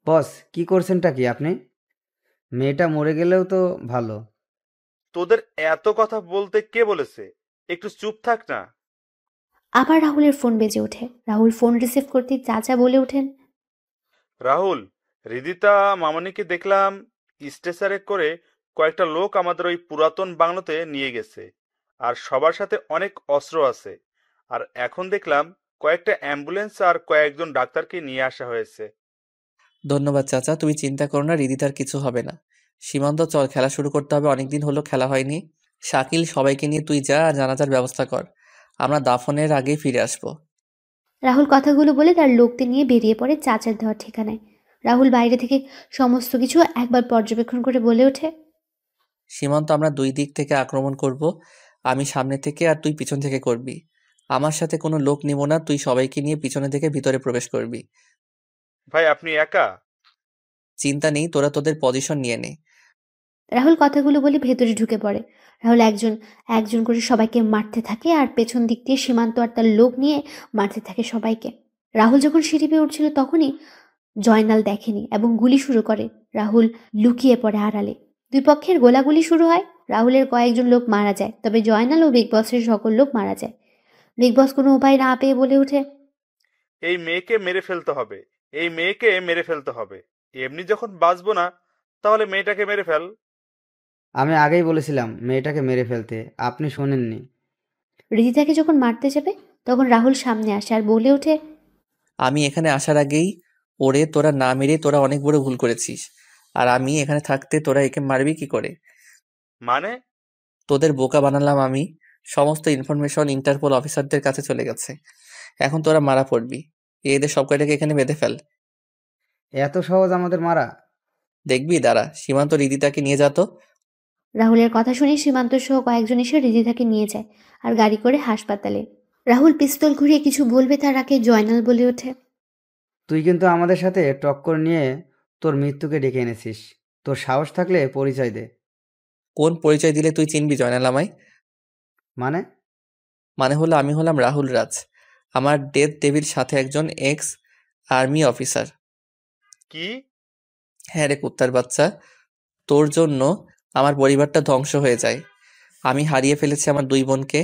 বস, কি করছেনটা কি আপনি? মেয়েটা মরে গেলেও তো ভালো। তোদের এত কথা বলতে কে বলেছে? একটু চুপ থাক না। আবার রাহুলের ফোন বেজে ওঠে। রাহুল ফোন রিসিভ করতেই চাচা বলে ওঠেন, রাহুল, হৃদিতা মামনিকে দেখলাম স্ট্রেচারে করে কয়েকটা লোক আমাদের ওই পুরাতন বাংলোতে নিয়ে গেছে, আর সবার সাথে অনেক অস্ত্র আছে। আর এখন দেখলাম কয়েকটা অ্যাম্বুলেন্স আর কয়েকজন ডাক্তারকে নিয়ে আসা হয়েছে। ধন্যবাদ চাচা, তুমি চিন্তা করো না, রিদিতার কিছু হবে না। সীমান্ত, চল খেলা শুরু করতে হবে, অনেকদিন হলো খেলা হয়নি। শাকিল, সবাইকে নিয়ে তুই যা আর জানাজার ব্যবস্থা কর, আমরা দাফনের আগেই ফিরে আসবো। রাহুল কথাগুলো বলে তার লোকদের নিয়ে বেরিয়ে পড়ে চাচার দেওয়ার ঠিকানায়। রাহুল বাইরে থেকে সমস্ত কিছু একবার পর্যবেক্ষণ করে বলে ওঠে, সীমান্ত, আমরা 2 দিক থেকে আক্রমণ করব, আমি সামনে থেকে আর তুই পিছন থেকে করবি। আমার সাথে কোনো লোক নিব না, তুই সবাইকে নিয়ে পিছনে থেকে ভিতরে প্রবেশ করবি। ভাই, আপনি একা? চিন্তা নেই, তোরা তোদের পজিশন নিয়ে নে। রাহুল কথাগুলো বলে ভেতরে ঢুকে পড়ে। রাহুল একজন একজন করে সবাইকে মারতে থাকে আর পেছন দিক দিয়ে সীমান্ত আর তার লোক নিয়ে মারতে থাকে সবাইকে। রাহুল যখন সিঁড়ি পেয়ে উঠছিল তখনই জয়নাল দেখেনি এবং গুলি শুরু করে। রাহুল লুকিয়ে পড়ে আড়ালে। দুই পক্ষের গোলাগুলি শুরু হয়। রাহুলের কয়েকজন লোক মারা যায়, তবে জয়নাল ও বিগ বসের সকল লোক মারা যায়। বিগ বস কোনো উপায় না পেয়ে বলে ওঠে, এই মেয়েকে মেরে ফেলতে হবে, এই মেয়েকে মেরে ফেলতে হবে। এমনি যখন বাঁচবো না, তাহলে মেয়েটাকে মেরে ফেল। আমি আগেই বলেছিলাম মেয়েটাকে মেরে ফেলতে, আপনি শোনেননি। রিদিতাকে যখন মারতে যাবে তখন রাহুল সামনে আসে আর বলে ওঠে, আমি এখানে আসার আগেই ওরে তোরা না মেরে তোরা অনেক বড় ভুল করেছিস, আর আমি এখানে থাকতে তোরা একে মারবি কি করে? মানে? তোদের বোকা বানালাম আমি। সমস্ত ইনফরমেশন ইন্টারপোল অফিসারদের কাছে চলে গেছে, এখন তোরা মারা পড়বি। এদের সব কয়টাকে এখানে বেঁধে ফেল। এত সহজ আমাদের মারা? দেখবি, দাঁড়া, সীমান্ত রিদিতাকে নিয়ে যা তো। রাহুলের কথা শুনে সীমান্ত সহ কয়েকজন এসে রিদিতাকে নিয়ে যায় আর গাড়ি করে হাসপাতালে। রাহুল পিস্তল ঘুরিয়ে কিছু বলবে তার আগে জয়নাল বলে ওঠে, তুই কিন্তু আমাদের সাথে টক্কর নিয়ে তোর মৃত্যুকে ডেকে এনেছিস। তোর সাহস থাকলে পরিচয় দে। কোন পরিচয় দিলে তুই চিনবি জয়নাল আমায়? মানে? মানে হলো, আমি হলাম রাহুল রাজ, আমার ডেথ ডেভির সাথে একজন এক্স আর্মি অফিসার। কি? হ্যাঁ রে কুত্তার বাচ্চা, তোর জন্য আমার পরিবারটা ধ্বংস হয়ে যায়। আমি হারিয়ে ফেলেছি আমার 2 বোনকে,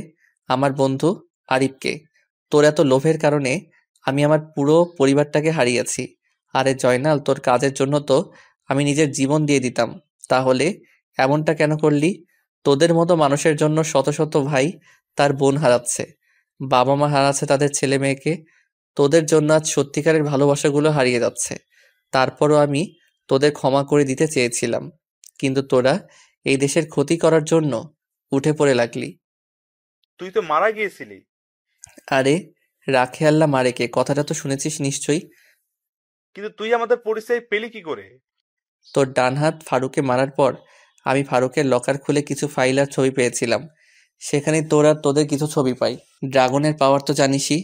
আমার বন্ধু আরিফকে। তোর এত লোভের কারণে আমি আমার পুরো পরিবারটাকে হারিয়েছি। আরে জয়নাল, তোর কাজের জন্য তো আমি নিজের জীবন দিয়ে দিতাম, তাহলে এমনটা কেন করলি? তোদের মতো মানুষের জন্য শত শত ভাই তার বোন হারাচ্ছে, বাবা মা হারাচ্ছে তাদের ছেলে মেয়েকে। তোদের জন্য আজ সত্যিকারের ভালোবাসাগুলো হারিয়ে যাচ্ছে। তারপরও আমি তোদের ক্ষমা করে দিতে চেয়েছিলাম, কিন্তু তোরা এই দেশের ক্ষতি করার জন্য উঠে পড়ে লাগলি। তুই তো মারা গিয়েছিলি। আরে রাখে আল্লাহ মারে কে, কথাটা তো শুনেছিস নিশ্চয়ই। কিন্তু তুই আমাদের পরিচয় পেলি কি করে? তোর ডান হাত ফারুকে মারার পর আমি ফারুকের লকার খুলে কিছু ফাইল আর ছবি পেয়েছিলাম, সেখানে তোর আর তোদের কিছু ছবি পাই। ড্রাগনের পাওয়ার তো জানিসই,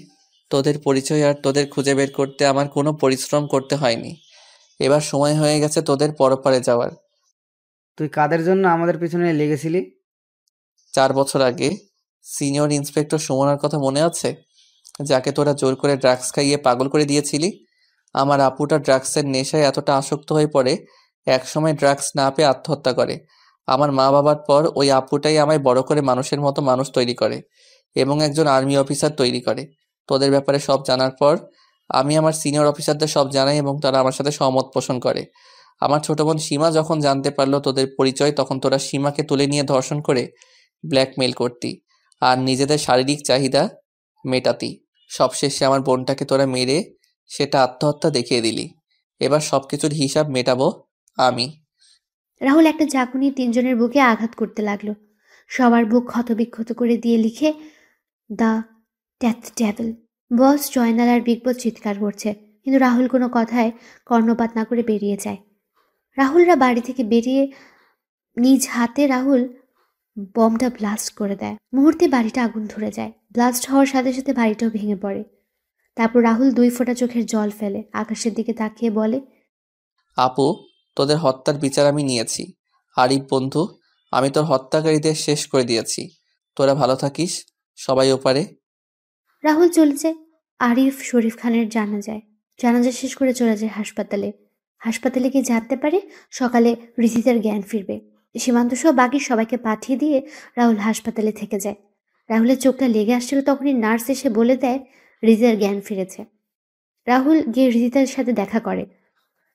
তোদের পরিচয় আর তোদের খুঁজে বের করতে আমার কোনো পরিশ্রম করতে হয়নি। এবার সময় হয়ে গেছে তোদের পরপারে যাওয়ার। তুই কাদের জন্য আমাদের পিছনে লেগেছিলি? 4 বছর আগে সিনিয়র ইন্সপেক্টর সুমনার কথা মনে আছে? যাকে তোরা জোর করে ড্রাগস খাইয়ে পাগল করে দিয়েছিলি। আমার আপুটা ড্রাগসের নেশায় এতটা আসক্ত হয়ে পড়ে একসময় ড্রাগস না পেয়ে আত্মহত্যা করে। আমার মা বাবার পর ওই আপুটাই আমায় বড় করে মানুষের মতো মানুষ তৈরি করে এবং একজন আর্মি অফিসার তৈরি করে। তোদের ব্যাপারে সব জানার পর আমি আমার সিনিয়র অফিসারদের সব জানাই এবং তারা আমার সাথে সহমত পোষণ করে। আমার ছোট বোন সীমা যখন জানতে পারলো তোদের পরিচয়, তখন তোরা সীমাকে তুলে নিয়ে ধর্ষণ করে ব্ল্যাকমেইল করতি আর নিজেদের শারীরিক চাহিদা মেটাতি। সবশেষে আমার বোনটাকে তোরা মেরে সেটা আত্মহত্যা দেখিয়ে দিলি। এবার সবকিছুর হিসাব মেটাবো আমি। রাহুল একটা চাকু নিয়ে তিনজনের বুকে আঘাত করতে লাগলো। সবার বুক ক্ষতবিক্ষত করে দিয়ে লিখে the death devil. Boss, Joynal আর বিগ বস চিৎকার করছে, কিন্তু রাহুল কোনো কথায় কর্ণপাত না করে বেরিয়ে যায়। রাহুলরা বাড়ি থেকে বেরিয়ে নিজ হাতে রাহুল বমটা ব্লাস্ট করে দেয়। মুহূর্তে বাড়িটা আগুন ধরে যায়। ব্লাস্ট হওয়ার সাথে সাথে বাড়িটাও ভেঙে পড়ে। তারপর রাহুল 2 ফোঁটা চোখের জল ফেলে, আকাশের দিকে তাকিয়ে বলে, আপু, তোদের হত্যার বিচার আমি নিয়েছি। আরিফ বন্ধু, আমি তোর হত্যাকারীদের শেষ করে দিয়েছি। তোরা ভালো থাকিস। সবাই ওপারে। রাহুল চলে যায় আরিফ শরীফ খানের জানাজা শেষ করে চলে যায় হাসপাতালে গিয়ে জানতে পারে সকালে রিজিতার জ্ঞান ফিরবে। সীমান্ত সহ বাকি সবাইকে পাঠিয়ে দিয়ে রাহুল হাসপাতালে থেকে যায়। রাহুলের চোখটা লেগে আসছিল, তখনই নার্স এসে বলে দেয় রিজিতার জ্ঞান ফিরেছে। রাহুল গিয়ে রিজিতার সাথে দেখা করে।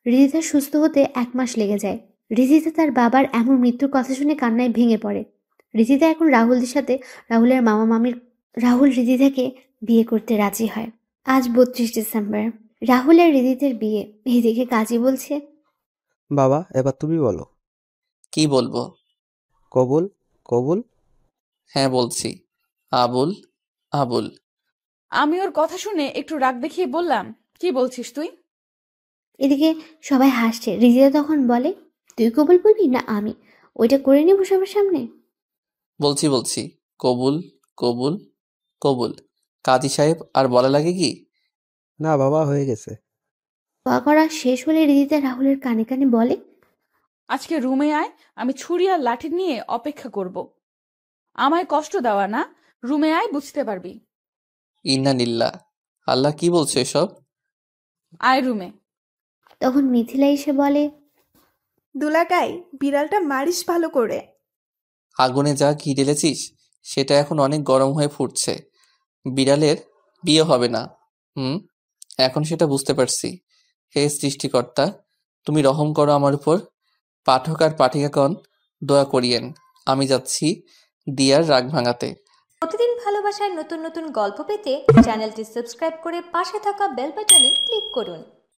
রিজিতা সুস্থ হতে 1 মাস লেগে যায়। রিজিতা তার বাবার এমন মৃত্যুর কথা শুনে কান্নায় ভেঙে পড়ে। রিজিতা এখন রাহুলদের সাথে রাহুলের মামা মামির রাহুল রিদিতাকে বিয়ে করতে রাজি হয়। আজ 32 ডিসেম্বর, রাহুল আর রিদিতের বিয়ে। এদিকে কাজী বলছে, বাবা, এবার তুমি বলো। কি বলবো? কবুল কবুল। হ্যাঁ বলছি। আবুল আবুল। আমি ওর কথা শুনে একটু রাগ দেখিয়ে বললাম, কি বলছিস তুই? এদিকে সবাই হাসছে। রিদিতা তখন বলে, তুই কবুল বলবি না আমি? ওইটা করে নেবো সবার সামনে। বলছি। কবুল কবুল কবুল। কাজী সাহেব, আর বলা লাগে কি? না বাবা, হয়ে গেছে। দোয়া করা শেষ হলে রিদিতা রাহুলের কানে কানে বলে, আজকে রুমে আয়, আমি ছুরি আর লাঠি নিয়ে অপেক্ষা করব। আমায় কষ্ট দেওয়া না, রুমে আয়, বুঝতে পারবি। ইন্না লিল্লাহ। আল্লাহ কি বলছো এসব? আয় রুমে। তখন মিথিলা এসে বলে, দুলাগাই, বিড়ালটা মারিস ভালো করে। আগুনে যা ঘি ঢেলেছিস সেটা এখন অনেক গরম হয়ে ফুটছে। বিড়ালের বিয়ে হবে না। এখন সেটা বুঝতে পারছি। হে সৃষ্টিকর্তা, তুমি রহম করো আমার উপর। পাঠক আর পাঠিকাগণ দোয়া করিয়েন। আমি যাচ্ছি দিয়ার রাগ ভাঙাতে। প্রতিদিন ভালোবাসার নতুন নতুন গল্প পেতে চ্যানেলটি সাবস্ক্রাইব করে পাশে থাকা বেল বাটনে ক্লিক করুন।